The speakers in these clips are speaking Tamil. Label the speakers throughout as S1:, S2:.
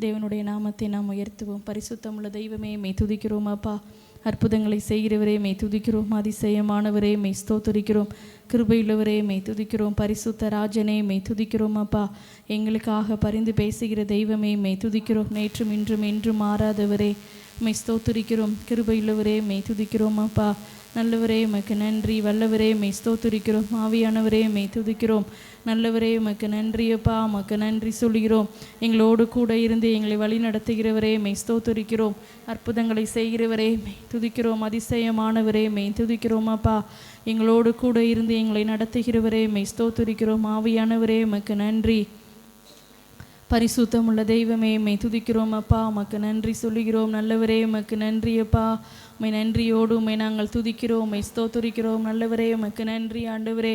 S1: தேவனுடைய நாமத்தை நாம் உயர்த்துவோம். பரிசுத்தமுள்ள தெய்வமே மெய் துதிக்கிறோம் அப்பா. அற்புதங்களை செய்கிறவரே மெய் துதிக்கிறோம். அதிசயமானவரே மெய் ஸ்தோத்திரிக்கிறோம். கிருபையுள்ளவரே மெய் துதிக்கிறோம். பரிசுத்த ராஜனே மெய் துதிக்கிறோம் அப்பா. எங்களுக்காக பரிந்து பேசுகிற தெய்வமே மெய் துதிக்கிறோம். நேற்றும் இன்றும் என்றும் மாறாதவரே மெய் ஸ்தோத்திரிக்கிறோம். கிருபையுள்ளவரே மெய் துதிக்கிறோம் அப்பா. நல்லவரே உமக்கு நன்றி. வல்லவரே மெய் ஸ்தோத்திரிக்கிறோம். ஆவியானவரே மெய் துதிக்கிறோம். நல்லவரே உமக்கு நன்றி அப்பா. உமக்கு நன்றி சொல்கிறோம். எங்களோடு கூட இருந்து எங்களை வழி நடத்துகிறவரே மெய் ஸ்தோத்திரிக்கிறோம். அற்புதங்களை செய்கிறவரே மெய் துதிக்கிறோம். அதிசயமானவரே மெய் துதிக்கிறோம் அப்பா. எங்களோடு கூட இருந்து எங்களை நடத்துகிறவரே மெய் ஸ்தோத்திரிக்கிறோம். ஆவியானவரே உமக்கு நன்றி. பரிசுத்தமுள்ள தெய்வமே மெய் துதிக்கிறோம் அப்பா. உமக்கு நன்றி சொல்லுகிறோம். நல்லவரே உமக்கு நன்றி அப்பா. உம்மை நன்றியோடு உம்மை நாங்கள் துதிக்கிறோம். உம்மை ஸ்தோத்திரிக்கிறோம். நல்லவரே உமக்கு நன்றி ஆண்டவரே.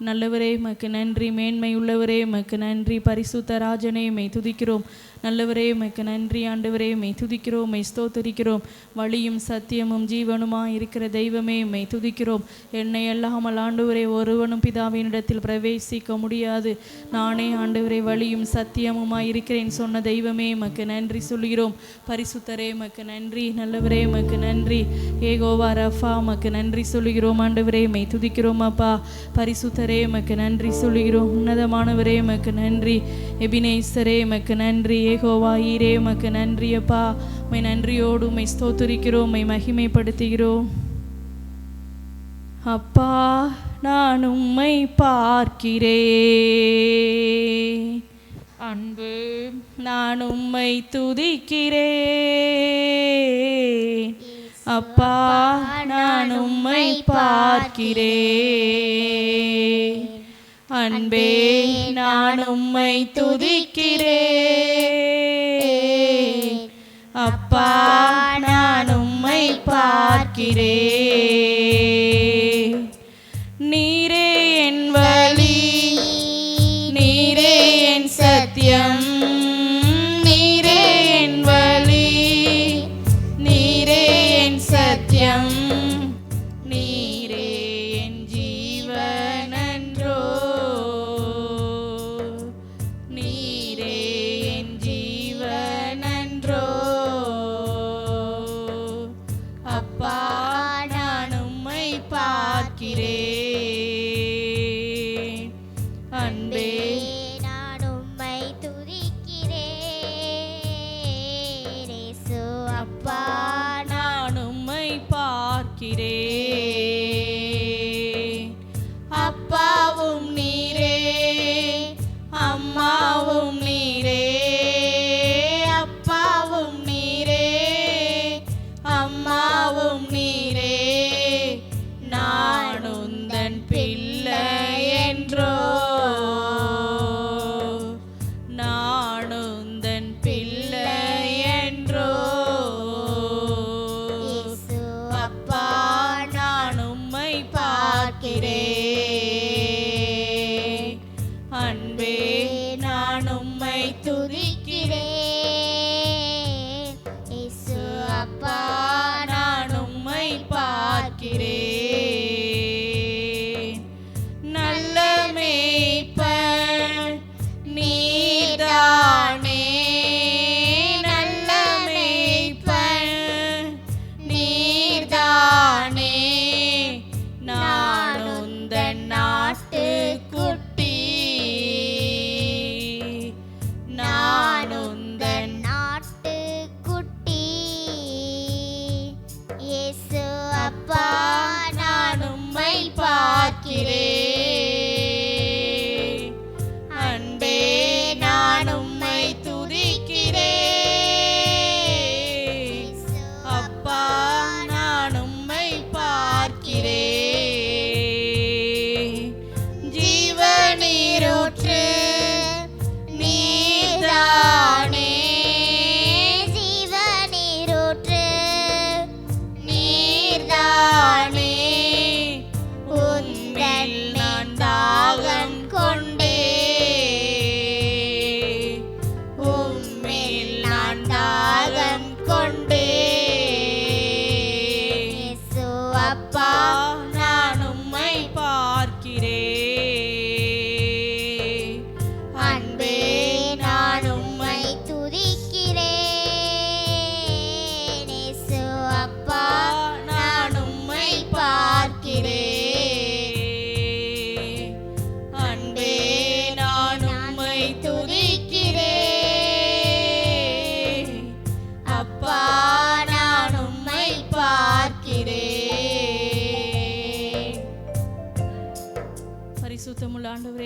S1: நல்லவரே உமக்கு நன்றி. மேன்மை உள்ளவரே உமக்கு நன்றி. பரிசுத்த ராஜனே மெய் துதிக்கிறோம். நல்லவரே உமக்கு நன்றி ஆண்டவரே. மெய் துதிக்கிறோம். மெய் ஸ்தோத்திரிக்கிறோம். வழியும் சத்தியமும் ஜீவனுமாய் இருக்கிற தெய்வமே மெய் துதிக்கிறோம். என்னை அல்லாமல் ஆண்டவரே ஒருவனும் பிதாவினிடத்தில் பிரவேசிக்க முடியாது. நானே ஆண்டவரே வழியும் சத்தியமுமாய் இருக்கிறேன் சொன்ன தெய்வமே உமக்கு நன்றி சொல்கிறோம். பரிசுத்தரே உமக்கு நன்றி. நல்லவரே உமக்கு நன்றி. ஏகோவா ரஃபா உமக்கு நன்றி சொல்கிறோம் ஆண்டவரே. மெய் துதிக்கிறோம் அப்பா. பரிசுத்தரே உமக்கு நன்றி சொல்கிறோம். உன்னதமானவரே உமக்கு நன்றி. எபினேசரே உமக்கு நன்றி. ஏகோவா ஈரே உமக்கு நன்றி அப்பா. உம்மை நன்றியோடு உம்மை ஸ்தோத்திரிக்கிறோம். உம்மை மகிமைப்படுத்துகிறோம் அப்பா. நான் உம்மை பார்க்கிறேன் அன்பு. நான் உம்மை துதிக்கிறேன் அப்பா. நான் உம்மை பார்க்கிறேன் அன்பே. நான் உம்மை துதிக்கிறேன் அப்பா. நான் உம்மை பார்க்கிறேன். நீரே என் வழி, நீரே என் சத்தியம், நீரே என் வழி, நீரே என் சத்தியம், நீரே என் ஜீவனன்றோ, நீரே என் ஜீவனன்றோ அப்பா. நான்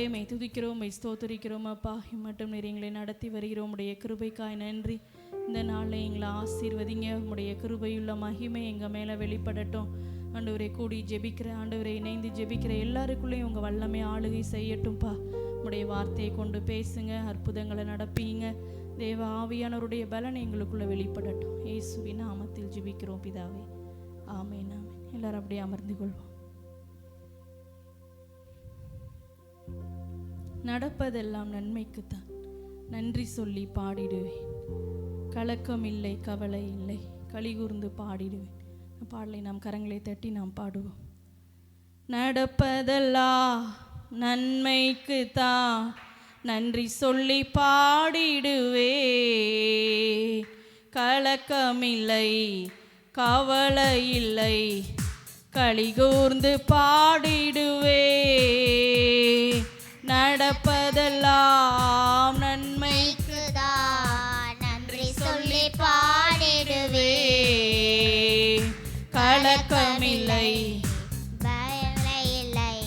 S1: ஆண்டவரே மை துதிக்கிறோம், மை ஸ்தோத்தரிக்கிறோம் அப்பா. இம்மட்டும் நீர் எங்களை நடத்தி வருகிறோம். உடைய கிருபைக்காய் நன்றி. இந்த நாளில் எங்களை ஆசீர்வதிங்க. உடைய கிருபையுள்ள மகிமை எங்கள் மேலே வெளிப்படட்டும். ஆண்டவரை கூடி ஜெபிக்கிற ஆண்டவரை இணைந்து ஜெபிக்கிற எல்லாருக்குள்ளேயும் உங்கள் வல்லமை ஆளுகை செய்யட்டும்ப்பா. உடைய வார்த்தையை கொண்டு பேசுங்க, அற்புதங்களை நடப்பீங்க. தேவ ஆவியானவருடைய பலனை எங்களுக்குள்ளே வெளிப்படட்டும். இயேசுவின் நாமத்தில் ஜெபிக்கிறோம் பிதாவே, ஆமென் ஆமென். எல்லாரும் அப்படியே அமர்ந்து கொள்வோம். நடப்பதெல்லாம் நன்மைக்குத்தான், நன்றி சொல்லி பாடிடுவேன். கலக்கம் இல்லை, கவலை இல்லை, களிகூர்ந்து பாடிடுவேன். பாடலை நாம் கரங்களை தட்டி நாம் பாடுவோம். நடப்பதெல்லாம் நன்மைக்குத்தான், நன்றி சொல்லி பாடிடுவே. கலக்கமில்லை, கவலை இல்லை, களிகூர்ந்து பாடிடுவே. நடப்பதெல்லாம் நன்மைக்குதான்,
S2: நன்றி சொல்லி பாடிடுவே.
S1: கலக்கமில்லை,
S2: பயமில்லை இல்லை,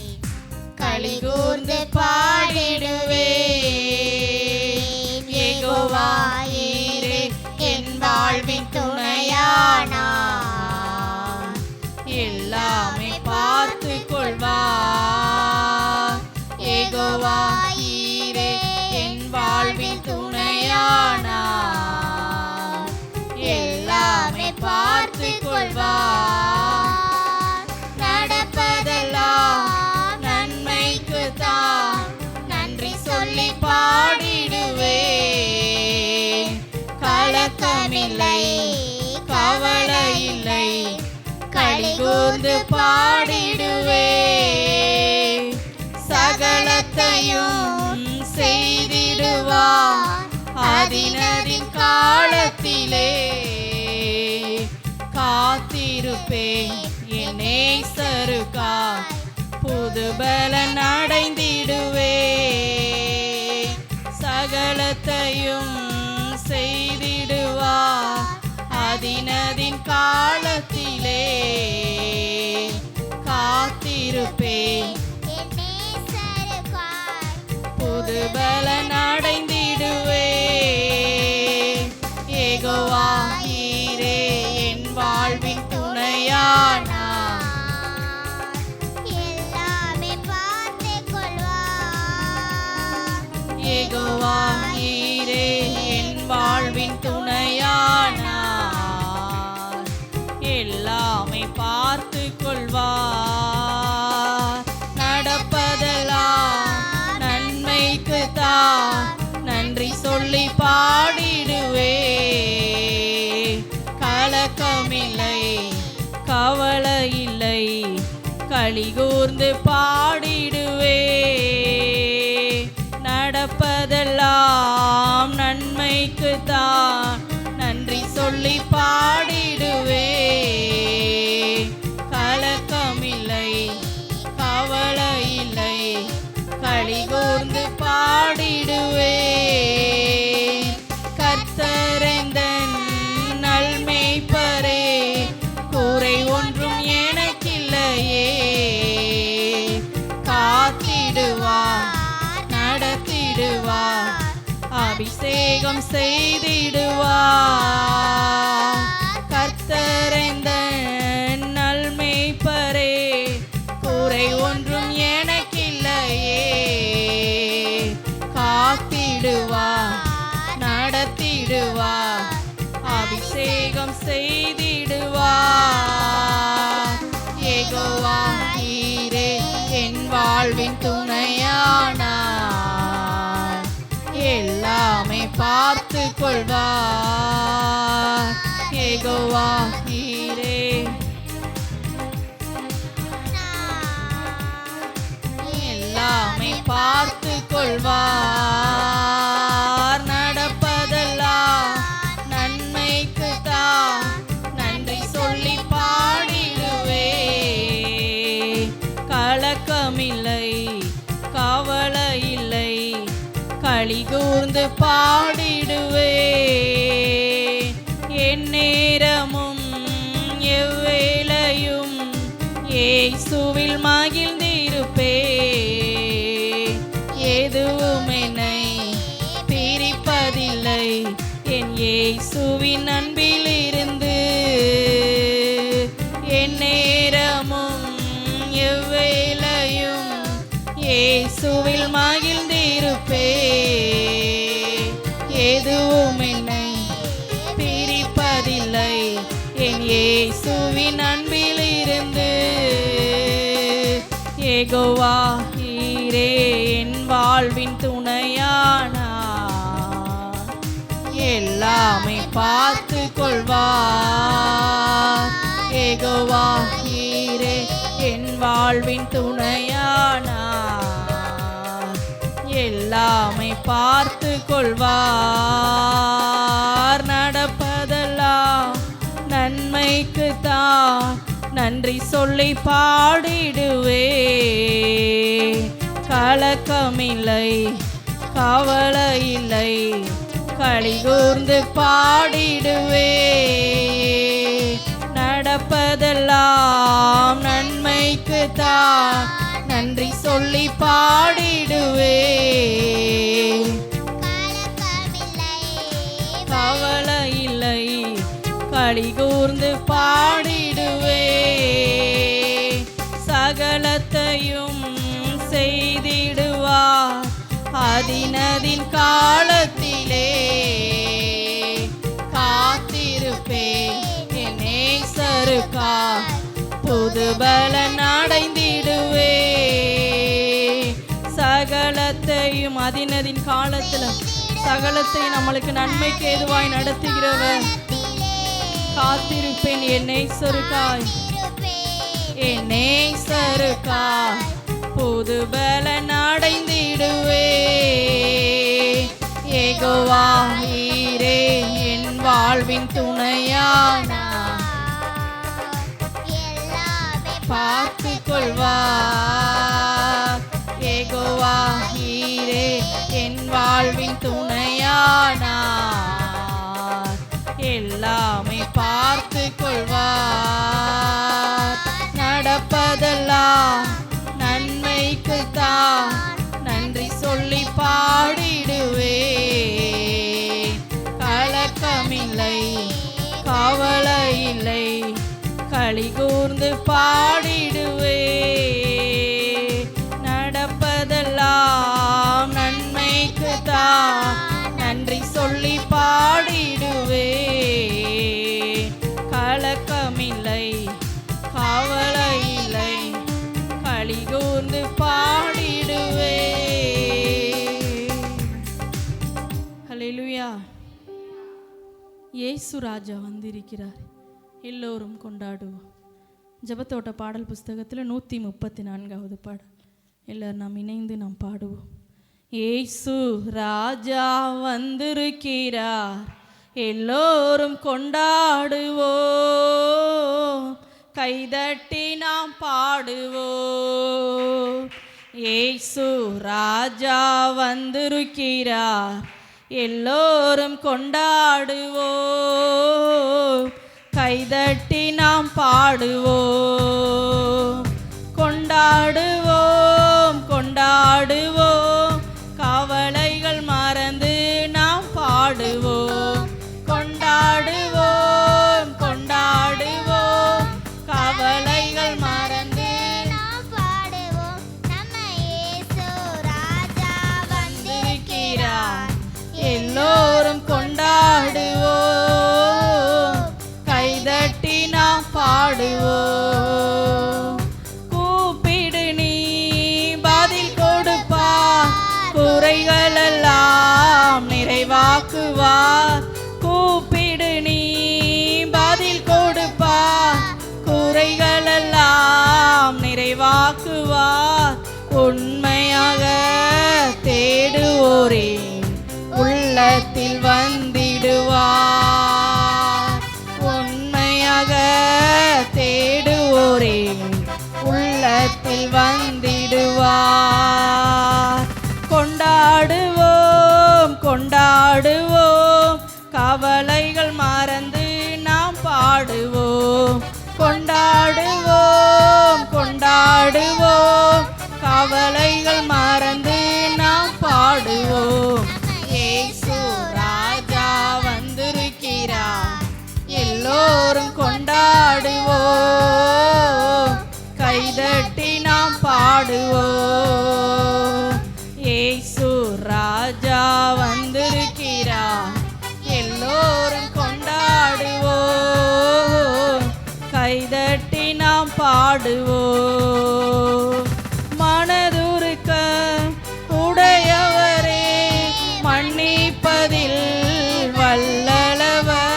S1: களிகூர்ந்து பாடிடுவே. யெகோவா ஈரே என் வாழ்வின் துணையானார், எல்லாமே பார்த்து கொள்வார். யெகோவா ஈரே என் வாழ்வின் துணையானார், எல்லாமே பார்த்து கொள்வார். நடப்பதெல்லாம் நன்மைக்குத்தான், நன்றி சொல்லி பாடிடுவே. கலக்கமில்லை, கவலை இல்லை, களிகூர்ந்து பாடிடுவே. சகலத்தையும் செய்திடுவார் அதினதின் காலத்திலே. காத்திருப்பேன் என் நேசருக்காய், புது பலன் அடைந்திடுவே. சகலத்தையும் செய்திடுவார் அதினதின் காலத்திலே. காத்திருப்பேன் புது பலன் அடைந்திடுவே. யெகோவா ஈரே என் வாழ்வின் துணையானார்,
S2: எல்லாமே பார்த்து கொள்வார்.
S1: யெகோவா ஈரே என் வாழ்வின் துணையானார், எல்லாமே பார்த்து கொள்வார். நடப்பதெல்லாம் நன்மைக்குத்தான், நன்றி சொல்லி பாடிடுவே. கலக்கமில்லை, கவலை இல்லை, களிகூர்ந்து பாடிடுவே. நடப்பதெல்லாம் நன்மைக்குத்தான், நன்றி சொல்லி பாடிடுவே. கலக்கமில்லை, கவலை இல்லை, களிகூர்ந்து பாடிடுவே. கர்த்தரெந்தன் நல்மேய்ப்பரே, குறை ஒன்றும் எனக்கில்லையே. காத்திடுவார், நடத்திடுவார், அபிஷேகம் செய்திடுவார். கர்த்தரெந்தன் நல்மேய்ப்பரே, குறை ஒன்றும் எனக்கில்லையே. காத்திடுவார், நடத்திடுவார், அபிஷேகம் செய்திடுவார். யெகோவா ஈரே என் வாழ்வின் துணையானார், எல்லாமே பார்த்து கொள்வார். யெகோவா ஈரே எல்லாமே பார்த்து கொள்வார். நடப்பதெல்லாம் நன்மைக்குத்தான், நன்றி சொல்லி பாடிடுவே. கலக்கமில்லை, கவலை இல்லை, களிகூர்ந்து பாடிடுவே. என் நேரமும் எவ்வேளையும் இயேசுவில் மகிழ்ந்திருப்பே. என் இயேசுவின் அன்பிலிருந்து என் நேரமும் எவ்வேளையும் இயேசுவில் மகிழ்ந்திருப்பே. எதுவும் என்னை பிரிப்பதில்லை என் இயேசுவின் அன்பிலிருந்து. யெகோவா ஈரே என் வாழ்வின் துணையானார், எல்லாமே பார்த்து கொள்வார். யெகோவா ஈரே என் வாழ்வின் துணையானார், எல்லாமே பார்த்து கொள்வார். நடப்பதெல்லாம் நன்மைக்குத்தான், நன்றி சொல்லி பாடிடுவே. கலக்கமில்லை கவலை இல்லை, களிகூர்ந்து பாடிடுவே. நடப்பதெல்லாம் நன்மைக்குத்தான், நன்றி சொல்லி பாடிடுவே. கவலை இல்லை களிகூர்ந்து பாடிடுவே. சகலத்தையும் செய்திடுவார் அதினதின் காலத்திலே. காத்திருப்பே என் நேசருக்கா, புது பலன் அடைந்திடுவே. சகலத்தையும் அதினதின் காலத்துல சகலத்தையும் நம்மளுக்கு நன்மைக்கு ஏதுவாய் நடத்துகிறவர். காத்திருப்பேன் என் நேசருக்காய், என் நேசருக்காய் புது பலன் அடைந்திடுவே. யெகோவா ஈரே என் வாழ்வின் துணையானார், பார்த்து கொள்வார். யெகோவா ஈரே என் வாழ்வின் துணையானார், எல்லாமே பார்த்து கொள்வார். நடப்பதெல்லாம் நன்மைக்குத்தான், நன்றி சொல்லி பாடிடுவே. கலக்கமில்லை கவலை இல்லை, களிகூர்ந்து பாடிடுவே. நடப்பதெல்லாம் நன்மைக்குத்தான், நன்றி சொல்லி பாடிடுவே. கலக்கமில்லை கவலை இல்லை, களிகூர்ந்து பாடிடுவே. ஹல்லேலூயா. இயேசு ராஜா வந்திருக்கிறார், எல்லோரும் கொண்டாடுவோம். ஜெபத்தோட்ட பாடல் புஸ்தகத்தில் 134வது பாடல். எல்லாரும் நாம் இணைந்து நாம் பாடுவோம். இயேசு ராஜா வந்திருக்கிறார், எல்லோரும் கொண்டாடுவோம். கைதட்டி நாம் பாடுவோம். இயேசு ராஜா வந்திருக்கிறார், எல்லோரும் கொண்டாடுவோம். கைதட்டி நாம் பாடுவோம். கொண்டாடுவோம் கொண்டாடுவோம், கவலைகள் மறந்து நாம் பாடுவோம். கொண்டாடுவோம் கொண்டாடுவோம், கவலைகள் மறந்து
S2: நாம் பாடுவோம். நம்ம இயேசு ராஜா வந்திருக்கிறார்,
S1: எல்லோரும் கொண்டாடுவோம். கைதட்டி நாம் பாடுவோம். கூப்பிடு நீ பதில் கொடுப்பார், குறைகளெல்லாம் நிறைவாக்குவார். கூப்பிடு நீ பதில் கொடுப்பார், குறைகளெல்லாம் நிறைவாக்குவார். உண்மையாக தேடுவோரே உள்ளத்தில் வந்திடுவார். உண்மையாக தேடுவோரே உள்ளத்தில் வந்திடுவார். கொண்டாடுவோம் கொண்டாடுவோம், கவலைகள் மறந்து நாம் பாடுவோம். கொண்டாடுவோம் கொண்டாடுவோம், கவலைகள் மறந்து நாம் பாடுவோம். இயேசு ராஜா வந்து கொண்டாடுவோம். இயேசு ராஜா வந்திருக்கிறார், எல்லோரும் கொண்டாடுவோம். கைதட்டி நாம் பாடுவோம். மனதுருக்க உடையவரே, மன்னிப்பதில் வல்லவர்,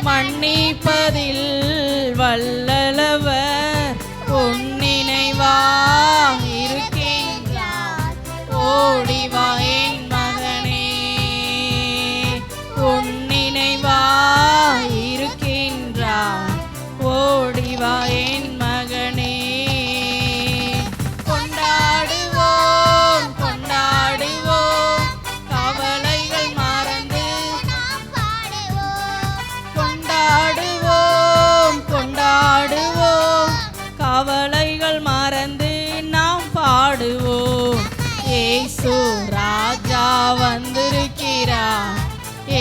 S1: மன்னிப்பதில் வல்லவர், உன்னினைவா இருக்கின்றார், ஓடிவா என் மகனே. உன்னினைவா இருக்கின்றார், ஓடிவா என் மகனே. கொண்டாடுவோம் கொண்டாடுவோம், கவலைகள் மறந்து கொண்டாடுவோம் கொண்டாடுவோம், கவலைகள் மறந்து நாம் பாடுவோம். இயேசு ராஜா வந்திருக்கிறார்,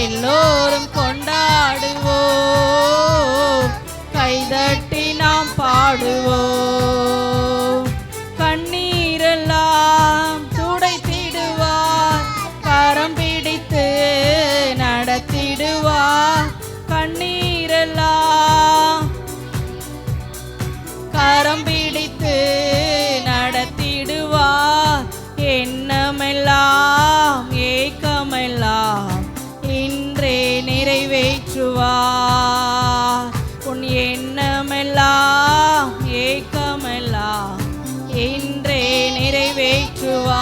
S1: எல்லோரும் கொண்டாடுவோம். கைதட்டி நாம் பாடுவோம். கண்ணீரெல்லாம் துடைத்திடுவார், கரம் பிடித்து நடத்திடுவார். கண்ணீரெல்லாம் கரம் பிடித்து நடத்திடுவார். எண்ணமெல்லாம் ஏக்கமெல்லாம் இன்றே நிறைவேற்றுவார். உன் எண்ணமெல்லாம் ஏக்கமெல்லாம் இன்றே நிறைவேற்றுவார்.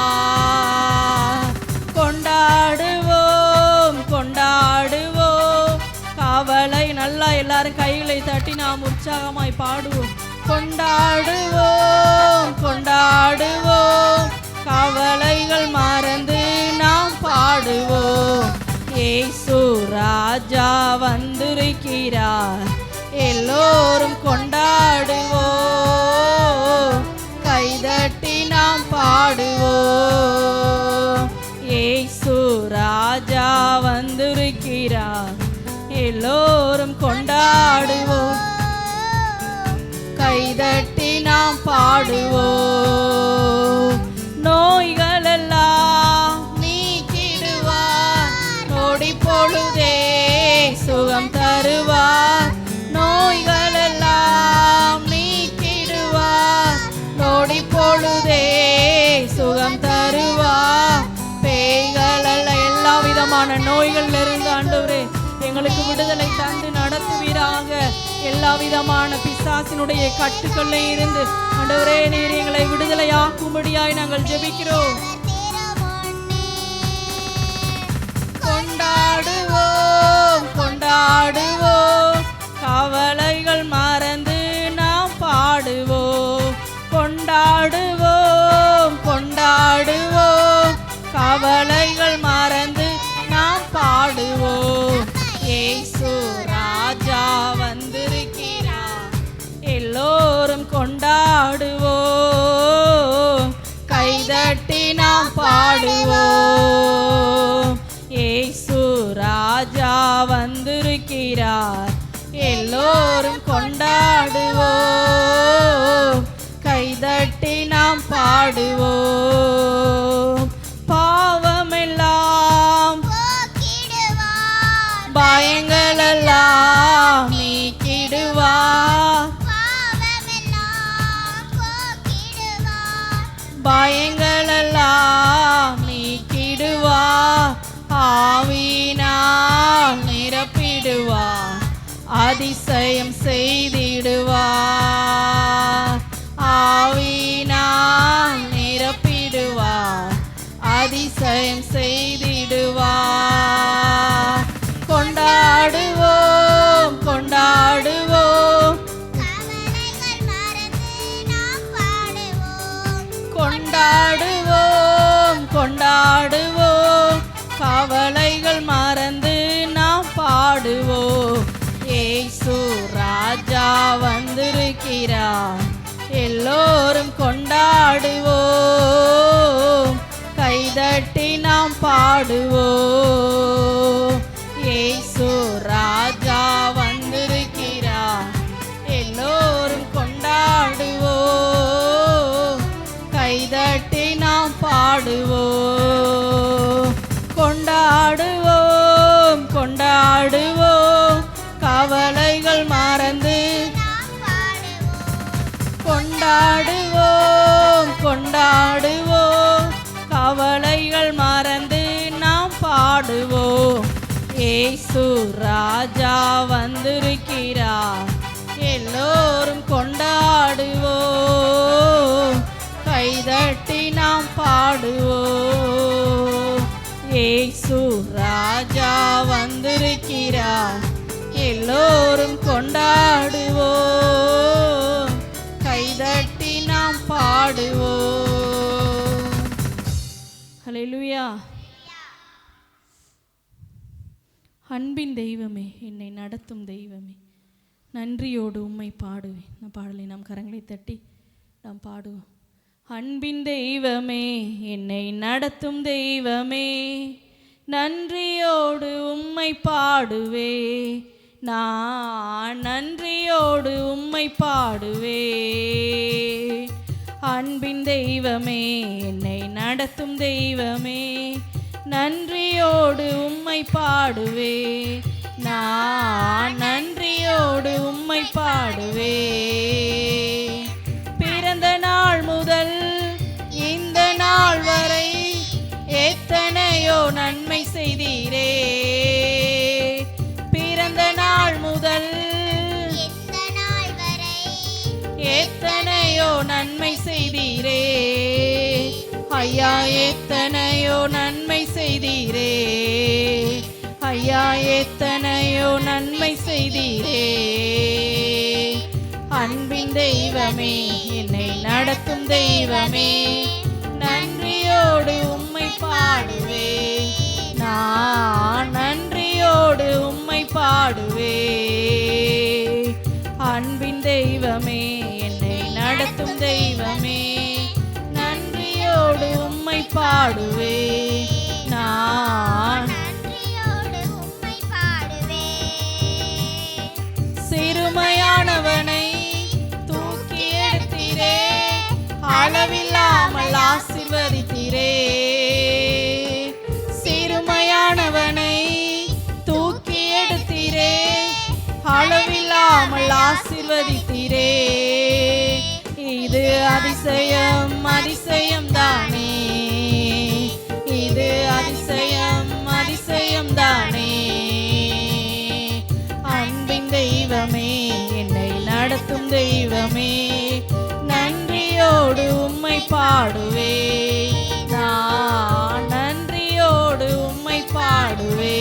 S1: கொண்டாடுவோம் கொண்டாடுவோம், கவலை நல்லா எல்லாரும் கைகளை தட்டி நாம் உற்சாகமாய் பாடுவோம். கொண்டாடுவோம் கொண்டாடுவோம், கவலைகள் மறந்து நாம் பாடுவோம். இயேசு ராஜா வந்திருக்கிறார், எல்லோரும் கொண்டாடுவோம். கைதட்டி நாம் பாடுவோம். இயேசு ராஜா வந்திருக்கிறார், எல்லோரும் கொண்டாடுவோம். கைதட்டி நாம் பாடுவோம். நோய்களெல்லாம் நீக்கிடுவார், நொடி பொழுதே சுகம் தருவார். நோய்களெல்லாம் நீக்கிடுவார், நொடி பொழுதே சுகம் தருவார். பேய்களல்ல எல்லா விதமான நோய்கள் இருந்து ஆண்டவரே எங்களுக்கு விடுதலை தந்து நடத்துவீராக. எல்லா விதமான பிசாசினுடைய கட்டுக்களை இருந்து ஆண்டவரே நீர் எங்களை விடுதலையாக்கும்படியாய் நாங்கள் ஜெபிக்கிறோம். கொண்டாடுவோம் கொண்டாடுவோம், கவலைகள் மறந்து நாம் பாடுவோம். கொண்டாடுவோம் கொண்டாடுவோம், கவலைகள் மறந்து நாம் பாடுவோம். இயேசு ராஜா வந்திருக்கிறார், எல்லோரும் கொண்டாடுவோம். கைதட்டி நாம் பாடுவோம். இயேசு ராஜா வந்திருக்கிறார், எல்லோரும் கொண்டாடுவோம். கைதட்டி நாம் பாடுவோம். பாவமெல்லாம் பயங்களெல்லாம் நீக்கிடுவார், பயங்களெல்லாம் நீக்கிடுவார். ஆவியினால் நிரப்பிடுவார், அதிசயம் செய்திடுவார். ஆவியினால் நிரப்பிடுவார், அதிசயம் செய்திடுவார். கொண்டாடுவோம் கொண்டாடுவோம், கொண்டாடுவோம் கொண்டாடுவோம், கவலைகள் மறந்து நாம் பாடுவோம். இயேசு ராஜா வந்திருக்கிறார், எல்லோரும் கொண்டாடுவோம். கைதட்டி நாம் பாடுவோம். இயேசு ராஜா வந்திருக்கிறார், பாடுவோம் கொண்டாடுவோம் கொண்டாடுவோம் கவலைகள் மறந்து கொண்டாடுவோம் கொண்டாடுவோம் கவலைகள் மறந்து நாம் பாடுவோம் இயேசு ராஜா வந்திருக்கிறார் எல்லோரும் கொண்டாடுவோம் கைதட்டி நாம் பாடுவோம் இயேசு ராஜா வந்திருக்கிறார் எல்லோரும் கொண்டாடுவோம் கைதட்டி நாம் பாடுவோம். ஹல்லேலூயா. அன்பின் தெய்வமே, என்னை நடத்தும் தெய்வமே, நன்றியோடு உம்மை பாடுவேன். நான் பாடலை நாம் கரங்களை தட்டி நாம் பாடுவோம். அன்பின் தெய்வமே, என்னை நடத்தும் தெய்வமே, நன்றியோடு உம்மை பாடுவே. நான் நன்றியோடு உம்மை பாடுவே. அன்பின் தெய்வமே, என்னை நடத்தும் தெய்வமே, நன்றியோடு உம்மை பாடுவே. நான் நன்றியோடு உம்மை பாடுவே. பிறந்த நாள் முதல் இந்த நாள் வரை எத்தனையோ நன்மை செய்தீரே. பிறந்த நாள் முதல்
S2: இந்த நாள் வரை
S1: எத்தனையோ நன்மை செய்தீரே. ஐயா எத்தனையோ நன்மை செய்தீரே. ஐயா எத்தனையோ நன்மை செய்தீரே. அன்பின் தெய்வமே, என்னை நடத்தும் தெய்வமே, நன்றியோடு உம்மை பாடுவே. நான் நன்றியோடு உம்மை பாடுவே. அன்பின் தெய்வமே, என்னை நடத்தும் தெய்வமே, நன்றியோடு உம்மை பாடுவே. நான்
S2: நன்றியோடு உம்மை பாடுவே.
S1: சிறுமையானவனை தூக்கி எடுத்தீரே, அளவில்லாமல் ஆசீர்வதித்தீரே. சிறுமையானவனை தூக்கி எடுத்தீரே, அளவில்லாமல் ஆசீர்வதித்தீரே. இது அதிசயம் அதிசயம் தானே. இது அதிசயம் அதிசயம் தானே. அன்பின் தெய்வமே, என்னை நடத்தும் தெய்வமே, நன்றியோடு உம்மை பாடுவே. நான் நன்றியோடு உம்மை பாடுவே.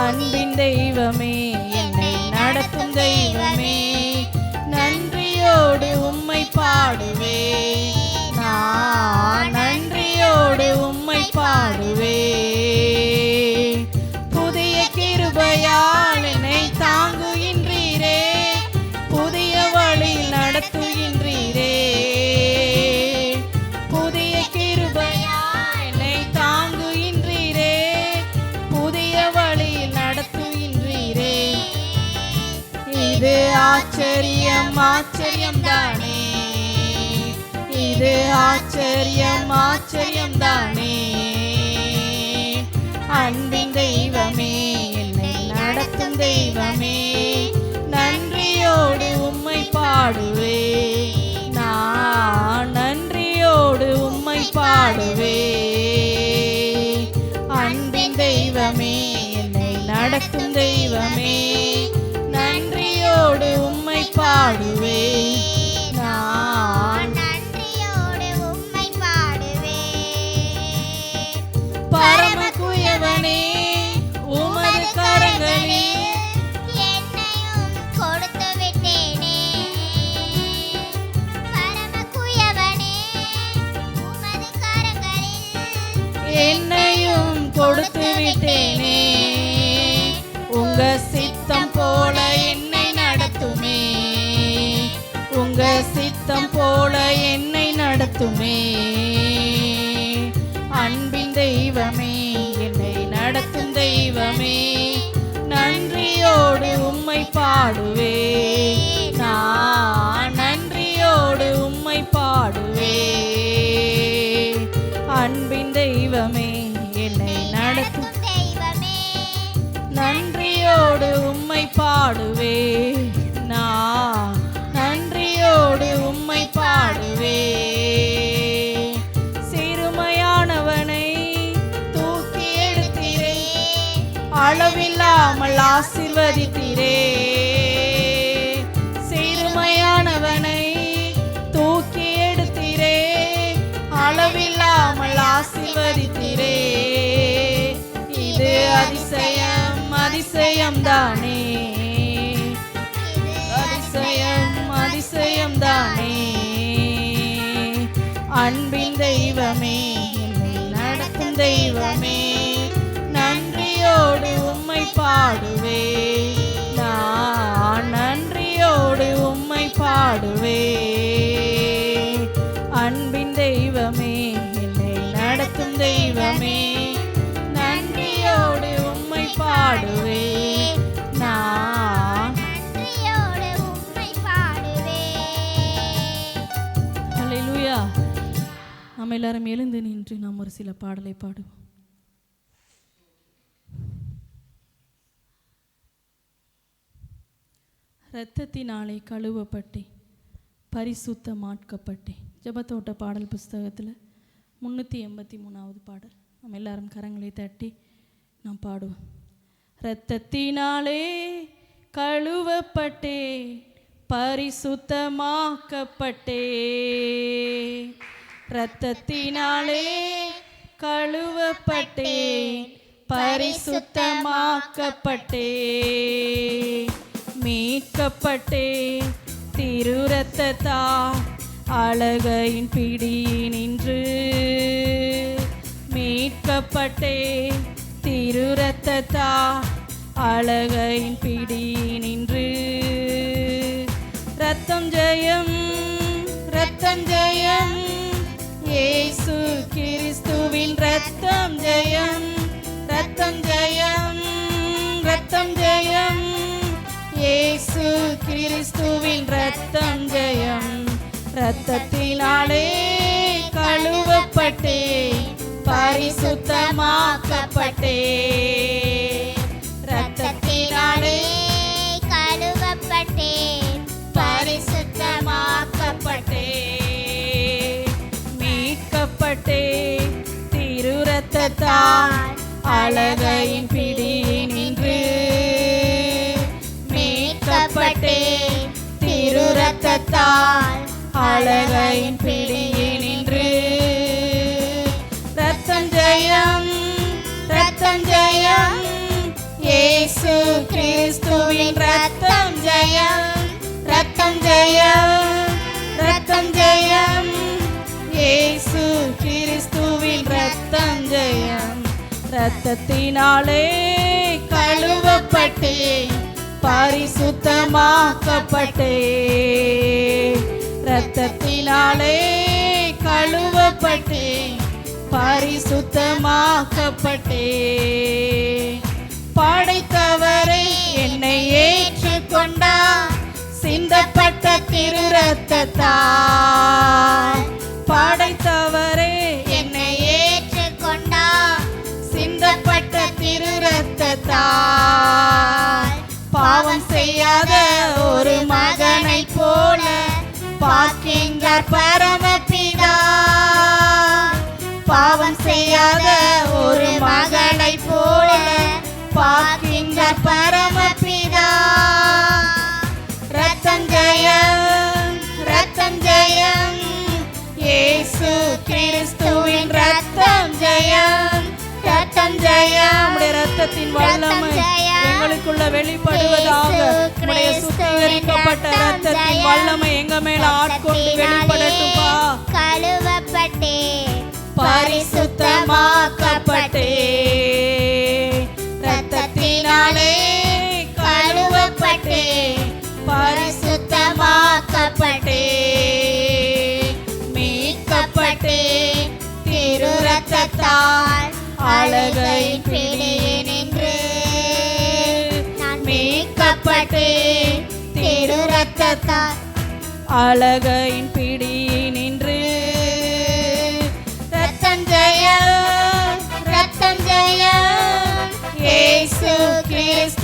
S1: அன்பின் தெய்வமே, என்னை நடத்தும் தெய்வமே, நன்றியோடு உம்மை பாடுவே. நான் நன்றியோடு உம்மை பாடுவே. புதிய கிருபையால் என்னை தாங்குகின்றீரே, புதிய வழியில் நடத்துகின்றீரே. புதிய கிருபையால் என்னை தாங்குகின்றீரே, புதிய வழியில் நடத்துகின்றீரே. இது ஆச்சரியம் ஆச்சரியம் தானே. இது ஆச்சரியம் ஆச்சரியம் தானே. அன்பின் தெய்வமே, என்னை நடத்தும் தெய்வமே, நன்றியோடு உம்மை பாடுவே. நான் நன்றியோடு உம்மை பாடுவே. அன்பின் தெய்வமே, என்னை நடத்தும் தெய்வமே, நன்றியோடு உம்மை பாடுவே. நான்
S2: நன்றியோடு உம்மை பாடுவே.
S1: பரமகுயவனே, உமது கரங்களில்
S2: என்னையும் கொடுத்து விட்டேனே. பரமகுயவனே, உமது கரங்களில்
S1: என்னையும் கொடுத்து விட்டேனே. உங்க சித்தம் போல என்னை நடத்துமே. உங்க சித்தம் போல என்னை நடத்துமே. அன்பின் தெய்வமே, என்னை நடத்தும் தெய்வமே, நன்றியோடு உம்மை பாடுவே. நான் நன்றியோடு உம்மை பாடுவே. அன்பின் தெய்வமே என்னை நடத்தும்
S2: தெய்வமே
S1: நன்றியோடு உம்மை பாடுவே நான் நன்றியோடு உம்மை பாடுவே சிறுமையானவனை தூக்கி எடுத்தீரே அளவில்லாமல் ஆசீர்வதித்தீரே சிறுமையானவனை தூக்கி எடுத்தீரே அளவில்லாமல் ஆசீர்வதித்தீரே இது அதிசயம் அதிசயம் தானே அதிசயம் அதிசயம் தானே அன்பின் தெய்வமே என்னை நடத்தும் தெய்வமே நன்றியோடு உம்மை பாடுவே நான் நன்றியோடு உம்மை பாடுவே அன்பின் தெய்வமே என்னை நடத்தும் தெய்வமே நன்றியோடு உம்மை பாடுவே நான்
S2: நன்றியோடு உம்மை பாடுவே.
S1: அல்லேலூயா. நாம் எல்லாரும் எழுந்து நின்று நாம் ஒரு சில பாடலை பாடுவோம். இரத்தத்தினாலே கழுவப்பட்டேன் பரிசுத்தமாக்கப்பட்டேன். ஜெபத்தோட்ட பாடல் புஸ்தகத்தில் 383வது பாடல். நம்ம எல்லாரும் கரங்களை தட்டி நாம் பாடுவோம். இரத்தத்தினாலே கழுவப்பட்டேன் பரிசுத்தமாக்கப்பட்டேன் இரத்தத்தினாலே கழுவப்பட்டேன் பரிசுத்தமாக்கப்பட்டேன் மீட்கப்பட்டேன் திரு இரத்தத்தால் அழகையின் பிடியினின்று மீட்கப்பட்டேன் திரு இரத்தத்தால் அழகையின் பிடியினின்று ரத்தம் ஜெயம் ரத்தம் ஜெயம் இயேசு கிறிஸ்துவின் ரத்தம் ஜெயம் ரத்தம் ஜெயம் ரத்தம் ஜெயம் இயேசு கிறிஸ்துவின் ரத்தம் ஜெயம் ரத்தத்தினாலே கழுவப்பட்டேன் பரிசுத்தமாக்கப்பட்டேன் ரத்தத்தினாலே
S2: கழுவப்பட்டேன்
S1: பரிசுத்தமாக்கப்பட்டேன் மீட்கப்பட்டேன் திரு இரத்தத்தால் அழகையின் பிடியினின்று மீட்கப்பட்டேன் திரு இரத்தத்தால் அழகையின் பிடியினின்று ரத்தம் ஜெயம் ரத்தம் ஜெயம் இயேசு கிறிஸ்துவின் ரத்தம் ஜெயம் ரத்தம் ஜெயம் ரத்தம் ஜெயம் இயேசு கிறிஸ்துவின் ரத்தம் ஜெயம் ரத்தத்தினாலே கழுவப்பட்டேன் பரிசுத்தமாக்கப்பட்டேன் ரத்தத்தினாலே கழுவப்பட்டேன் பரிசுத்தமாக்கப்பட்டேன் படைத்தவரை என்னை ஏற்றுக்கொண்டார் சிந்தப்பட்ட திரு இரத்தத்தால் படைத்தவரே என்னை
S2: ஏற்றுக்கொண்டார்
S1: சிந்தப்பட்ட திரு இரத்தத்தால் பாவம் செய்யாத ஒரு மகனை போல பார்க்கின்றார் பரமபிதா பாவம் செய்யாத ஒரு மகனை போல பார்க்கின்றார் பரமபிதா ரத்தம் ஜெயம் ரத்தம் ஜெயம் இயேசு கிறிஸ்துவின் ரத்தம் ஜெயம் ரத்தம் ஜெயம் உம்முடைய ரத்தத்தின் வல்லமை எங்களுக்குள்ள வெளிப்படுவதாக உம்முடைய சுத்திகரிக்கப்பட்ட ரத்தத்தின் வல்லமை எங்க மேல ஆட்கொண்டு வெளிப்படட்டும்பா
S2: கழுவப்பட்டேன்
S1: பரிசுத்தமாக்கப்பட்டேன் ரத்தத்தினாலே கழுவப்பட்டேன் பரிசுத்தமாக்கப்பட்டேன் மீட்கப்பட்டேன் திரு இரத்தத்தால் அழகையின் பிடியினின்று மீட்கப்பட்டேன் திரு இரத்தத்தால் அழகையின் பிடியினின்று ரத்தம் ஜெயம்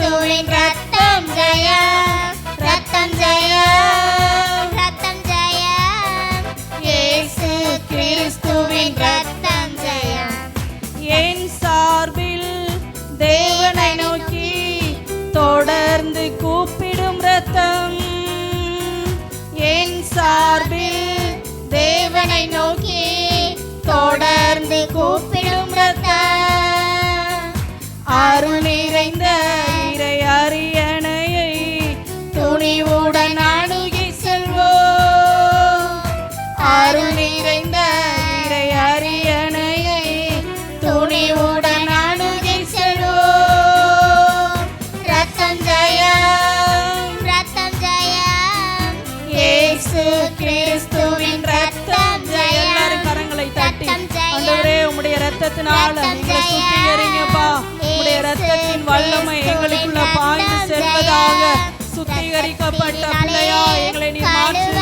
S2: கிறிஸ்துவின் ரத்தம் ஜெயம், ரத்தம் ஜெயம், ரத்தம் ஜெயம். இயேசு கிறிஸ்துவின் ரத்தம் ஜெயம்.
S1: என் சார்பில் தேவனை நோக்கி தொடர்ந்து கூப்பிடும் ரத்தம், என் சார்பில் தேவனை நோக்கி தொடர்ந்து கூப்பிடும் ரத்தம். அருள் நிறைந்த இறை அரியணையை துணிவுடன் அணுகி செல்வோம். அருள் நிறைந்த இறை அரியணையை துணிவுடன் அணுகி செல்வோம். ரத்தம் ஜெயம்,
S2: ரத்தம் ஜெயம்.
S1: இயேசு கிறிஸ்துவின் ரத்தம் ஜெயம். எல்லாரும் கரங்களை தட்டி ஆண்டவரே உம்முடைய ரத்தத்தினால எங்களை சுத்திகரிங்கப்பா. உம்முடைய ரத்தத்தின் வல்லமை எங்களுக்குள்ள பாய்ந்து செல்வதாக. சுத்திகரிக்கப்பட்ட பிள்ளையா எங்களை நீ மாற்றுங்க.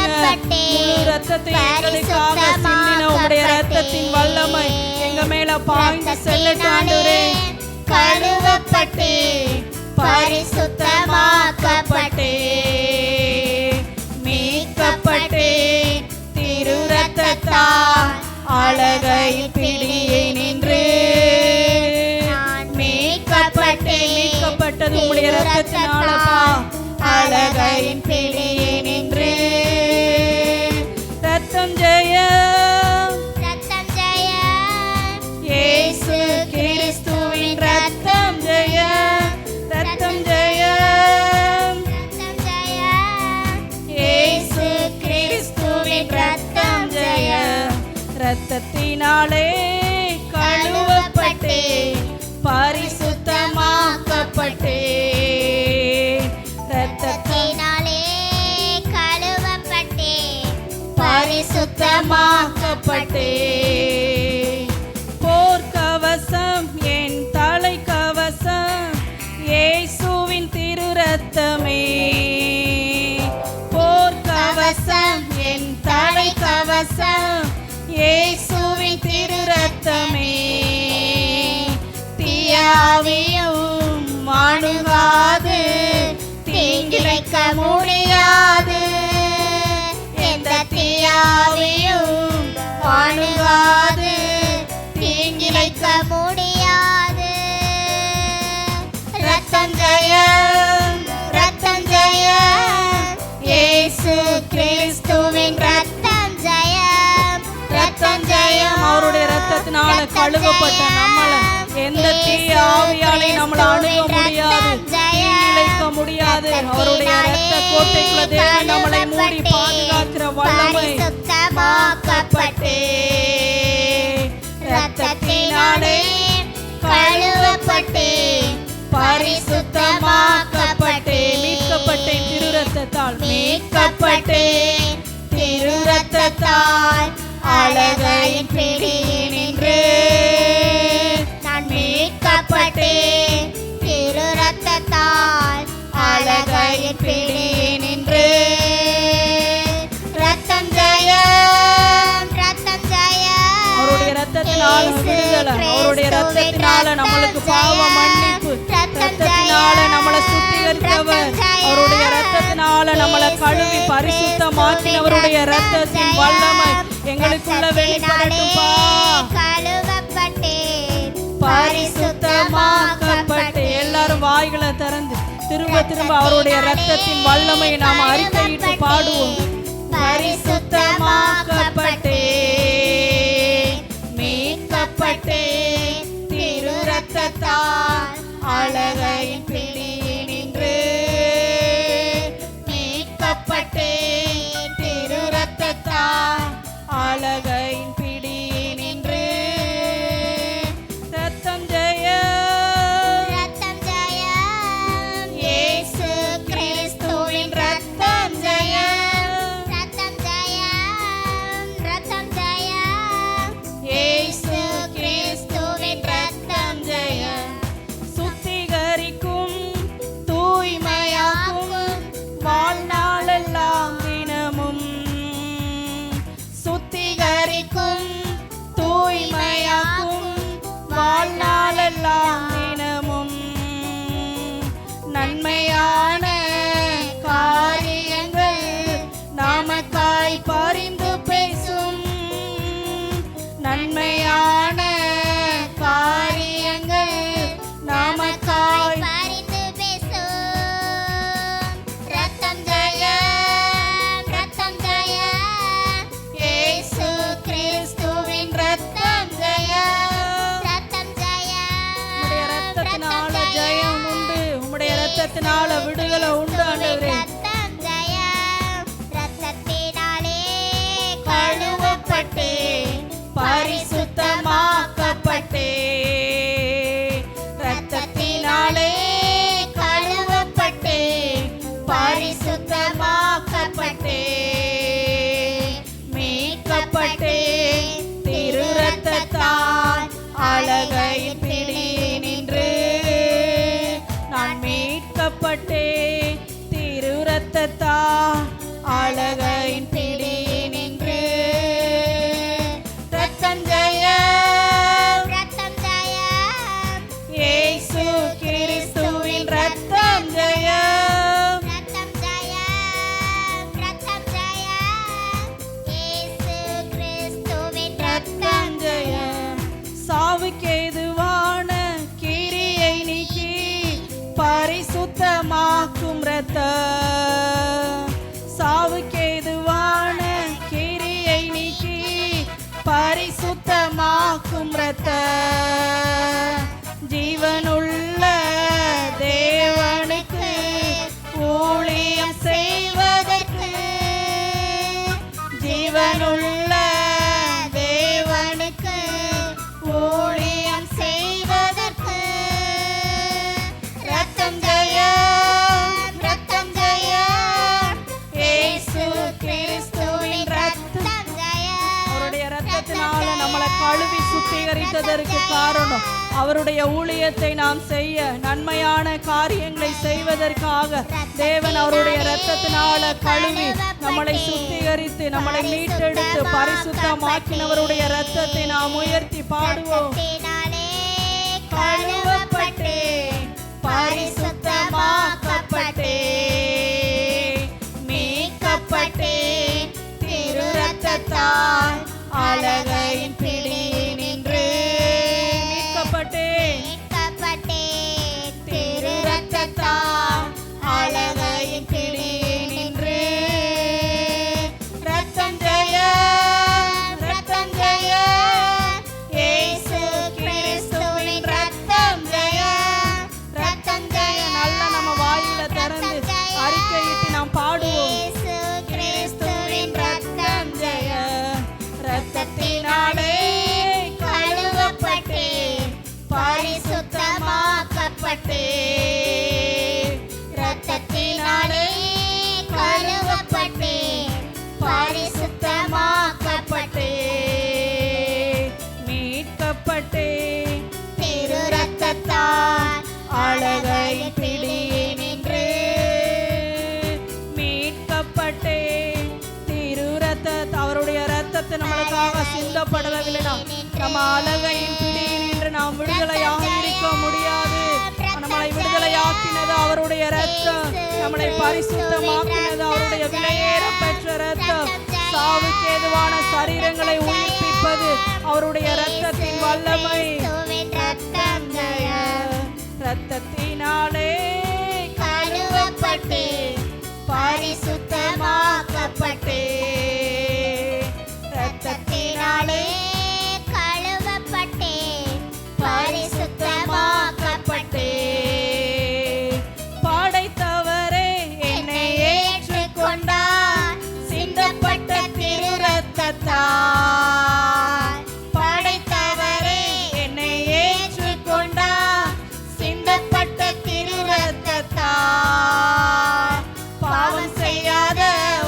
S1: முழு ரத்தத்தை எங்களுக்காக சிந்தின உம்முடைய ரத்தத்தின் வல்லமை எங்க மேல பாய்ந்து செல்லட்டும் ஆண்டவரே.
S2: கழுவப்பட்டே பரிசுத்தமாக்கப்பட்டே
S1: மீட்கப்பட்டே திரு ரத்தத்தால் அழகை பிடியே நின்று. மீட்கப்பட்டது உம்முடைய ரத்தத்தினாலப்பா. அழகையின் பிடியே நின்று. ரத்தம் ஜெயம்,
S2: ரத்தம் ஜெயம்.
S1: இயேசு கிறிஸ்துவின் ரத்தம் ஜெயம், ரத்தம் ஜெயம்.
S2: ரத்தம் ஜெயம்.
S1: இயேசு கிறிஸ்துவின் ரத்தம் ஜெயம். ரத்தத்தினாலே கழுவப்பட்டே பரிசுத்தமாக்கப்பட்டே.
S2: ரத்தத்தினாலே கழுவப்பட்டே
S1: பரிசுத்தமாக்கப்பட்டே. போர்க்கவசம் என் தலை கவசம் இயேசுவின் திரு ரத்தமே. போர்க்கவசம் என் தலை கவசம் இயேசுவின் திரு ரத்தமே. தீயாவியும் அணுகாது, தீங்கிழைக்க முடியாது. எந்த தீயாவியும் அணுகாது, தீங்கிழைக்க
S2: முடியாது.
S1: ரத்தம் ஜெயம், ரத்தம் ஜெயம். இயேசு கிறிஸ்துவின்
S2: ரத்தம் ஜெயம்,
S1: ரத்தம் ஜெயம். அவருடைய ரத்தத்தினால கழுவப்பட்ட நம்மள எந்த தீய ஆவியாலே நம்மள அணுக முடியாது, தீங்கிழைக்க முடியாது. அவருடைய ரத்த கோட்டைக்குள்ள தேவன் நம்மளை மூடி பாதுகாக்கிற வல்லமை.
S2: பரிசுத்தமாக்கப்பட்டே ரத்தத்தினாலே கழுவப்பட்டே
S1: பரிசுத்தமாக்கப்பட்டே. மீட்கப்பட்டேன் திரு ரத்தத்தால், மீட்கப்பட்டேன் திரு ரத்தத்தால். அழகையின் பிடியே நின்று.
S2: நான் மீட்கப்பட்டேன் திரு ரத்தத்தால்.
S1: அழகையின் பிடியே நின்று. ரத்தம் ஜெயம்,
S2: ரத்தம் ஜெயம்.
S1: அவருடைய ரத்தத்தினால விடுதலை, அவருடைய ரத்தத்தினால நம்மளுக்கு பாவ மன்னிப்பு, ரத்தத்தினால நம்மளை சுத்திகரித்தவர், அவருடைய ரத்தத்தினால நம்மளை கழுவி பரிசுத்தமாக்கினவருடைய ரத்தத்தின் வல்லமை எங்களுக்குள்ள வெளிப்படட்டும்பா.
S2: கழுவப்பட்டேன்
S1: பரிசுத்தமாக்கப்பட்டு. எல்லாரும் வாய்களை திறந்து திரும்ப திரும்ப அவருடைய ரத்தத்தின் வல்லமையை நாம் அறிக்கையிட்டு பாடுவோம். பரிசுத்தமாக்கப்பட்டே, மீட்கப்பட்டே திரு ரத்தத்தால். அழகையின் பிடியே நின்று. மீட்கப்பட்டே திரு ரத்தத்தால். அழகையின் பிடியே நின்று. ரத்தம் ஜெயம்,
S2: ரத்தம் ஜெயம்.
S1: இயேசு கிறிஸ்துவின் ரத்தம் ஜெயம்,
S2: ரத்தம் ஜெயம், ரத்தம் ஜெயம்.
S1: இயேசு கிறிஸ்து ரத்தத்தினால விடுதலை உண்டு ஆண்டவரே.
S2: ரத்தம் ஜெயம், ரத்தத்தினாலே கழுவப்பட்டே
S1: பரிசுத்தமாக்கப்பட்டே. ரத்தத்தினாலே
S2: கழுவப்பட்டே
S1: பரிசுத்தமாக்கப்பட்டே. மீட்கப்பட்டே திரு ரத்தத்தால் அழகையின் பிடி நின்று. நான் மீட்கப்பட்டே திரு ரத்தத்தால் அழகையின் பிடி நின்று. ரத்தம் ஜெயம்,
S2: ரத்தம் ஜெயம்,
S1: இயேசு கிறிஸ்துவின் ரத்தம் ஜெயம்.
S2: ரத்தம் ஜெயம், ரத்தம் ஜெயம், இயேசு கிறிஸ்துவின்
S1: ரத்தம் ஜெயம். சாவுக்கேதுவான கிரியை நீக்கி பரிசுத்தமாக்கும் ரத்தம். சாவுக்கேதுவான கிரியை நீக்கி பரிசுத்தமாக்கும் ரத்தம். ஜீவனுள்ள தேவனுக்கு ஊழியம் செய்வதற்கு. ஜீவனுள்ள தேவனுக்கு ஊழியம் செய்வதற்கு. ரத்தம் ஜெயம், ரத்தம் ஜெயம், இயேசு கிறிஸ்துவின் ரத்தம்
S2: ஜெயம்.
S1: அவருடைய ரத்தத்தினால நம்மளை கழுவி சுத்திகரித்ததற்கு காரணம் அவருடைய ஊழியத்தை நாம் செய்ய, நன்மையான காரியங்களை செய்வதற்காக தேவன் அவருடைய ரத்தத்தினால கழுவி நம்மளை சுத்திகரித்து நம்மளை மீட்டெடுத்து பரிசுத்தமாக்கினவருடைய ரத்தத்தை நாம் உயர்த்தி பாடுவோம்.
S2: ரத்தத்தினாலே
S1: கழுவப்பட்டே பரிசுத்தமாக்கப்பட்டே. மீட்கப்பட்டே திரு ரத்தத்தால் அழகையின் பிடி நின்று. மீட்கப்பட்டே
S2: மீட்கப்பட்டே
S1: திரு ரத்தத்தால் அழகையின் பிடி நின்று. ரத்தம் ஜெயம், ரத்தம் ஜெயம், இயேசு கிறிஸ்துவின் ரத்தம் ஜெயம். ரத்தம் ஜெயம். நல்ல நம்ம வாயில திறந்து அறிக்கையிட்டு நாம் பாடுவோம்.
S2: இயேசு
S1: கிறிஸ்துவின் ரத்தம் ஜெயம். ரத்தத்தினாலே கழுவப்பட்டே பரிசுத்தமாக்கப்பட்டே. ரத்தத்தினாலே கழுவப்பட்டே பரிசுத்தமாக்கப்பட்டே. மீட்கப்பட்டே திரு ரத்தத்தால் அழகையின் பிடி நின்று. மீட்கப்பட்டே திரு ரத்தத்தால் அவருடைய ரத்தத்தை நம்மளுக்காக சிந்தப்படவில்லைனா நம்ம அழகையின் பிடி நின்று நாம் விடுதலையாக இருக்க முடியாது. நம்மளை விடுதலையாக்கினது அவருடைய ரத்தம். நம்மளை பரிசுத்தமாக்கினது அவருடைய விலையேற பெற்ற ரத்தம். சாவுக்கு ஏதுவான சரீரங்களை உயிர்ப்பிப்பது அவருடைய ரத்தத்தின் வல்லமை. ரத்தம் ஜெயம். ரத்தத்தினாலே கழுவப்பட்டே பரிசுத்தமாக்கப்பட்டே. ரத்தத்தினாலே
S2: கழுவப்பட்டே
S1: பரிசுத்தமாக்கப்பட்டே. படைத்தவரே என்னை ஏற்றுக்கொண்டார் சிந்தப்பட்ட திரு ரத்தத்தால். படைத்தவரே என்னை ஏற்றுக்கொண்டார் சிந்தப்பட்ட திரு ரத்தத்தால். பாவம் செய்யாத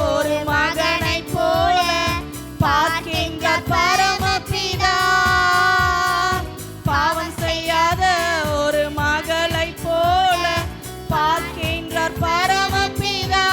S1: ஒரு மகனைப் போல பார்க்கின்ற பரமபிதா. பாவம் செய்யாத ஒரு மகளைப் போல பார்க்கின்றார் பரமபிதா.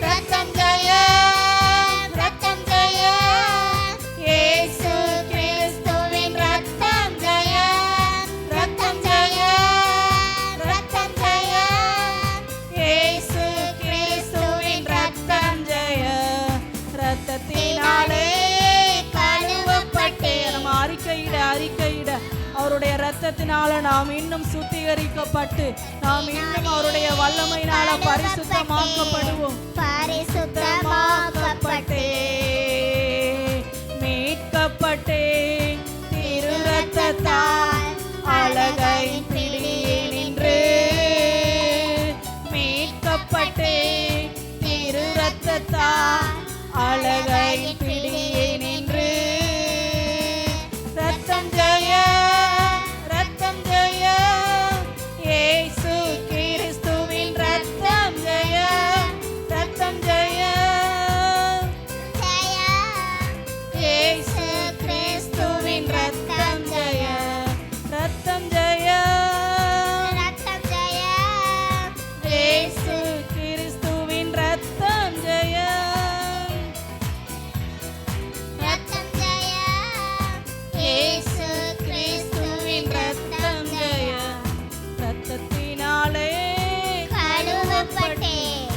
S1: ரத்தம் ஜெயம், ரத்தம் ஜெயம், இயேசு கிறிஸ்துவின் ரத்தம் ஜெயம். ரத்தம் ஜெயம், ரத்தம் ஜெயம், இயேசு கிறிஸ்துவின் ரத்தம் ஜெயம். ரத்தத்தினாலே கழுவப்பட்டே. நம்ம அறிக்கையிட அவருடைய ரத்தத்தினால நாம் இன்னும் சுத்திகரிக்கப்பட்டு நாம் இன்னும் அவருடைய வல்லமையினால பரிசுத்தமாக்கப்படுவோம்.
S2: பரிசுத்தமாக்கப்பட்டே
S1: மீட்கப்பட்டே திரு ரத்தத்தால் அழகையின் பிடி நின்று. அழகையின் பிடியை நின்று ரத்தம் ஜெயம் ரத்தம் ஜெயம் இயேசு கிறிஸ்துவின் ரத்தம் ஜெயம் ரத்தம் ஜெயம் இயேசு கிறிஸ்துவின் ரத்தம் ஜெயம் ரத்தம் ஜெயம் இயேசு கிறிஸ்துவின் ரத்தம் ஜெயம் இயேசு கிறிஸ்துவின் ரத்தம் ஜெயம் ரத்தத்தினாலே
S2: கழுவப்பட்டேன்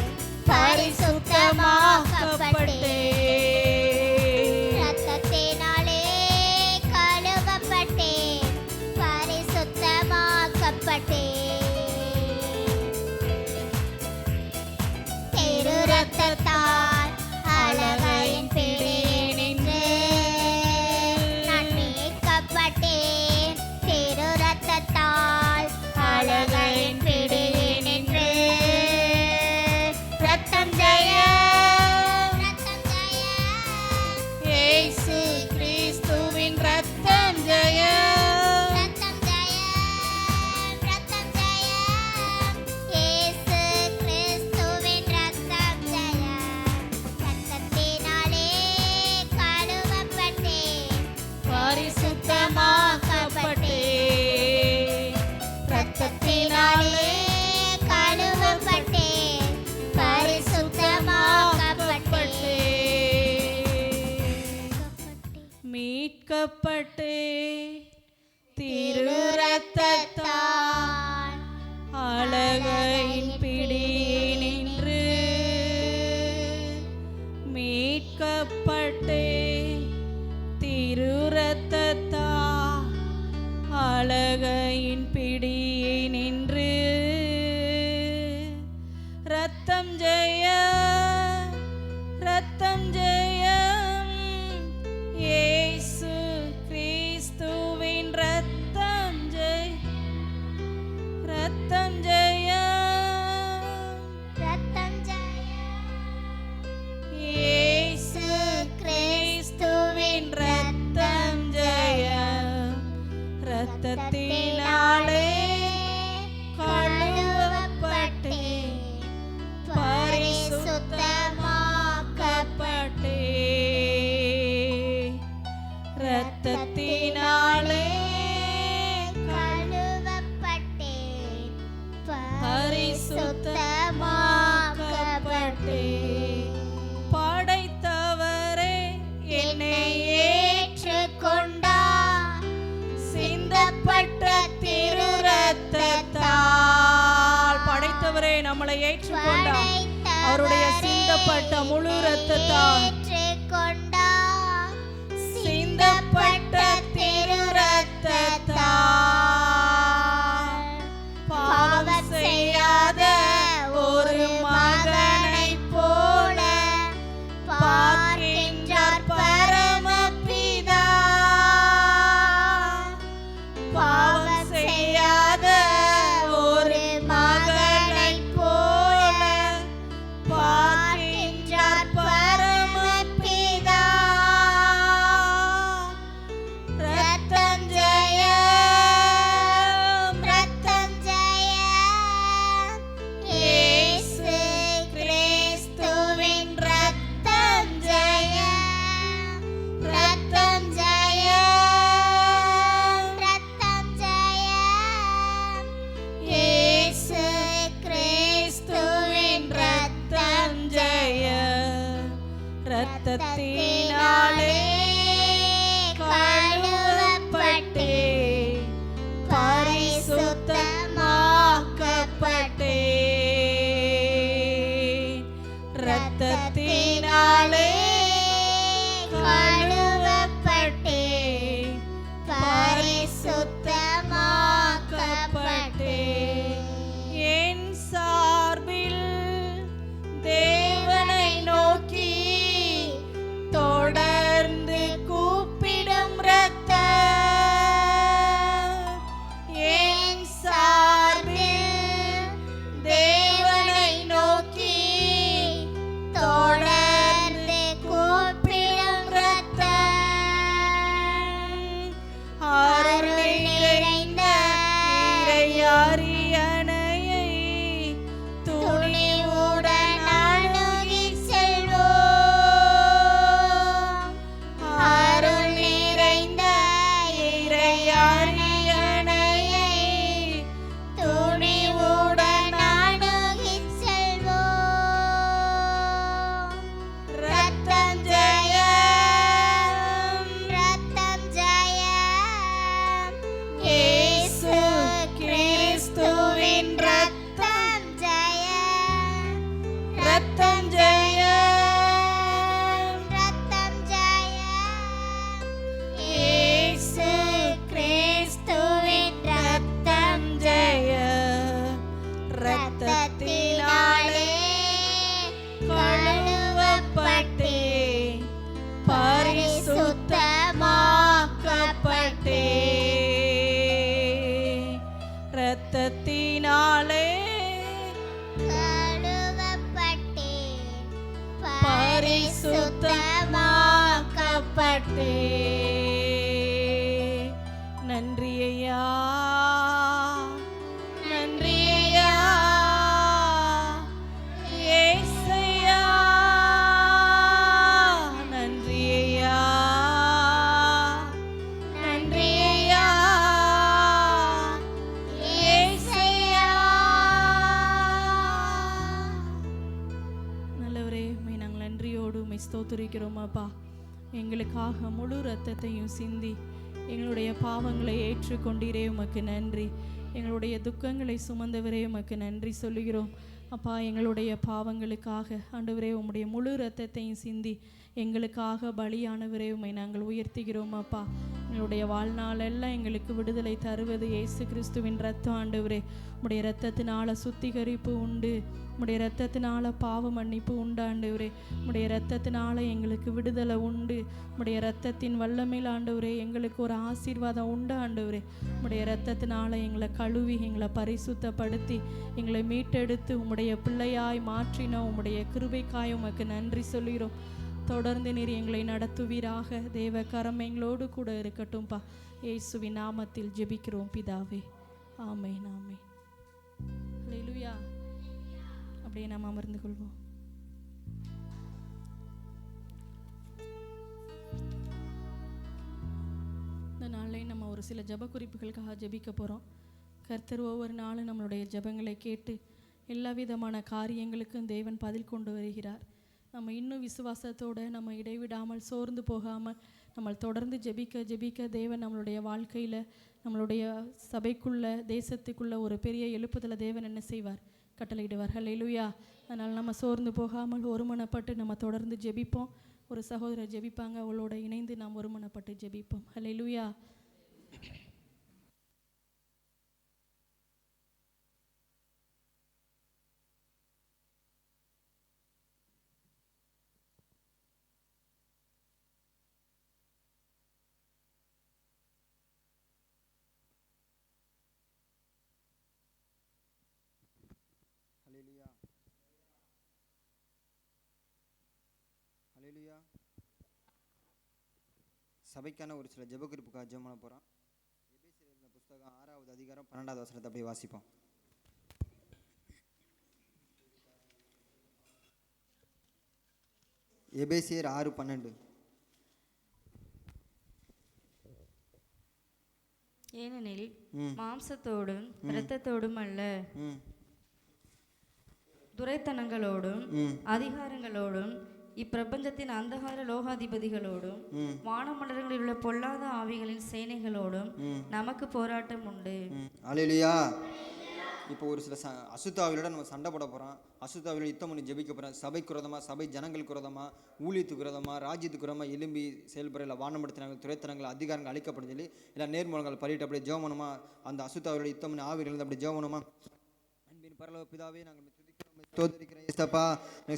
S1: பரிசுத்தமாக்கப்பட்டேன்
S2: ரத்தத்தினாலே கழுவப்பட்டேன் பரிசுத்தமாக்கப்பட்டேன் திரு ரத்தத்தால் அழகையின் பிடியை நின்று நான் மீட்கப்பட்டேன் திரு ரத்தத்தால் அழகையின் பிடியை நின்று
S1: ரத்தம் ஜெயம்
S2: ரத்தம் ஜெயம்
S1: இயேசு கிறிஸ்துவின் ரத்தம் ஜெயம்
S2: ரத்தம் ஜெயம் ரத்தம் ஜெயம் இயேசு கிறிஸ்துவின் ரத்தம் ஜெயம் ரத்தத்தினாலே கழுவப்பட்டேன்
S1: பரிசுத்தமாக்கப்பட்டேன் ரத்தத்தினாலே
S2: கழுவப்பட்டேன் பரிசுத்தமாக்கப்பட்டேன்
S1: மீட்கப்பட்டேன் திரு ரத்தத்தால் அழகையின் பிடியை நின்று மீட்கப்பட்டேன் திரு ரத்தத்தால் அழகையின் பிடியை நின்று ரத்தம் ஜெயம் ரத்தம் ஜெயம் இயேசு கிறிஸ்துவின் ரத்தம் ரத்தம் ஜெயம்
S2: ரத்தம் ஜெயம்
S1: இயேசு கிறிஸ்துவின் ரத்தம் ஜெயம் ரத்தத்தினாலே கழுவப்பட்டேன் பரிசுத்தமாக்கப்பட்டேன் ரத்தத்தினாலே
S2: கழுவப்பட்டேன்
S1: பரிசுத்தமாக்கப்பட்டேன் படைத்தவரே என்னை ஏற்றுக்கொண்டார் சிந்தப்பட்ட திரு ரத்தத்தால் படைத்தவரே நம்மளை ஏற்றுக்கொண்டார் அவருடைய சிந்தப்பட்ட முழு ரத்தத்தால்
S2: ஏற்றுக்கொண்டார்
S1: சிந்தப்பட்ட திரு ரத்தத்தால் பாவம் செய்யாத ஒரு மகனைப் போல பார்க்கின்றார் பரமபிதா பாவம் செய்யாத ஒரு மகனைப் போல பார்க்கின்றார் பரமபிதா ஸ்தோத்திரிக்கிறோம் அப்பா. எங்களுக்காக முழு இரத்தத்தையும் சிந்தி எங்களுடைய பாவங்களை ஏற்றுக்கொண்டீரே, உமக்கு நன்றி. எங்களுடைய துக்கங்களை சுமந்தவரே, உமக்கு நன்றி சொல்லுகிறோம் அப்பா. எங்களுடைய பாவங்களுக்காக ஆண்டவரே உம்முடைய முழு இரத்தத்தையும் சிந்தி எங்களுக்காக பலியானவரே, உம்மை நாங்கள் உயர்த்துகிறோம் அப்பா. எங்களுடைய வாழ்நாளெல்லாம் எங்களுக்கு விடுதலை தருவது இயேசு கிறிஸ்துவின் இரத்தம் ஆண்டவரே. உம்முடைய இரத்தத்தினால சுத்திகரிப்பு உண்டு, உம்முடைய இரத்தத்தினால பாவ மன்னிப்பு உண்டு ஆண்டவரே. உம்முடைய இரத்தத்தினால எங்களுக்கு விடுதலை உண்டு. உம்முடைய இரத்தத்தின் வல்லமையில் ஆண்டவரே எங்களுக்கு ஒரு ஆசீர்வாதம் உண்டு ஆண்டவரே. உம்முடைய இரத்தத்தினால எங்களை கழுவி எங்களை பரிசுத்தப்படுத்தி எங்களை மீட்டெடுத்து உம்முடைய பிள்ளையாய் மாற்றின உம்முடைய கிருபைக்காய் உமக்கு நன்றி சொல்கிறோம். தொடர்ந்து நீர் எங்களை நடத்துவீராக. தேவ கரம் எங்களோடு கூட இருக்கட்டும்பா. இயேசுவின் நாமத்தில் ஜெபிக்கிறோம் பிதாவே, ஆமென் ஆமென். ஹல்லேலூயா. அப்படியே நாம் அமர்ந்து கொள்வோம். இந்த நாளில் நம்ம ஒரு சில ஜெப குறிப்புகளுக்காக ஜெபிக்க போகிறோம். கர்த்தர் ஒவ்வொரு நாளும் நம்மளுடைய ஜெபங்களை கேட்டு எல்லா விதமான காரியங்களுக்கும் தேவன் பதில் கொண்டு வருகிறார். நம்ம இன்னும் விசுவாசத்தோடு நம்ம இடைவிடாமல் சோர்ந்து போகாமல் நம்ம தொடர்ந்து ஜெபிக்க ஜெபிக்க தேவன் நம்மளுடைய வாழ்க்கையில் நம்மளுடைய சபைக்குள்ள தேசத்துக்குள்ள ஒரு பெரிய எழுப்புதலை தேவன் என்ன செய்வார்? கட்டளையிடுவார். ஹல்லேலூயா. அதனால் நம்ம சோர்ந்து போகாமல் ஒருமனப்பட்டு நம்ம தொடர்ந்து ஜெபிப்போம். ஒரு சகோதரர் ஜெபிப்பாங்க, அவளோட இணைந்து நாம் ஒருமனப்பட்டு ஜெபிப்போம். ஹல்லேலூயா.
S3: ஹல்லேலூயா. ஹல்லேலூயா. சபைக்கான ஒரு சில ஜெப குறிப்புக்காக ஜெபம் பண்ண போகிறோம். எபேசியர் எழுதின புஸ்தகம் 6வது அதிகாரம் 12வது வசனத்தை அப்படியே வாசிப்போம். எபேசியர் 6:12.
S4: ஏனெனில் மாம்சத்தோடும் இரத்தத்தோடும் அல்ல, துரைத்தனங்களோடும் அதிகாரங்களோடும் இப்பிரபஞ்சத்தின் அந்தகார லோகாதிபதிகளோடும் வானமண்டலங்களில் உள்ள பொல்லாத ஆவிகளின் சேனைகளோடும் நமக்கு போராட்டம் உண்டு.
S3: அல்லேலூயா. இப்போ ஒரு சில அசுத்தாவிலோட நம்ம சண்டை போட போகிறோம். அசுத்தாவிலோட யுத்தம் பண்ணி ஜெபிக்க போகிறோம். சபைக்கு விரோதமாக, சபை ஜனங்களுக்கு விரோதமாக, ஊழியத்துக்கு விரோதமாக, ராஜ்யத்துக்கு விரோதமாக எழும்பி செயல்படுற இல்லை வானப்படுத்தினாங்க துரைத்தனங்கள் அதிகாரங்கள் அழிக்கப்படும் சொல்லி இல்லை நேர்மூலங்கள் பலிட்டு அப்படியே ஜெபமனுமா. அந்த அசுத்தாவிலோட யுத்தம் பண்ணி ஆவிகள் அப்படி ஜெபமனுமா. அன்பின் பரலோக பிதாவே, நாங்கள் தோதரிக்கிறேன் ஏசப்பா.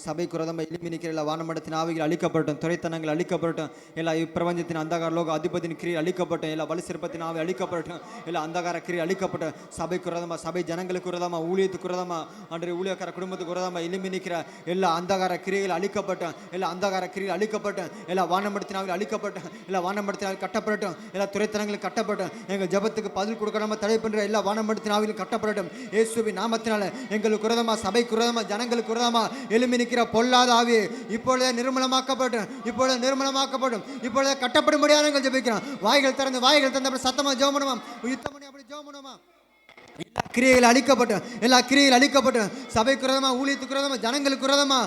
S3: சபைக்கு விரோதமாக எழும்பி நிற்கிற எல்லா வானமண்டலத்தின் ஆவிகள் அழிக்கப்பட்டோம், துரைத்தனங்கள் அழிக்கப்பட்டோம், எல்லா இப்பிரபஞ்சத்தின் அந்தகார லோக அதிபதியின் கிரியை அழிக்கப்பட்டோம், எல்லா வலு சிற்பத்தின் ஆவி அழிக்கப்பட்டோம், எல்லா அந்தகார கிரியை அழிக்கப்பட்டோம். சபைக்கு விரோதமாக, சபை ஜனங்களுக்கு விரோதமாக, ஊழியத்துக்கு விரோதமாக, அன்றைய ஊழியக்கார குடும்பத்துக்கு விரோதமாக எழும்பி நிற்கிற எல்லா அந்தகார கிரியைகள் அழிக்கப்பட்டோம், எல்லா அந்தகார கிரியை அழிக்கப்பட்டோம், எல்லா வானமண்டலத்தின் ஆவிகள் அழிக்கப்பட்டோம், எல்லா வானமண்டலத்தின் ஆவிகள் கட்டப்படட்டும், எல்லா துரைத்தனங்களும் கட்டப்பட்டோம். எங்கள் ஜபத்துக்கு பதில் கொடுக்காம தடை பண்ணுற எல்லா வானமண்டலத்தின் ஆவிகளும் கட்டப்படட்டும். இயேசுவின் நாமத்தினால எங்களுக்கு விரோதமாக, சபைக்கு விரோதமாக, ஜனங்களுக்கு விரோதமாக எழும்பி நிற்கிற பொல்லாத ஆவி இப்பொழுதே நிர்மலமாக்கப்படும், இப்பொழுது நிர்மலமாக்கப்படும், இப்பொழுது கட்டப்படும்படியாக நாங்கள் ஜெபிக்கிறோம். வாய்கள் திறந்து அப்படி சத்தமா ஜெபம் பண்ணுவோம். யுத்தம் பண்ணி அப்படி ஜெபம் பண்ணுவோமா. எல்லா கிரியைகள் அழிக்கப்பட்டோம், எல்லா கிரியைகள் அழிக்கப்பட்டோம். சபைக்கு விரோதமாக, ஊழியத்துக்கு விரோதமாக, ஜனங்களுக்கு விரோதமாக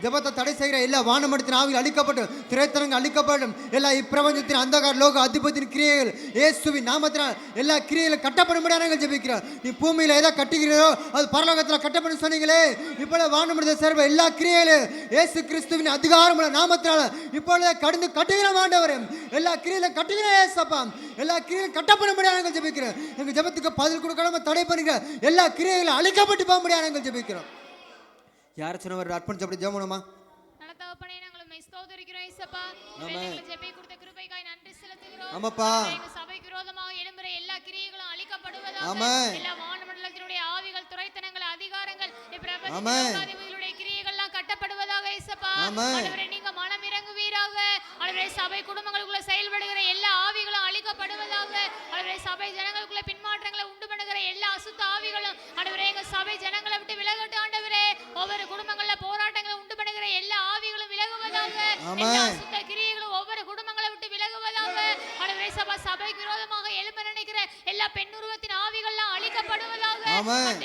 S3: ஜபத்தை தடை செய்கிற எல்லா வானமண்டலத்தின் ஆவிகள் அழிக்கப்பட்டோம், திரைத்தனங்கள் அழிக்கப்படும், எல்லா இப்பிரபஞ்சத்தின் அந்தகார லோக அதிபதியின் கிரியைகள் இயேசுவின் நாமத்தினால் எல்லா கிரியைகளும் கட்டப்படும்படியாக நாங்கள் ஜெபிக்கிறோம். நீ பூமியில் எதை கட்டுகிறீரோ அது பரலோகத்தில் கட்டப்படும் சொன்னீங்களே. இப்பொழுது வானமண்டலத்தை சேர்வ எல்லா கிரியைகளும் இயேசு கிறிஸ்துவின் அதிகாரமுள்ள நாமத்தினால் இப்பொழுது கடந்து கட்டுகிற ஆண்டவரே. எல்லா கிரியைகளும் கட்டுகிற ஏசப்பா, எல்லா கிரியைகளும் கட்டப்படும்படியாக நாங்கள் ஜெபிக்கிறோம். எங்கள் ஜபத்துக்கு பதில் கொடுக்க தடை பண்ணுங்க எல்லா கிரியைகளும் அழிக்கப்பட்டு போக முடியாது நாங்கள் ஜெபிக்கிறோம். யார சொன்னவர் அர்ப்பணிச்சு அப்படி ஜெபணுமா.
S5: நல்ல தகப்பனே, நாங்கள் உம்மை ஸ்தோத்திரிக்கிறோம் இயேசுப்பா. எங்களுக்கு ஜெபத்தை கொடுத்த கிருபைக்காய் நன்றி செலுத்துகிறோம்.
S3: ஆமாப்பா.
S5: எங்கள் சபைக்கு விரோதமாக எழும்புற எல்லா கிரியைகளும் அழிக்கப்படுவதாக.
S3: ஆமென்.
S5: எல்லா வானமண்டலத்தினுடைய ஆவிகள், துரைத்தனங்கள், அதிகாரங்கள், இப்பிரபஞ்சத்தினுடைய கிரியைகள்லாம் கட்டப்படுவதாக இயேசுப்பா. ஆண்டவரே, நீங்க மனம் இறங்குவீராக. ஆண்டவரே, சபை குடும்பங்களுக்குள்ள செயல்படுகிற எல்லா ஆவிகளும் அழிக்கப்படுவதாக. ஆண்டவரே, சபை ஜனங்களுக்குள்ள பின்மாற்றங்களை உண்டு பண்ணுகிற எல்லா அசுத்த ஆவிகளும் ஆண்டவரே எங்க சபை ஜனங்களை விட்டு விலகட்டும். ஆண்டவரே, ஒவ்வொரு குடும்பங்கள்ல போராட்டங்களை உண்டு பண்ணுகிற எல்லா ஆவிகளும் விலகுவதாக. எல்லா அசுத்த கிரியைகளும் ஒவ்வொரு குடும்பங்களை விட்டு விலகுவதாக. ஆண்டவரே, சபைக்கு விரோதமாக எழும்ப நினைக்கிற எல்லா பெண்ணுருவத்தின் ஆவிகள்லாம் அழிக்கப்படுவதாக.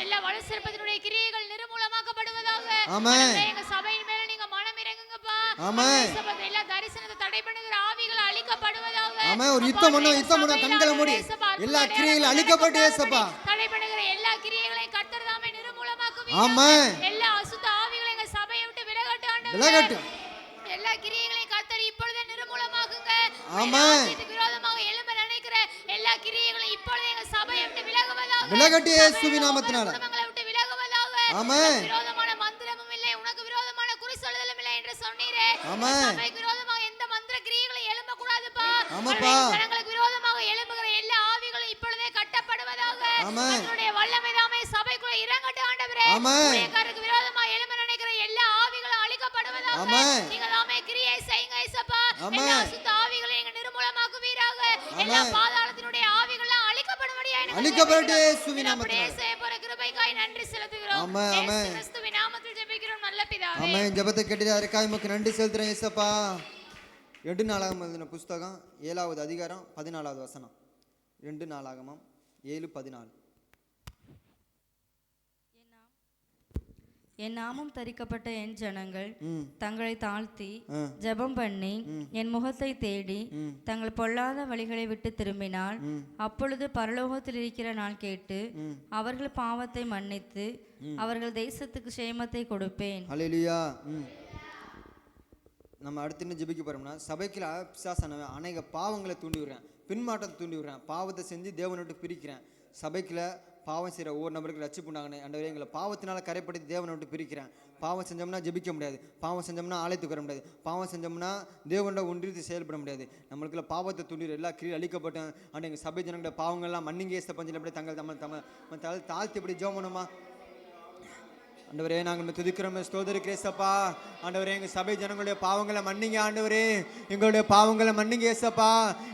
S5: எல்லா வலு சிற்பத்தினுடைய கிரியைகள் நிர்மூலமாக்கப்படுவதாக. எங்க சபையின் மேல நீங்க மனம் இறங்குங்கப்பா.
S3: ஆமென்.
S5: இயேசுப்பா, எல்லா தரிசனத்தை தடை பண்ணுகிற ஆவிகள் அழிக்கப்படுவதாக.
S3: ஆமென். ஒரு யுத்தம் பண்ணும், யுத்தம் பண்ணும். கண்களை மூடி எல்லா கிரியைகளும் அழிக்கப்பட்டு இயேசுப்பா.
S5: தடை பண்ணுகிற எல்லா கிரியைகளையும் கர்த்தர் தாமே நிர்மூலமாக்குவீராக.
S3: ஆமென்.
S5: எல்லா அசுத்த ஆவிகளை எங்க சபையை விட்டு விலகட்டும் ஆண்டவரே.
S3: விலகட்டும்.
S5: எல்லா கிரியைகளையும் கர்த்தர் இப்பொழுதே நிர்மூலமாக்குங்க.
S3: ஆமென்.
S5: இதுக்கு விரோதமாக எழும்ப நினைக்கிற எல்லா கிரியைகளையும் இப்பொழுதே எங்க சபையை விட்டு விலகுவதாக.
S3: விலகட்டும் இயேசுவின் நாமத்தினால.
S5: குடும்பங்களை விட்டு விலகுவதாக.
S3: ஆமென்.
S5: உனக்கு விரோதமான மந்திரமும் இல்லை, உனக்கு விரோதமான குறி சொல்லுதலும் இல்லை என்று சொன்னீரே.
S3: ஆமென்.
S5: சபைக்கு விரோதமாக எந்த மந்திர கிரியைகளும் எழும்ப கூடாதுப்பா.
S3: ஆமாப்பா.
S5: ஜனங்களுக்கு விரோதமாக எழும்புகிற எல்லா ஆவிகளும் இப்பொழுதே கட்டப்படுவதாக.
S3: ஆமென்.
S5: கர்த்தருடைய வல்லமை தாமே சபைக்குள்ள இறங்கட்டும் ஆண்டவரே.
S3: ஆமென்.
S5: ஊழியக்காரருக்கு விரோதமாக எழும்ப நினைக்கிற எல்லா ஆவிகளும் அழிக்கப்படுவதாக.
S3: ஆமென்.
S5: நீங்க தாமே கிரியை செய்யுங்க இயேசுப்பா.
S3: ஆமென்.
S5: எல்லா அசுத்த ஆவிகளையும் நீங்க நிர்மூலமாக்குவீராக. எல்லா
S3: ஆமென்.
S5: பாதாளத்தினுடைய ஆவிகளெல்லாம் அழிக்கப்படும்படியா எனக்கு
S3: அழிக்கப்படட்டும் இயேசுவின்
S5: அப்படியே
S3: நாமத்தினால.
S5: செய்யப்போற கிருபைக்காய் நன்றி செலுத்துகிறோம்.
S3: ஆமென், ஆமென்.
S5: இயேசு கிறிஸ்துவின் நாமத்தில் ஜெபிக்கிறோம் நல்ல பிதாவே.
S3: ஆமென். ஜெபத்தை கேட்டதற்காக உமக்கு நன்றி செலுத்துறேன் இயேசப்பா. 2 நாளாகமம் எழுதின புஸ்தகம் 7வது அதிகாரம் 14வது வசனம். 2 நாளாகமம் 7:14.
S4: என் நாமம் தரிக்கப்பட்ட என் ஜனங்கள்
S3: ம்.
S4: தங்களை தாழ்த்தி
S3: ஆ.
S4: ஜெபம் பண்ணி என் முகத்தை தேடி தங்கள் பொல்லாத வழிகளை விட்டு திரும்பினால் அப்பொழுது பரலோகத்தில் இருக்கிற நான் கேட்டு அவர்கள் பாவத்தை மன்னித்து அவர்கள் தேசத்துக்கு சேமத்தை கொடுப்பேன்.
S3: ஹல்லேலூயா. நம்ம அடுத்து என்ன ஜெபிக்க போறோம்னா, சபைக்குள்ள பிசாசானவன் அநேக பாவங்களை தூண்டி விடுறேன், பின்மாற்றத்தை தூண்டி விடுறேன், பாவத்தை செஞ்சு தேவனை விட்டு பிரிக்கிறேன். சபைக்குள்ள பாவம் செய்கிற ஒவ்வொரு நபருக்கு ரட்சிப்பு உண்டாங்கன்னு ஆண்டவரே எங்களை பாவத்தினால கரைப்படுத்தி தேவனை விட்டு பிரிக்கிறேன். பாவம் செஞ்சோம்னா ஜெபிக்க முடியாது, பாவம் செஞ்சோம்னா ஆலயத்துக்கு வர முடியாது, பாவம் செஞ்சோம்னா தேவனோட ஒன்றித்து செயல்பட முடியாது. நம்மளுக்குள்ள பாவத்தை தூண்டிற எல்லா கிரியை அழிக்கப்பட்டோம். ஆனால் எங்கள் சபை ஜனங்களோட பாவங்கள்லாம் மன்னிங்க ஏச பஞ்சல் எப்படி தங்கள் தமிழ் தாழ்த்தி எப்படி ஜெபம் பண்ணுமா? ஆண்டவரே நாங்கள் துதிக்கிறோம், ஸ்தோத்திரிக்கிறோம் ஏசப்பா. ஆண்டவரே எங்கள் சபை ஜனங்களுடைய பாவங்களை மன்னிங்க ஆண்டவரே, எங்களுடைய பாவங்களை மன்னிங்க ஏசப்பா,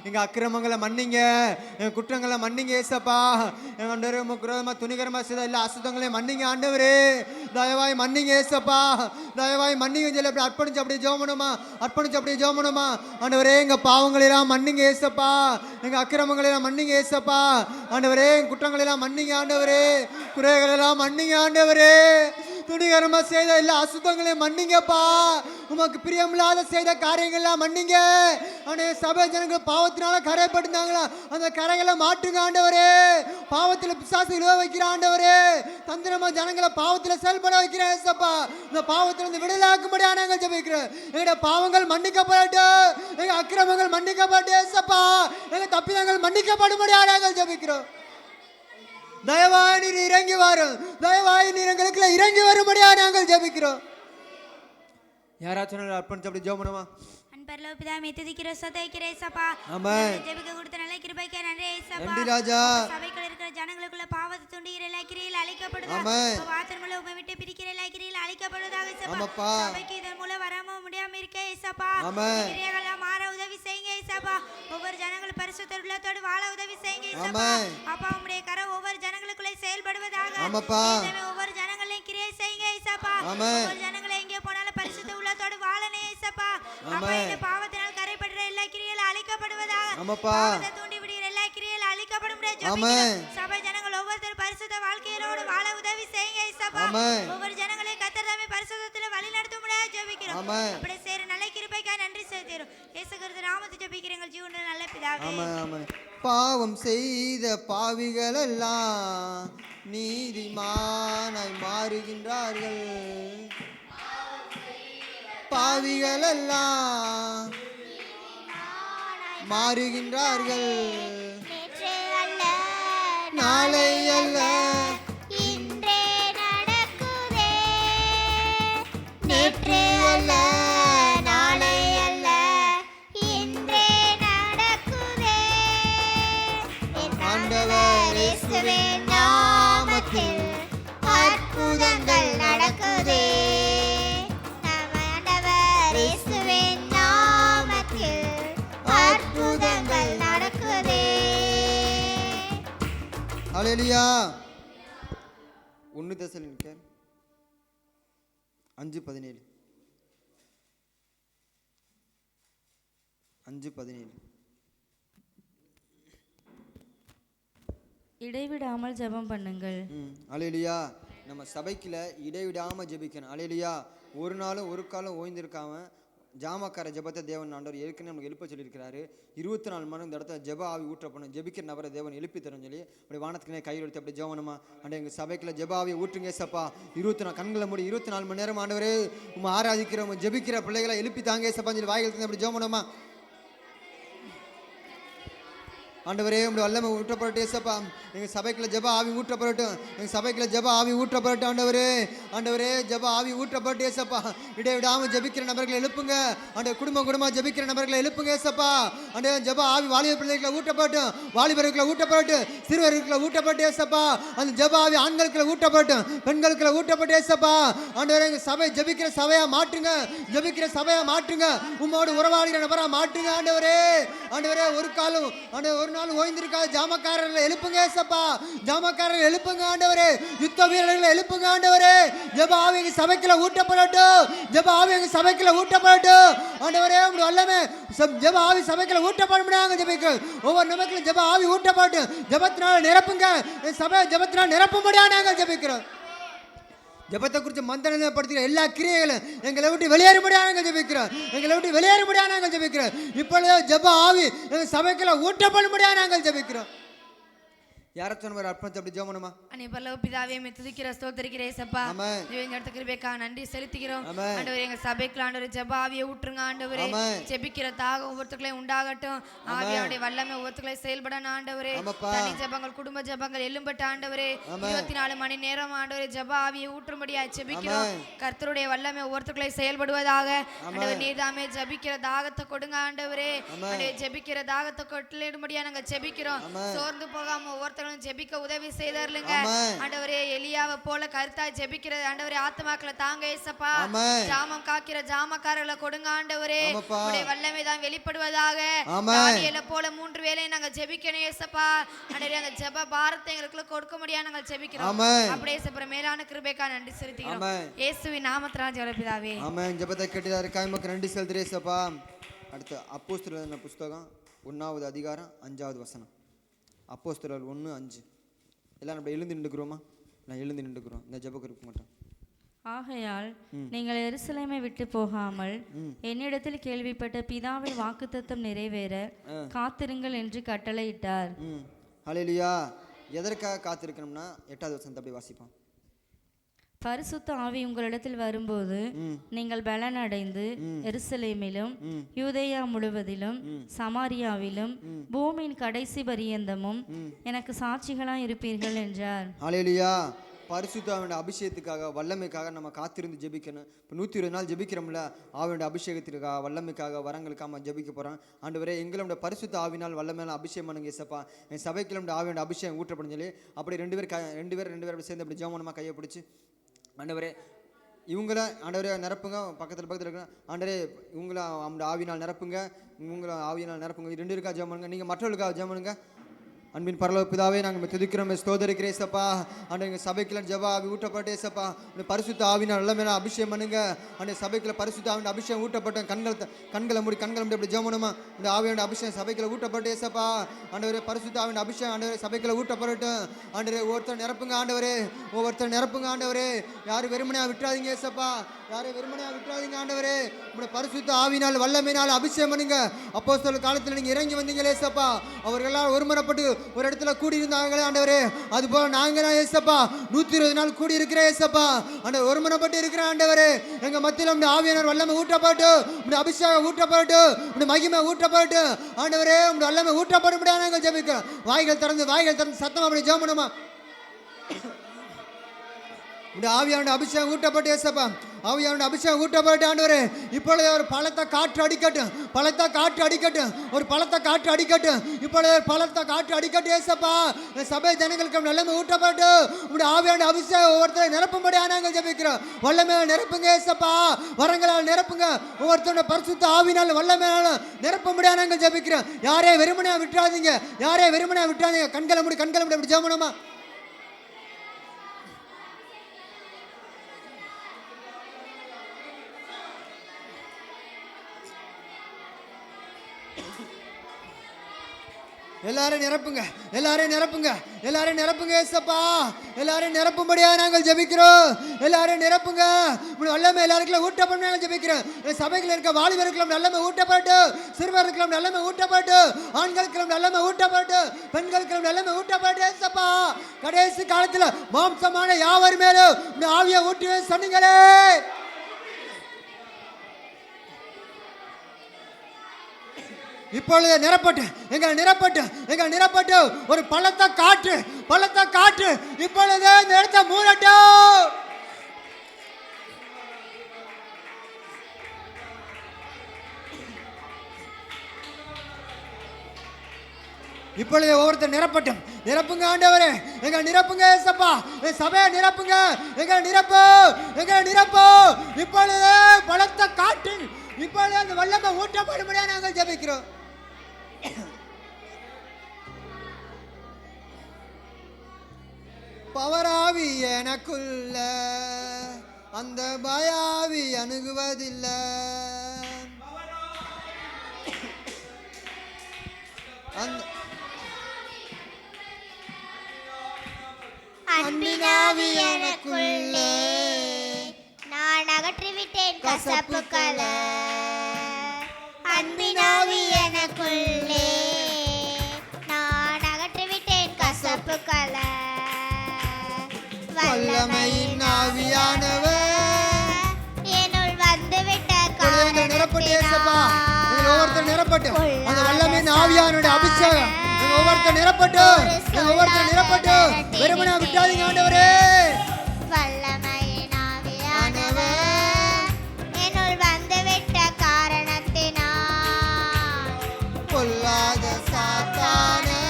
S3: எங்கள் அக்கிரமங்களை மன்னிங்க, எங்கள் குற்றங்களை மன்னிங்க ஏசப்பா. எங்கள் ஆண்டவரே உமக்கு விரோதமாக துணிகரமாக செய்த எல்லா அசுத்தங்களையும் மன்னிங்க ஆண்டவரே, தயவாய் மன்னிங்க ஏசப்பா, தயவாய் மன்னிங்க சொல்லி அப்படி அர்ப்பணிச்சு அப்படியே ஜெபம் பண்ணுமா? ஆண்டவரே எங்கள் பாவங்களெல்லாம் மன்னிங்க ஏசப்பா, எங்கள் அக்கிரமங்களெல்லாம் மன்னிங்க ஏசப்பா. ஆண்டவரே எங்கள் குற்றங்களெல்லாம் மன்னிங்க ஆண்டவரே, குறைகளெல்லாம் மன்னிங்க ஆண்டவரே, துணிகரமா செய்த எல்லா அசுத்தங்களையும் மன்னிங்கப்பா. உமக்கு பிரியமில்லாத செய்த காரியங்கள்லாம் மன்னிங்க. ஆண்டே சபை ஜனங்கள் பாவத்தினால கரைப்பட்டிருந்தாங்களா, அந்த கரைகளை மாற்றுங்க ஆண்டவரே. பாவத்தில் பிசாசு விழுவ வைக்கிற ஆண்டவரே, தந்திரமா ஜனங்களை பாவத்தில் செயல்பட வைக்கிறேன் ஏசப்பா. இந்த பாவத்தில் இருந்து விடுதலாக்கும்படியா நாங்கள் ஜெபிக்கிறோம். எங்களுடைய பாவங்கள் மன்னிக்கப்படட்டும், எங்க அக்கிரமங்கள் மன்னிக்கப்பட்டு ஏசப்பா, எங்க தப்பிதங்கள் மன்னிக்கப்படும்படியா நாங்கள் ஜெபிக்கிறோம். தயவாய் நீர் இறங்கி வரும், தயவாய் நீர் எங்களுக்கு இறங்கி வரும்படியா நாங்கள் ஜெபிக்கிறோம். யாராச்சும் அர்ப்பணிச்சு அப்படி ஜெபம் பண்ணுமா?
S2: அன்பர்லோ பிதாமே துதிக்கிற சதைக்கிற ஏசப்பா.
S3: ஆமென்.
S2: ஜெபிக்க கொடுத்த நல்ல கிருபைக்கு நன்றி ஏசப்பா.
S3: நன்றி ராஜா.
S2: சபைக்குள்ள இருக்கிற ஜனங்களுக்குள்ள பாவத்தை தூண்டுகிற எல்லா கிரியைகள் அழிக்கப்படுதா.
S3: ஆமென்.
S2: வார்த்தை மூலம் உம்மை விட்டு பிரிக்கிற எல்லா கிரியைகள் அழிக்கப்படுவதாக ஏசப்பா.
S3: ஆமாப்பா.
S2: சபைக்கு இதன் மூலம் வராம முடியாம இருக்க ஏசப்பா.
S3: ஆமென்.
S2: கிரியைகளை மாற உதவி செய்யுங்க ஏசப்பா. ஒவ்வொரு ஜனங்களும் பரிசுத்த உள்ளத்தோடு வாழ உதவி செய்யுங்க ஏசப்பா.
S3: ஆமென்.
S2: அப்பா உம்முடைய கரம் ஒவ்வொரு ஜனங்களுக்குள்ளே செயல்படுவதாக.
S3: ஆமாப்பா.
S2: இனிமே ஒவ்வொரு ஜனங்களையும் கிரியை செய்யுங்க ஏசப்பா.
S3: ஆமென்.
S2: ஒவ்வொரு ஜனங்களை எங்கே போனாலும் பரிசுத்த உள்ளத்தோடு வாழணும் ஏசப்பா. அப்பா
S3: ஆமென்.
S2: இந்த பாவத்தினால் கரைப்படுற எல்லா கிரியைகளும் அழிக்கப்படுவதாக.
S3: ஆமாப்பா.
S2: பாவத்தை தூண்டி விடுகிற எல்லா கிரியைகளும் அழிக்கப்படும்.
S3: ஆமென்.
S2: சபை ஜனங்கள் ஒவ்வொருத்தரும் பரிசுத்த வாழ்க்கையோடு வாழ உதவி செய்யுங்க ஏசப்பா.
S3: ஆமென்.
S2: ஒவ்வொரு ஜனங்களையும் கர்த்தர் தாமே பரிசுத்தத்திலே வழி நடத்தும்படியாக ஜெபிக்கிறோம்.
S3: ஆமென்.
S2: அப்படி செய்ற நல்ல கிருபைக்காக நன்றி செலுத்துகிறோம். இயேசு கிறிஸ்து நாமத்தில் ஜெபிக்கிறேன் எங்கள் ஜீவனுள்ள நல்ல பிதாவே.
S3: ஆமென், ஆமென். பாவம் செய்த பாவிகளெல்லாம் நீதிமானாய் மாறுகின்றார்கள், பாவிகளெல்லாம் மாறுகின்றார்கள்.
S2: நேற்று அல்ல
S3: நாளை அல்ல,
S2: இன்றே நடக்குதே.
S3: நேற்று அல்ல,
S2: நாளை அல்ல, இன்றே நடக்குதே. என்
S3: ஆண்டவர்
S2: இயேசுவின் நாமத்தில் அற்புதங்கள் நடக்குதே. நம் ஆண்டவர் இயேசுவின் நாமத்தில் அற்புதங்கள் நடக்குதே.
S3: ஹல்லேலூயா. 1 தெசலோனிக்கேயர் 5:17. 5:17.
S4: இடைவிடாமல் ஜெபம் பண்ணுங்கள்.
S3: ஹல்லேலூயா. நம்ம சபைக்குள்ள இடைவிடாமல் ஜெபிக்கணும். ஹல்லேலூயா. ஒரு நாளும் ஒரு காலம் ஓய்ந்திருக்காம ஜாமக்கார ஜெபத்தை தேவன் ஆண்டவர் ஏற்கனவே நமக்கு எழுப்ப சொல்லியிருக்கிறாரு. 24 மணி இந்த இடத்துல ஜெப ஆவி ஊற்றப்படும், ஜெபிக்கிற நபரை தேவன் எழுப்பி தரும் சொல்லி அப்படி வானத்துக்குனே கையில் எடுத்து அப்படி ஜெபணுமா ஆண்டு எங்கள் சபைக்குள்ள ஜெப ஆவியை ஊற்றுங்க ஏசப்பா. 24 கண்களை மூடி 24 மணி நேரம் ஆண்டவரே ஆராதிக்கிற ஜெபிக்கிற பிள்ளைகளை எழுப்பி தாங்க ஏசப்பா சொல்லி வாய்கள் அப்படி ஜெபணுமா. ஆண்டவரே உங்களுடைய வல்லமை ஊற்றப்படட்டும் ஏசப்பா. எங்கள் சபைக்குள்ள ஜெப ஆவி ஊற்றப்படட்டும், எங்கள் சபைக்குள்ள ஜெப ஆவி ஊற்றப்படட்டும் ஆண்டவரே. ஆண்டவரே ஜெப ஆவி ஊற்றப்பட்டு ஏசப்பா. இடைவிடாமல் ஜெபிக்கிற நபர்களை எழுப்புங்க ஆண்டவர், குடும்பமாக ஜெபிக்கிற நபர்களை எழுப்புங்க ஏசப்பா. ஆண்டவர் ஜெப ஆவி வாலிப பிள்ளைகளை ஊற்றப்பட்டும், வாலிபர்களை ஊற்றப்பட்டும், சிறுவர்களை ஊற்றப்பட்டு ஏசப்பா. அந்த ஜெப ஆவி ஆண்களுக்குள்ள ஊற்றப்பட்டும், பெண்களுக்குள்ள ஊற்றப்பட்டு ஏசப்பா. ஆண்டவரே எங்கள் சபை ஜெபிக்கிற சபையா மாற்றுங்க, ஜெபிக்கிற சபையா மாற்றுங்க, உம்மோடு உறவாடுகிற நபரா மாற்றுங்க ஆண்டவரே. ஆண்டவரே ஒரு காலம் ஆண்டவர் ஒரு நாள் ஓய்ந்திருக்காது ஜாமக்காரர்களை எழுப்புங்க ஏசப்பா. ஜாமக்காரர்கள் எழுப்புங்க ஆண்டவரே, யுத்த வீரர்களை எழுப்புங்க ஆண்டவரே. ஜெப ஆவி எங்க சபைக்குள்ள ஊற்றப்படட்டும், ஜெப ஆவி எங்க சபைக்குள்ள ஊற்றப்படட்டும் ஆண்டவரே. உங்களுடைய வல்லமை ஜெப ஆவி சபைக்குள்ள ஊற்றப்படும் ஜெபிக்க ஒவ்வொரு நமக்குள்ள ஜெப ஆவி ஊற்றப்பட்டு ஜெபத்தினால நிரப்புங்க, சபை ஜெபத்தினால நிரப்பும்படியா நாங்கள் ஜெபிக்கிறோம். ஜெபத்தை குறித்து மந்திரப்படுத்துகிற எல்லா கிரியைகளும் எங்களை விட்டு வெளியேறும்படியாக நாங்கள் ஜெபிக்கிறோம், எங்களை விட்டு வெளியேறும்படியாக நாங்கள் ஜெபிக்கிறோம். இப்பொழுது ஜெப ஆவி எங்கள் சபைக்குள்ள ஊற்றப்படும்படியாக நாங்கள் ஜெபிக்கிறோம். யாராச்சும் ஒரு அர்ப்பணத்தை அப்படி ஜெபணுமா.
S4: அன்னை பரலோக பிதாவே மே துதிக்கிற ஸ்தோத்திரிக்கிற ஏசப்பா. இந்த இடத்துக்கு கிருபைக்காக நன்றி செலுத்துகிறோம் ஆண்டவரே. எங்க சபைக்குள்ள ஆண்டவரே ஜெப ஆவியை ஊற்றுங்க ஆண்டவரே. ஜெபிக்கிற தாகம் ஒவ்வொருத்தர்களையும் உண்டாகட்டும், ஆவியாவுடைய வல்லமை ஒவ்வொருத்தர்களையும் செயல்படணும் ஆண்டவரே. தனி ஜெபங்கள் குடும்ப ஜெபங்கள் எழும்பட்ட ஆண்டவரே. 24 மணி நேரம் ஆண்டவரே ஜெப ஆவியை ஊற்றும்படியா ஜெபிக்கிறோம். கர்த்தருடைய வல்லமை ஒவ்வொருத்தர்களையும் செயல்படுவதாக ஆண்டவரே. நீதாமே ஜெபிக்கிற தாகத்தை கொடுங்க ஆண்டவரே. ஜெபிக்கிற தாகத்தை கொட்டிடும்படியா நாங்க ஜெபிக்கிறோம். சோர்ந்து போகாம ஒவ்வொருத்தர் ஜெபிக்க உதவி செய்தாருங்க ஆண்டவரே. எலியாவை போல கருத்தா ஜெபிக்கிற ஆண்டவரே ஆத்மாக்களை தாங்க ஏசப்பா. ஜாமம் காக்கிற ஜாமக்காரர்களை கொடுங்க ஆண்டவரே. உடைய வல்லமை தான் வெளிப்படுவதாக. தானியேலை போல 3 வேளை நாங்க ஜெபிக்கணும் ஏசப்பா. ஆண்டவரே அந்த ஜெப பாரத்தை எங்களுக்கு கொடுக்க முடியாது நாங்கள் ஜெபிக்கிறோம். அப்படியே ஏசப்பா மேலான கிருபைக்காக நன்றி செலுத்துகிறோம் இயேசுவின் நாமத்தினால் ஜெப பிதாவே
S3: ஆமென். ஜெபத்தை கேட்டதற்கு நமக்கு நன்றி செலுத்துறேன் ஏசப்பா. அடுத்து அப்போஸ்தலர் புத்தகம் 1வது அதிகாரம் 5வது வசனம். அப்போஸ்தலர் 1:5. எல்லாம் நம்ம எழுந்து நின்றுக்கிறோமா? நான் எழுந்து நின்றுக்கிறோம் இந்த ஜெப குறிப்பு மட்டும்.
S4: ஆகையால் நீங்கள் எருசலேமை விட்டு போகாமல் என்னிடத்தில் கேள்விப்பட்ட பிதாவின் வாக்குத்தத்தம் நிறைவேற காத்திருங்கள் என்று கட்டளையிட்டார்.
S3: ஹல்லேலூயா. எதற்காக காத்திருக்கணும்னா 8வது வசனத்தை அப்படி வாசிப்போம்.
S4: பரிசுத்த ஆவி உங்களிடத்தில் வரும்போது நீங்கள் பலன் அடைந்து எருசலேமிலும் யூதேயா முழுவதிலும் சமாரியாவிலும் பூமியின் கடைசி பரியந்தமும் எனக்கு சாட்சிகளாய் இருப்பீர்கள் என்றார்.
S3: ஹல்லேலூயா. பரிசுத்த ஆவியோட அபிஷேகத்துக்காக வல்லமைக்காக நம்ம காத்திருந்து ஜெபிக்கணும். இப்போ 120 நாள் ஜெபிக்கிறோம்ல, ஆவியோட அபிஷேகத்திற்காக வல்லமைக்காக வரங்களுக்காக நம்ம ஜெபிக்க போகிறோம். ஆண்டவரே எங்களோட பரிசுத்த ஆவினால் வல்லமையான அபிஷேகம் பண்ணுங்க ஏசப்பா. என் சபைக்குள்ள ஆவியோட அபிஷேகம் ஊற்றப்படும் சொல்லி அப்படி ரெண்டு பேர் அப்படி சேர்ந்து அப்படி ஜெபமா கையை பிடிச்சி ஆண்டவரே இவங்கள ஆண்டவரே நிரப்புங்க. பக்கத்தில் இருக்கிற ஆண்டவரே இவங்கள அந்த ஆவினால் நிரப்புங்க, இவங்கள ஆவியினால் நிரப்புங்க. 2 பேருக்காக ஜெபம் பண்ணுங்க, நீங்கள் மற்றவர்களுக்காக ஜெபம் பண்ணுங்க. அன்பின் பரலோக பிதாவே நாங்கள் துதிக்கிறோம், ஸ்தோத்திரிக்கிறோம் ஏசப்பா. ஆண்டு எங்கள் சபைக்குள்ள ஜெப ஆவி ஊட்டப்பட்டு ஏசப்பா பரிசுத்த ஆவினால் நல்ல மேலே அபிஷேகம் பண்ணுங்க. அந்த சபைக்குள்ள பரிசுத்த ஆவின் அபிஷேகம் ஊட்டப்பட்ட கண்களை மூடி அப்படி ஜெபணுமா. இந்த ஆவியோட அபிஷேகம் சபைக்குள்ள ஊட்டப்பட்டு ஏசப்பா. ஆண்டவரே பரிசுத்த ஆவின் அபிஷேகம் ஆண்டவரே சபைக்குள்ள ஊட்டப்படட்டும். ஆண்டவரே ஒவ்வொருத்தர் நிரப்புங்க ஆண்டவரே, ஒவ்வொருத்தர் நிரப்புங்க ஆண்டவரே. யாரும் வெறுமனையா விட்டுறாதீங்க ஏசப்பா, யாரையும் வெறுமனையா விட்டுறாதீங்க ஆண்டவரே. உங்களுடைய பரிசுத்த ஆவினால் வல்லமையினால் அபிஷேகம் பண்ணுங்க. அப்போஸ்தலர் காலத்தில் நீங்க இறங்கி வந்தீங்களே ஏசப்பா, அவர்களால் ஒருமனப்பட்டு ஒரு இடத்துல கூடி இருந்தாங்களே ஆண்டவரே, அது போல நாங்க ஏசப்பா 120 நாள் கூடி இருக்கிற ஏசப்பா ஆண்டவர் ஒருமனப்பட்டு இருக்கிற ஆண்டவரே. எங்க மத்தியில் உடைய ஆவியானவர் வல்லமை ஊட்டப்பட்டு, உடைய அபிஷேகம் ஊட்டப்பட்டு, உடைய மகிமை ஊட்டப்பட்டு ஆண்டவரே உடைய வல்லமை ஊட்டப்படும்படியா நாங்கள் ஜெபிக்கிறோம். வாய்கள் திறந்து சத்தம் அப்படி ஜெபம் பண்ணுமா. உடைய ஆவியான அபிஷேகம் ஊட்டப்பட்டு ஏசப்பா, ஆவியான அபிஷேகம் ஊட்டப்பட்டு ஆண்டவரே இப்பொழுது ஒரு பழத்தை காற்று அடிக்கட்டும், ஒரு பழத்தை காற்று அடிக்கட்டும். இப்பொழுது பழத்தை காற்று அடிக்கட்டும் ஏசப்பா. சபை ஜனங்களுக்கு நல்லமை ஊட்டப்பட்டு உடைய ஆவியான அபிஷேகம் ஒவ்வொருத்தரை நிரப்பும்படியா நாங்கள் ஜெபிக்கிறோம். வல்லமையால் நிரப்புங்க ஏசப்பா, வரங்களால் நிரப்புங்க. ஒவ்வொருத்தருடைய பரிசுத்த ஆவினால் வல்லமையால் நிரப்பும்படியா நாங்கள் ஜெபிக்கிறோம். யாரே வெறுமனையா விட்டுறாதீங்க, கண்களை மூடி அப்படி ஜெபணுமா. எல்லாரும் நிரப்புங்க, எல்லாரும் நிரப்புங்க, எல்லாரும் நிரப்புங்க ஏசப்பா. எல்லாரும் நிரப்பும்படியா நாங்கள் ஜெபிக்கிறோம். எல்லாரும் நிரப்புங்க. நல்லமே எல்லாருக்கும் ஊட்டப்படும் நாங்கள் ஜெபிக்கிறோம். சபைகள் இருக்க வாலிபருக்கும் நல்லமே ஊட்டப்பட்டு, சிறுவருக்கும் நல்லமே ஊட்டப்பட்டு, ஆண்களுக்கும் நல்லமே ஊட்டப்பட்டு, பெண்களுக்கும் நல்லமே ஊட்டப்பட்டு ஏசப்பா. கடைசி காலத்துல மாம்சமான யாவர் மேலும் ஆவியை ஊட்டி சொன்னீங்களே. இப்பொழுது நிரப்பட்டு, எங்கள் நிரப்பட்டு, எங்கள் நிரப்பட்டு, ஒரு பள்ளத்தை காட்டு, பள்ளத்தை காட்டு. இப்பொழுது இந்த இடத்தை மூடட்டும். இப்பொழுது ஒவ்வொருத்தர் நிரப்பட்டும். நிரப்புங்க ஆண்டவரே, எங்கள் நிரப்புங்க ஏசப்பா. என் சபையை நிரப்புங்க, எங்கள் நிரப்பு, எங்கள் நிரப்பு. இப்பொழுது பலத்தை காட்டு. இப்பொழுது அந்த வல்லமை ஊட்டப்படும்படியா நாங்கள் ஜெபிக்கிறோம். பவராவி எனக்குள்ள அந்த பயாவி அணுகுவதில்லை.
S2: அன்பினாவி எனக்குள்ளே நான் அகற்றிவிட்டேன் கசப்புக்களை. அன்பினாவி எனக்குள்ளே நான் அகற்றிவிட்டேன் கசப்புக்களை. வல்லமையின் ஆவியானவர் என்னுள் வந்துவிட்ட
S3: ஒவ்வொருத்தர் நிரப்பட்டு, அந்த வல்லமையின் ஆவியானுடைய அபிஷேகம் ஒவ்வொருத்தர் நிரப்பட்டு, ஒவ்வொருத்தர் நிரப்பட்டு. வெறுமனா விட்டாதீங்க ஆண்டவரே.
S2: வல்லமையின் ஆவியானவர் என்னுள் வந்துவிட்ட காரணத்தினால்
S3: பொல்லாத சாத்தானே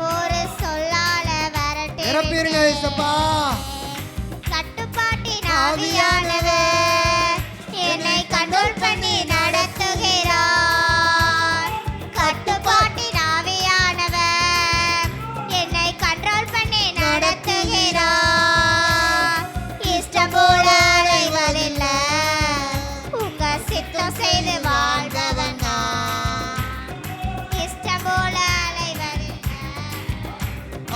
S2: ஒரு சொல்லால வரட்டி
S3: நிரப்பிருங்க ஏசப்பா.
S2: கட்டுப்பாட்டின் ஆவியானவர் என்னை கண்ட்ரோல் பண்ணி நடத்துகிறார். கட்டுப்பாட்டின் ஆவியானவர் என்னை கண்ட்ரோல் பண்ணி நடத்துகிறார். இஷ்டம் போல அலைவதில்லை, உங்க சித்தம் செய்து வாழ்பவன் நான். இஷ்டம் போல அலைவதில்லை,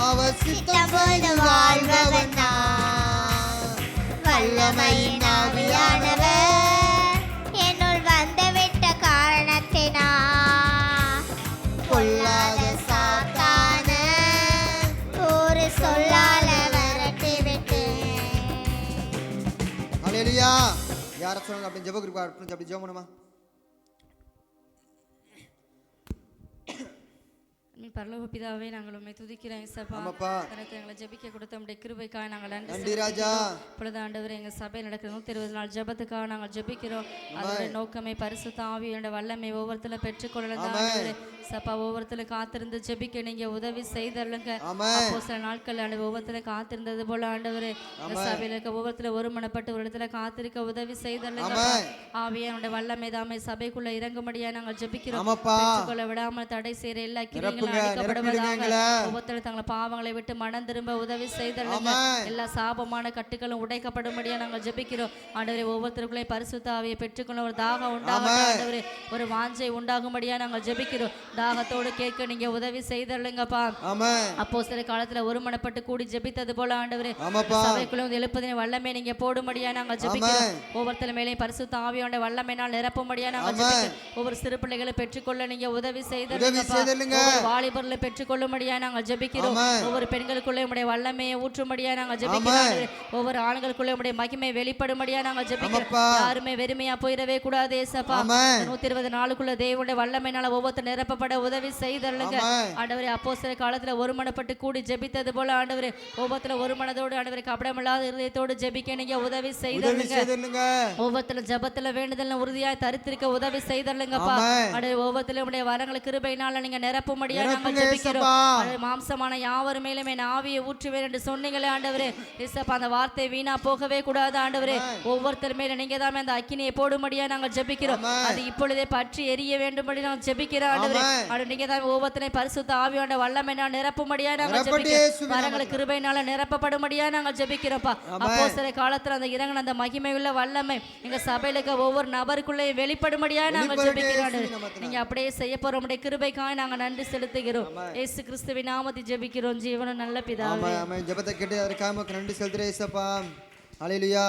S3: அவர்
S2: சித்தம் போது வாழ்பவன் நான். வல்லமையின் ஆவியானவர் என்னுள் வந்துவிட்ட காரணத்தினால் பொல்லாத சாத்தான ஒரு சொல்லால வரட்டிவிட்டு.
S3: ஹல்லேலூயா. யார சொல்லுங்க அப்படி ஜெப குறிப்பா அப்படி ஜெபம் பண்ணுமா.
S4: பரலோக பிதாவே, நாங்கள் உம்மை துதிக்கிறோம் இயேசப்பா.
S3: ஆமாப்பா.
S4: எனக்கு எங்களை ஜெபிக்க கொடுத்த உம்முடைய கிருபைக்காக நாங்கள்
S3: நன்றி ராஜா.
S4: இப்பொழுது ஆண்டவரே, எங்கள் சபையில் நடக்கிற 120 நாள் ஜெபத்துக்காக நாங்கள் ஜெபிக்கிறோம். அதோட நோக்கமே பரிசுத்த ஆவியோட வல்லமை ஒவ்வொருத்தரும் பெற்றுக்கொள்ளலாம் ஆண்டவரே. சப்பா ஒவ்வொருத்தரும் காத்திருந்து ஜெபிக்க நீங்க உதவி செய்தருளுங்க. அப்போ சில நாட்கள் ஒவ்வொருத்தரும் காத்திருந்தது போல ஆண்டவரே, சபையில் இருக்க ஒவ்வொருத்தரும் ஒருமனப்பட்டு ஒரு இடத்துல காத்திருக்க உதவி செய்தருளுங்க. ஆவியானோட வல்லமை தாமே சபைக்குள்ள இறங்கும்படியா நாங்கள் ஜெபிக்கிறோம். பெற்றுக்கொள்ள விடாமல் தடை செய்யற எல்லா கிரியைகளும் அழிக்கப்படுவதாக. ஒவ்வொருத்தரும் தங்கள் பாவங்களை விட்டு மனம் திரும்ப உதவி செய்தருளுங்க. எல்லா சாபமான கட்டுகளும் உடைக்கப்படும்படியா நாங்கள் ஜெபிக்கிறோம் ஆண்டவரே. ஒவ்வொருத்தருக்குள்ளே பரிசுத்த ஆவியை பெற்றுக்கொள்ள ஒரு தாகம் உண்டாகும் ஆண்டவரே, ஒரு வாஞ்சை உண்டாகும்படியா நாங்கள் ஜெபிக்கிறோம். தாகத்தோடு கேட்க நீங்க உதவி செய்தருளுங்கப்பா. அப்போ சில காலத்துல ஒருமனப்பட்டு கூடி ஜெபித்தது போல ஆண்டவரே, சபைக்குள்ள எழுப்பதின் வல்லமை நீங்க போடும்படியா நாங்கள் ஜெபிக்கிறோம். ஒவ்வொருத்தர் மேலே பரிசுத்த ஆவியோட வல்லமையினால் நிரப்பும்படியா நாங்கள் ஜெபிக்கிறோம். ஒவ்வொரு சிறு பிள்ளைகளை பெற்றுக்கொள்ள நீங்க உதவி செய்தருளுங்கப்பா. வாலிபர்களை பெற்றுக்கொள்ளும்படியா நாங்கள் ஜெபிக்கிறோம். ஒவ்வொரு பெண்களுக்குள்ளே உடைய வல்லமையை ஊற்றும்படியா நாங்கள் ஜெபிக்கிறோம். ஒவ்வொரு ஆண்களுக்குள்ளே உடைய மகிமை வெளிப்படும்படியா நாங்கள் ஜெபிக்கிறோம். யாருமே வெறுமையா போயிடவே கூடாது ஏசப்பா. 120 நாளுக்குள்ள தேவனுடைய வல்லமையினால ஒவ்வொருத்தர் நிரப்பப்பட உதவி செய்தருளுங்க ஆண்டவரே. அப்போஸ்தலர் காலத்துல ஒருமனப்பட்டு கூடி ஜெபித்தது போல ஆண்டவரே, ஒவ்வொருத்தரும் ஒரு மனதோடு ஆண்டவரே கபடமில்லாத இருதயத்தோடு ஜெபிக்க நீங்க உதவி செய்தருளுங்க. ஒவ்வொருத்தரும் ஜெபத்துல வேண்டுதல் உறுதியாய் தரித்திருக்க உதவி செய்தருளுங்கப்பா. ஆண்டவரே, ஒவ்வொருத்தரும் உடைய வரங்களை கிருபையினால நீங்க நிரப்பும்படியா நாங்கள் ஜெபிக்கிறோம். மாம்சமான யாவர் மேலுமே ஆவியை ஊற்றுவேன் என்று சொன்னீங்களே ஆண்டவரே. இயேசப்பா, அந்த வார்த்தை வீணா போகவே கூடாது ஆண்டவரே. ஒவ்வொருத்தர் மேல நீங்க தான் அந்த அக்கினியை போடும்படியா நாங்கள் ஜெபிக்கிறோம். அது இப்பொழுதே பற்றி எரிய வேண்டும்படி நாங்கள் ஜெபிக்கிறோம் ஆண்டவரே. நீங்க தான் ஒவ்வொருத்தரையும் பரிசுத்த ஆவியோட வல்லமையினால் நிரப்பும்படியா நாங்கள் ஜெபிக்கிறோம். வரங்களை கிருபையினால நிரப்பப்படும்படியா நாங்கள் ஜெபிக்கிறோம்ப்பா. அப்போஸ்தலர் காலத்துல அந்த இறங்கின அந்த மகிமை உள்ள வல்லமை எங்க சபையில இருக்க ஒவ்வொரு நபருக்குள்ளே வெளிப்படும்படியா நாங்கள் ஜெபிக்கிறோம். நீங்க அப்படியே செய்ய போற உடைய கிருபைக்காக நாங்கள் நன்றி செலுத்துகிறோம். செலுத்துகிறோம். இயேசு கிறிஸ்துவின் நாமத்தில் ஜெபிக்கிறோம் ஜீவனுள்ள நல்ல பிதாவே.
S3: ஆமாம் ஆமாம். ஜெபத்தை கேட்டு அதற்காக உமக்கு நன்றி செலுத்துகிறேன் ஏசப்பா. ஹல்லேலூயா.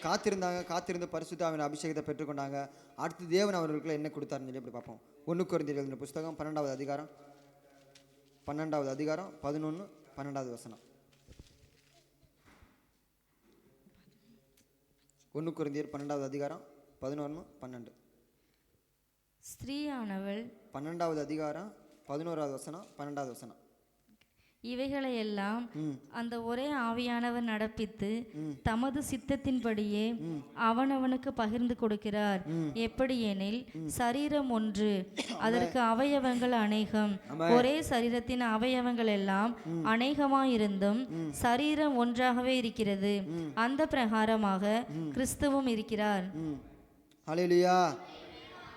S3: காத்திருந்து பரிசுத்த ஆவியின் அபிஷேகத்தை பெற்றுக்கொண்டாங்க. அடுத்து தேவன் அவர்களுக்குள்ள என்ன கொடுத்தாருன்னு சொல்லி அப்படி பார்ப்போம். 1 கொரிந்தியர் எழுதின புஸ்தகம் 12வது அதிகாரம் 11 12வது வசனம். 1 கொரிந்தியர் 12வது அதிகாரம் 11 12.
S4: ஸ்திரீயானவள்
S3: 12வது அதிகாரம் 11வது வசனம் 12வது வசனம்.
S4: இவைகளையெல்லாம் அந்த ஒரே ஆவியானவர் நடப்பித்து தமது சித்தத்தின்படியே அவனவனுக்கு பகிர்ந்து கொடுக்கிறார். எப்படி எனில் சரீரம் ஒன்று, அதற்கு அவயவங்கள் அநேகம். ஒரே சரீரத்தின் அவயவங்கள் எல்லாம் அநேகமாயிருந்தும் சரீரம் ஒன்றாகவே இருக்கிறது. அந்த பிரகாரமாக கிறிஸ்துவும் இருக்கிறார்.
S3: ஹல்லேலூயா.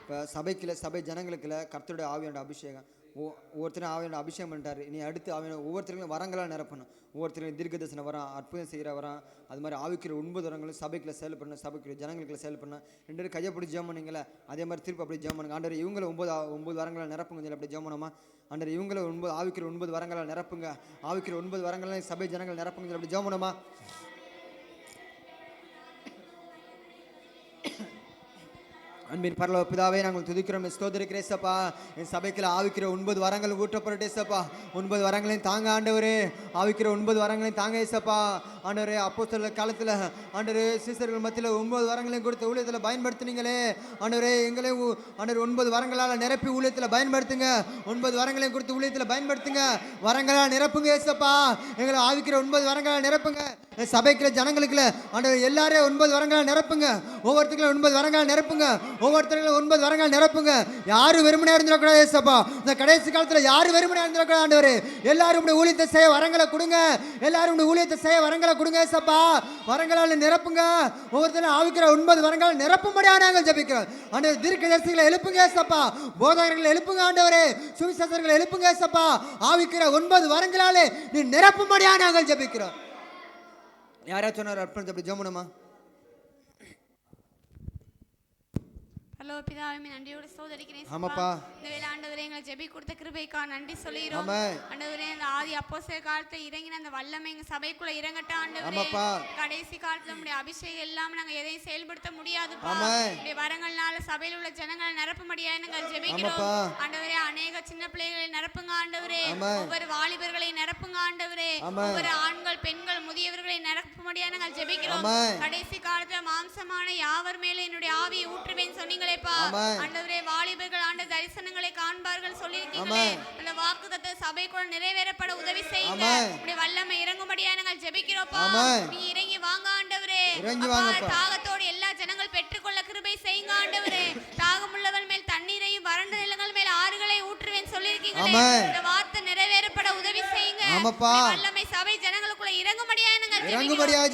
S3: இப்போ சபை ஜனங்களுக்குள்ள கர்த்தருடைய ஆவியோட அபிஷேகம். ஒவ்வொருத்தரும் ஆவியோட அபிஷேகம் பண்ணிட்டாரு. இனி அடுத்து ஆவியோட ஒவ்வொருத்தருக்கும் வரங்களாக நிரப்பணும். ஒவ்வொருத்தருக்கும் தீர்க்க தரிசனம் வரான், அற்புதம் செய்கிற வரான். அது மாதிரி ஆவிக்கிற 9 வரங்களும் சபைக்குள்ள செயல்படணும், சபைக்குள்ள ஜனங்களுக்குள்ள செயல்படணும். 2 பேரும் கையை பிடிச்சி ஜெபம் பண்ணீங்களே, அதே மாதிரி திருப்பி அப்படி ஜெபம் பண்ணுங்க. ஆண்டவர் இவங்களை 9 வரங்களாக நிரப்புங்க சொல்லி அப்படி ஜெபம் பண்ணோமா. ஆண்டவர் இவங்களை ஆவிக்கிற 9 வரங்களாக நிரப்புங்க, ஆவிக்கிற 9 வரங்களாக சபை ஜனங்கள் நிரப்புங்க சொல்லி அப்படி ஜெபம் பண்ணோமா. அன்பின் பரலோக பிதாவே, நாங்கள் துதிக்கிறோம், ஸ்தோத்திரிக்கிறோம் ஏசப்பா. என் சபைக்குள்ள ஆவிக்கிற 9 வரங்கள் ஊற்றப்பட்டு ஏசப்பா. 9 வரங்களையும் தாங்க ஆண்டவரே. ஆவிக்கிற 9 வரங்களையும் தாங்க ஏசப்பா. ஆண்டவரே, அப்போஸ்தலர் காலத்தில் ஆண்டவரே சீசர்கள் மத்தியில் 9 வரங்களையும் கொடுத்த ஊழியத்தில் பயன்படுத்தினீங்களே ஆண்டவரே. எங்களையும் ஆண்டவர் 9 வரங்களால் நிரப்பி ஊழியத்தில் பயன்படுத்துங்க. 9 வரங்களையும் கொடுத்து ஊழியத்தில் பயன்படுத்துங்க. வரங்களால் நிரப்புங்க ஏசப்பா. எங்களை ஆவிக்கிற 9 வரங்களால் நிரப்புங்க. சபைக்குள்ள ஜனங்களுக்குள்ள ஆண்டவர் எல்லாரையும் 9 வரங்களால் நிரப்புங்க. ஒவ்வொருத்தருக்கும் 9 வரங்களால் நிரப்புங்க. ஒவ்வொருத்தருக்கும் 9 வரங்கள் நிரப்புங்க. யாரும் வெறுமனையா இருந்துடக்கூடாது ஏசப்பா. இந்த கடைசி காலத்தில் யாரும் வெறுமனையா இருந்துடக்கூடாது ஆண்டவரே. எல்லாரும் ஊழியத்தை செய்ய வரங்களை கொடுங்க. எல்லாரும் ஊழியத்தை செய்ய வரங்களை கொடுங்க ஏசப்பா. வரங்களால் நிரப்புங்க. ஒவ்வொருத்தரும் ஆவிக்கிற 9 வரங்கள் நிரப்பும்படியாக நாங்கள் ஜெபிக்கிறோம் ஆண்டவர். தீர்க்கதரிசிகளை எழுப்புங்க ஏசப்பா. போதகர்களை எழுப்புங்க ஆண்டவரே. சுவிசேஷர்களை எழுப்புங்க ஏசப்பா. ஆவிக்கிற 9 வரங்களாலே நீ நிரப்பும்படியாக நாங்கள் ஜெபிக்கிறோம். யாராச்சும் சொன்னார் அர்ப்பணத்தை அப்படி ஜெபணுமா.
S2: ஹலோ பிதாவே, நன்றியோடு ஸ்தோத்திரிக்கிறேன்.
S3: ஆமாப்பா.
S2: இந்த வேளை ஆண்டவரே எங்களை ஜெபி கொடுத்த கிருபைக்கா நன்றி சொல்லிரோம் ஆண்டவரே. அந்த ஆதி அப்போஸ்தல காலத்துல இறங்கின அந்த வல்லமை எங்க சபைக்குள்ள இறங்கட்டும் ஆண்டவரே. கடைசி காலத்துல நம்முடைய அபிஷேகம் இல்லாம நாங்க எதையும் செயல்படுத்த முடியாதுப்பா. நம்முடைய வரங்கள்னால சபையில் உள்ள ஜனங்களை நிரப்பும்படியா நாங்கள் ஜெபிக்கிறோம் ஆண்டவரே. அநேக சின்ன பிள்ளைகளை நிரப்புங்க ஆண்டவரே. ஒவ்வொரு வாலிபர்களை நிரப்புங்க ஆண்டவரே. ஒவ்வொரு ஆண்கள் பெண்கள் முதியவர்களை நிரப்பும்படியா நாங்கள் ஜெபிக்கிறோம். கடைசி காலத்துல மாம்சமான யாவர் மேல என்னுடைய ஆவியை ஊற்றுவேன் சொன்னீங்களே ஆண்டவரே. வாலிபர்கள் ஆண்ட தரிசனங்களை காண்பார்கள் சொல்லியிருக்கீங்களே. அந்த வாக்குத்தத்த சபைக்குள்ள நிறைவேறப்பட உதவி செய்யுங்க. உடைய வல்லமை இறங்கும்படியா நாங்கள் ஜெபிக்கிறோம்ப்பா. நீ இறங்கி வாங்க ஆண்டவரே. தாகத்தோடு எல்லா ஜனங்கள் பெற்றுக்கொள்ள கிருபை செய்யுங்க ஆண்டவரே. தாகமுள்ளவன் மேல் தண்ணீரையும் வறண்ட நிலங்கள் மேல் ஆறுகளை ஊற்றுவேன் சொல்லியிருக்கீங்களே. இந்த வார்த்தை நிறைவேறப்பட உதவி செய்யுங்க. வல்லமை சபை ஜனங்களுக்குள்ள இறங்கும்படியா நாங்கள்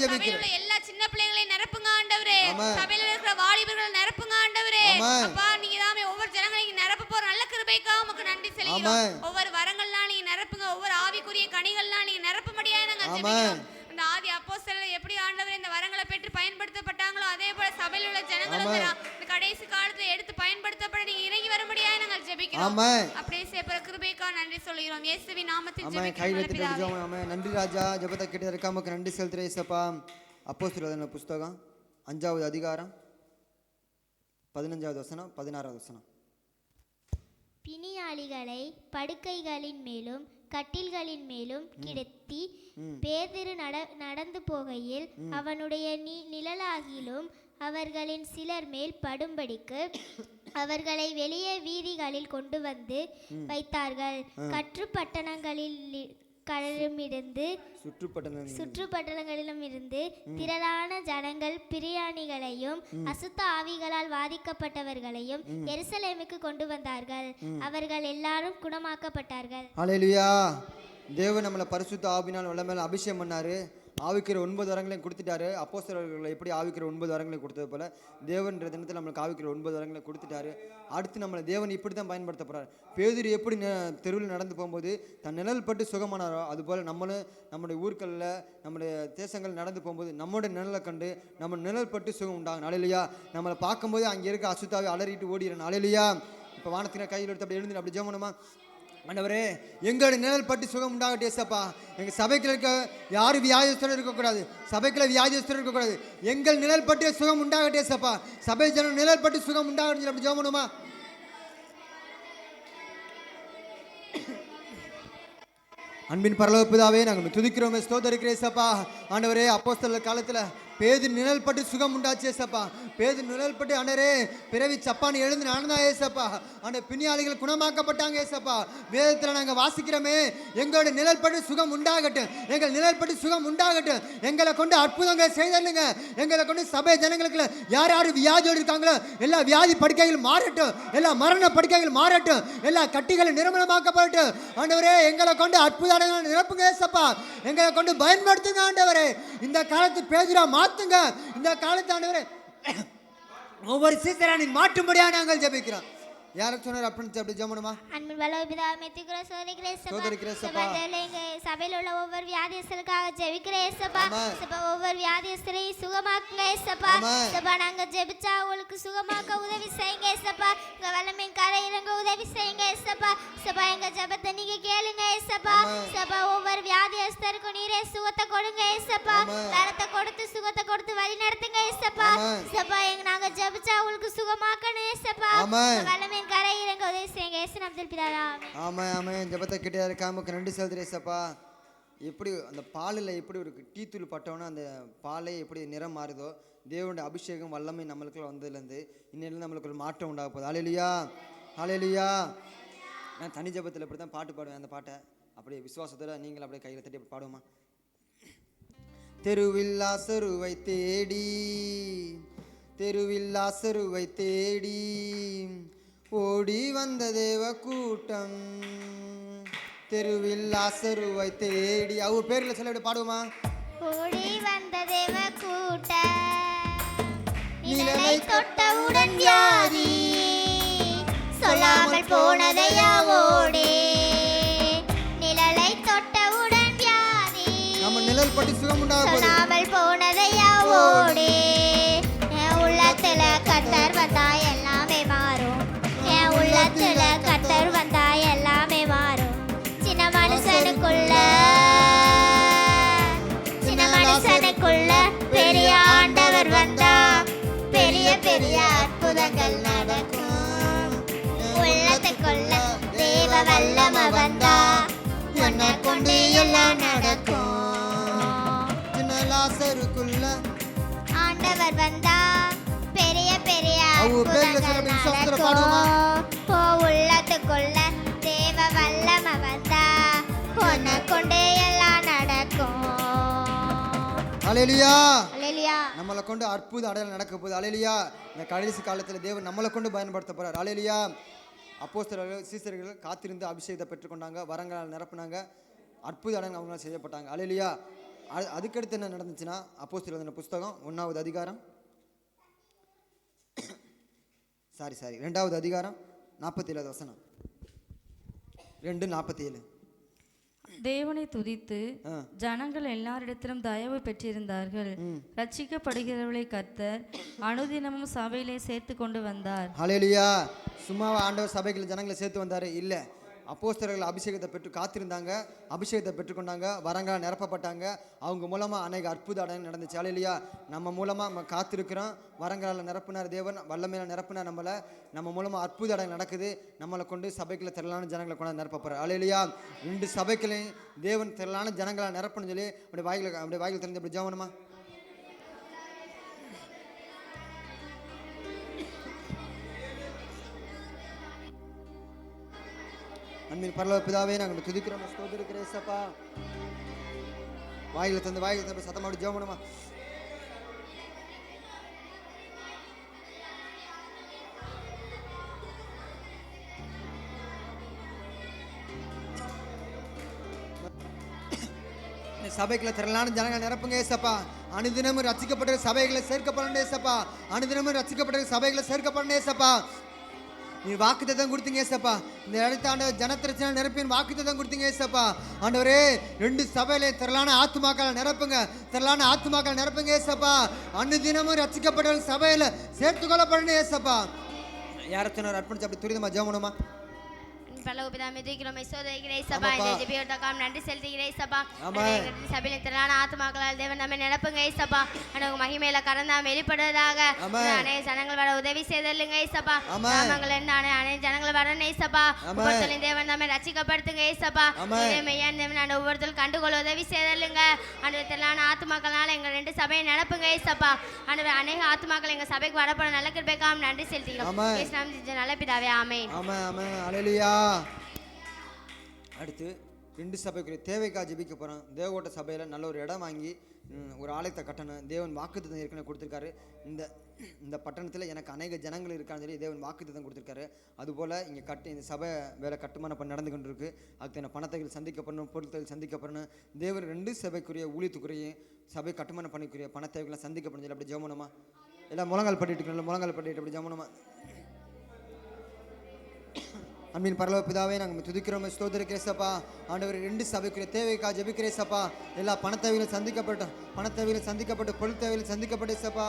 S2: ஜெபிக்கிறோம். எல்லா சின்ன பிள்ளைகளை நிரப்புங்க ஆண்டவரே. சபையில இருக்கிற வாலிபர்கள் நிரப்புங்க ஆண்டவரே. அப்பா, நீங்க தாமே ஒவ்வொரு ஜனங்களையும் நிரப்ப போற நல்ல கிருபைக்கா உமக்கு நன்றி செலுத்துகிறோம். ஒவ்வொரு வரங்கள்லாம் நீங்க நிரப்புங்க. ஒவ்வொரு ஆவிக்குரிய கனிகள்லாம் நீங்க நிரப்பும்படியா நாங்கள் ஜெபிக்கிறோம். அந்த ஆதி அப்போஸ்தலர் எப்படி ஆண்டவரே இந்த வரங்களை பெற்று பயன்படுத்தப்பட்டாங்களோ அதே போல சபையில் உள்ள ஜனங்களும் இந்த கடைசி காலத்துல எடுத்து பயன்படுத்தப்பட நீங்க இறங்கி வரும்படியா நாங்கள் ஜெபிக்கிறோம். அப்படியே சேப்பற கிருபைக்கா நன்றி சொல்கிறோம். இயேசுவின் நாமத்தில் ஜெபிக்கிறோம்.
S3: நன்றி ராஜா. ஜெபத்தை கேட்டதற்காக உமக்கு நன்றி செலுத்துகிறேன் இயேசப்பா. அப்போஸ்தலர் புத்தகம் 5வது அதிகாரம் 15வது வசனம் 16வது வசனம்.
S6: பிணியாளிகளை படுக்கைகளின் மேலும் கட்டில்களின் மேலும் கிடத்தி பேதுரு நடந்து போகையில் அவனுடைய நிழலாகிலும் அவர்களின் சிலர் மேல் படும்படிக்கு அவர்களை வெளியே வீதிகளில் கொண்டு வந்து வைத்தார்கள். சுற்றுப்பட்டணங்களிலும் இருந்து திரளான ஜனங்கள் பிரியாணிகளையும் அசுத்த ஆவிகளால் வாதிக்கப்பட்டவர்களையும் எருசலேமுக்கு கொண்டு வந்தார்கள். அவர்கள் எல்லாரும் குணமாக்கப்பட்டார்கள்.
S3: ஹல்லேலூயா. தேவன் நம்மளை பரிசுத்த ஆவியினால் வல்லமையால் அபிஷேகம் பண்ணாரு. ஆவிக்கிற 9 வரங்களையும் கொடுத்துட்டாரு. அப்போஸ்தலர்களை எப்படி ஆவிக்கிற 9 வரங்களையும் கொடுத்தது போல தேவன்ற தினத்தில் நம்மளுக்கு ஆவிக்கிற 9 வரங்களையும் கொடுத்துட்டாரு. அடுத்து நம்மளை தேவன் இப்படி தான் பயன்படுத்த போறாரு. பேதுரு எப்படி தெருவில் நடந்து போகும்போது தன் நிழல் பட்டு சுகமானாரோ அதுபோல் நம்மளும் நம்முடைய ஊர்களில் நம்முடைய தேசங்கள் நடந்து போகும்போது நம்மளுடைய நிழலை கண்டு நம்ம நிழல் பட்டு சுகம் உண்டாகும். ஹல்லேலூயா. நம்மளை பார்க்கும்போது அங்கே இருக்க அசுத்தாவை அலறிட்டு ஓடிடுறேன். ஹல்லேலூயா. இப்போ வானத்தின கையில் எடுத்து அப்படி எழுந்து அப்படி ஜெபம் பண்ணுமா. ஆண்டவரே எங்களுடைய நிழல் பட்டு சுகம் உண்டாகட்டும் ஏசப்பா. எங்கள் சபைக்குள்ள இருக்க யாரும் வியாதிஸ்தரும் இருக்கக்கூடாது, சபைக்குள்ள வியாதிஸ்தரும் இருக்கக்கூடாது. எங்கள் நிழல் பட்டு சுகம் உண்டாகட்டும் ஏசப்பா. சபை ஜனம் நிழல் பட்டு சுகம் உண்டாகட்டும். அப்படி ஜெபம் பண்ணுமா? அன்பின் பரலோக பிதாவே, நாங்கள் துதிக்கிறோம், ஸ்தோத்தரிக்கிறோம் ஏசப்பா. ஆண்டவரே அப்போஸ்தலர் காலத்தில் பேதுரு நிழல் பட்டு சுகம் உண்டாச்சு ஏசப்பா. பேதுரு நிழல் பட்டு ஆண்டவரே பிறவி சப்பான்னு எழுந்து நடந்தா ஏசப்பா. அந்த பிணியாளிகள் குணமாக்கப்பட்டாங்க ஏசப்பா. வேதத்தில் நாங்கள் வாசிக்கிறோமே, எங்களோட நிழல் பட்டு சுகம் உண்டாகட்டும், எங்கள் நிழல் பட்டு சுகம் உண்டாகட்டும். எங்களை கொண்டு அற்புதங்களை செய்தல்லுங்க. எங்களை கொண்டு சபை ஜனங்களுக்கு யார் யார் வியாதியோடு இருக்காங்களோ எல்லா வியாதி படுக்கைகள் மாறட்டும், எல்லா மரண படுக்கைகள் மாறட்டும், எல்லா கட்டிகளும் நிர்மலமாக்கப்படட்டும். ஆண்டவரே எங்களை கொண்டு அற்புதங்களை நிரப்புங்க ஏசப்பா. எங்களை கொண்டு பயன்படுத்துங்க ஆண்டவரே. இந்த காலத்து பேதுரா மாத்துங்க. இந்த காலத்து ஆண்டவரே ஒவ்வொரு சீசரானி மாற்றும்படியா நாங்கள் ஜெபிக்கிறோம். யாருக்கு சொன்னார் அப்படின்னு அப்படி ஜெபணுமா?
S6: அன்பின் பரலோக பிதாவே, மெத்திக்கிறோம், சோதரிக்கிறேன் ஏசப்பா. எங்க சபையில் உள்ள ஒவ்வொரு வியாதியஸ்தருக்காக ஜெபிக்கிறேன் ஏசப்பா. ஒவ்வொரு வியாதியஸ்தரையும் சுகமாக்குங்க ஏசப்பா. நாங்க ஜெபிச்சா உங்களுக்கு சுகமாக்க உதவி செய்யுங்க ஏசப்பா. உங்க வல்லமையின் கரை இறங்க உதவி செய்யுங்க ஏசப்பா. எங்க ஜெபத்தை நீங்க கேளுங்க ஏசப்பா. ஒவ்வொரு வியாதியஸ்தருக்கும் நீரே சுகத்தை கொடுங்க ஏசப்பா. பலத்தை கொடுத்து சுகத்தை கொடுத்து வழி நடத்துங்க ஏசப்பா. எங்க நாங்க ஜெபிச்சா உங்களுக்கு சுகமாக்கணும் ஏசப்பா. வல்லமை கரை இறங்க உதவி செய்யுங்க இயேசு நாமத்தில் பிதாவே.
S3: ஆமாம் ஆமாம். ஜெபத்தை கிட்டே இருக்காமக்கு நன்றி செலுத்துறேன் ஏசப்பா. எப்படி அந்த பாலில் எப்படி ஒரு டீ தூள் பட்டோன்னா அந்த பாலே எப்படி நிறம் மாறுதோ, தேவனுடைய அபிஷேகம் வல்லமை நம்மளுக்குள்ள வந்ததுலேருந்து இன்னிலேருந்து நம்மளுக்கு ஒரு மாற்றம் உண்டாக போகுது. ஹல்லேலூயா ஹல்லேலூயா. நான் தனி ஜெபத்தில் இப்படி தான் பாட்டு பாடுவேன். அந்த பாட்டை அப்படியே விசுவாசத்தோட நீங்கள் அப்படியே கையில் தட்டி பாடுவோமா? தெருவில் லாசருவை தேடி, தெருவில் லாசருவை தேடி ஓடி வந்த தேவ கூட்டம், தெருவில் லாசருவை தேடி. அவங்க பேர்ல சொல்ல எப்படி பாடுவோமா?
S6: ஓடி வந்த தேவ கூட்டம், நிழலை தொட்டவுடன் வியாதி சொல்லாமல் போனதையா ஓடி, நிழலை தொட்டவுடன் வியாதி
S3: நம்ம நிழல் பட்டு சுகம் உண்டாக
S6: சொல்லாமல் போனதையா ஓடி. என் உள்ளத்துல கர்த்தர் வந்தா எல்லாமே மாறும், என் உள்ளத்துல கர்த்தர் வந்தா எல்லாமே மாறும். சின்ன மனுஷனுக்குள்ள பெரிய ஆண்டவர் வந்தா பெரிய பெரிய அற்புதங்கள் நடக்கும். உள்ளத்துக்குள்ள தேவ வல்லம வந்தா உன்னை கொண்டு எல்லாம் நடக்கும்.
S3: சின்ன லாசருக்குள்ள
S6: ஆண்டவர் வந்தா பெரிய பெரிய
S3: அற்புதங்கள்
S6: நடக்கும். உள்ளத்துக்குள்ள தேவ வல்லம வந்தா உன்னை கொண்டு எல்லாம் நடக்கும்.
S3: ஹல்லேலூயா
S6: ஹல்லேலூயா.
S3: நம்மளை கொண்டு அற்புத அடையாளம் நடக்க போகுது. ஹல்லேலூயா. இந்த கடைசி காலத்தில் தேவன் நம்மளை கொண்டு பயன்படுத்த போறார். ஹல்லேலூயா. அப்போஸ்தலர்கள் சீசர்கள் காத்திருந்து அபிஷேகத்தை பெற்றுக்கொண்டாங்க, வரங்களால் நிரப்புனாங்க, அற்புத அடையாளங்கள் அவங்களால் செய்யப்பட்டாங்க. ஹல்லேலூயா. அதுக்கடுத்து என்ன நடந்துச்சுன்னா அப்போஸ்தலர் புஸ்தகம் 1வது அதிகாரம் 2வது அதிகாரம் 47வது வசனம். 2:47.
S4: தேவனை துதித்து ஜனங்கள் எல்லாரிடத்திலும் தயவு பெற்றிருந்தார்கள். ரட்சிக்கப்படுகிறவர்களை கர்த்தர் அனுதினமும் சபையிலே சேர்த்து கொண்டு வந்தார்.
S3: ஹல்லேலூயா. சும்மாவா ஆண்டவர் சபைகள் ஜனங்களை சேர்த்து வந்தாரு? இல்லை. அப்போஸ்தலர்கள் அபிஷேகத்தை பெற்று காத்திருந்தாங்க, அபிஷேகத்தை பெற்றுக்கொண்டாங்க, வரங்களால் நிரப்பப்பட்டாங்க. அவங்க மூலமாக அநேக அற்புத அடையாளம் நடந்துச்சு. ஹல்லேலூயா. நம்ம மூலமாக நம்ம காத்திருக்கிறோம், வரங்களால் நிரப்புனார் தேவன், வல்லமையால் நிரப்புனார் நம்மளை. நம்ம மூலமாக அற்புத அடையாளம் நடக்குது. நம்மளை கொண்டு சபைக்குள்ள திரளான ஜனங்களை கொண்டு நிரப்பப்படுறார். ஹல்லேலூயா. 2 சபைகளையும் தேவன் திரளான ஜனங்களால் நிரப்பணும்னு சொல்லி அப்படியே வாய்கள் திறந்து அப்படி ஜெபணுமா? அன்பின் பரலோக பிதாவே, நாங்கள் துதிக்கிறோம், ஸ்தோத்திரிக்கிறோம் ஏசப்பா. வாயில தந்து சத்தமா ஜெபம் பண்ணுமா? சபைக்குள்ள திரளான ஜனங்கள் நிரப்புங்க ஏசப்பா. அனுதினமும் ரட்சிக்கப்பட்ட சபைகளை சேர்க்கப்படணும் ஏசப்பா. அனுதினமும் ரட்சிக்கப்பட்ட சபைகளை சேர்க்கப்படணும் ஏசப்பா. நீ வாக்குத்தத்தம் கொடுத்தீங்க ஏசப்பா. இந்த இடத்த ஆண்டவர் ஜனத்திரச்சனை நிரப்பின் வாக்குத்தத்தம் கொடுத்தீங்க ஏசப்பா. ஆண்டவரே 2 சபையில திரளான ஆத்துமாக்களை நிரப்புங்க, திரளான ஆத்துமாக்களை நிரப்புங்க ஏசப்பா. அனுதினமும் ரட்சிக்கப்பட்ட சபையில சேர்த்து கொள்ளப்படணும் ஏசப்பா. யார சொன்னார் அர்ப்பணிச்சு அப்படி துரிதமா ஜெபம் பண்ணுமா?
S6: பரலோகபிதாவே துதிக்கிறோம் சோதரிக்கிறேன் சபா இந்த ஜெபியோட்டக்காம் நன்றி செலுத்துகிறேன் சபா எங்கள் சபையில் திரளான ஆத்துமாக்களால் தேவன் நம்மை நிரப்புங்க சபா அனகு மகிமையில கறந்தா வெளிப்படுவதாக அநேக ஜனங்கள் வர உதவி செய்தல்லுங்க சபா நாமங்கள் என்ன அநேக ஜனங்கள் வரணும் சபா ஒவ்வொருத்தரும் தேவன் நம்மை ரட்சிக்கப்படுத்துங்க சபா மெய்யான் தேவன் ஒவ்வொருத்தரும் கண்டுகொள்ள உதவி செய்தல்லுங்க அந்த திரளான ஆத்துமாக்களால் எங்கள் 2 சபையை நிரப்புங்க சபா அந்த அநேக ஆத்துமாக்கள் எங்க சபைக்கு வரப்போற நல்ல கிருபைக்காம் நன்றி செலுத்துகிறோம் இயேசுவின் நல்ல பிதாவே ஆமென்.
S3: ஆமென் ஆமென் ஹல்லேலூயா. அடுத்து 2 சபைக்குரிய தேவைக்காக ஜெபிக்க போகிறோம். தேவகோட்டை சபையில் நல்ல ஒரு இடம் வாங்கி ஒரு ஆலயத்தை கட்டணும். தேவன் வாக்குத்தத்தம் ஏற்கனவே கொடுத்துருக்காரு. இந்த பட்டணத்தில் எனக்கு அநேக ஜனங்கள் இருக்கான்னு சொல்லி தேவன் வாக்குத்தத்தம் கொடுத்துருக்காரு. அதுபோல் இங்கே இந்த சபை வேலை கட்டுமானம் பண்ணி நடந்து கொண்டு இருக்கு. அதுக்கு பணத்தைகள் சந்திக்கப்படணும், பொருட்கள் சந்திக்கப்படணும். தேவன் 2 சபைக்குரிய ஊழியத்துக்குரிய சபை கட்டுமானம் பண்ணிக்குரிய பணத்தேவைகளை சந்திக்கப்படணும் சொல்லி அப்படி ஜெபணுமா? எல்லாம் முழங்கால் பண்ணிட்டு முழங்கால் பண்ணிட்டு அப்படி ஜெபணுமா? அன்பின் பரலோக பிதாவே நாங்கள் துதிக்கிறோம் ஸ்தோத்திரிக்கிறேசப்பா. ஆண்டவர் 2 சபைக்குரிய தேவைக்காக ஜெபிக்கிறேசப்பா. எல்லா பணத்தேவைகளும் சந்திக்கப்பட்டோம், பணத்தேவைகளும் சந்திக்கப்பட்டு, பொருள் தேவைகளும் சந்திக்கப்பட்டேசப்பா.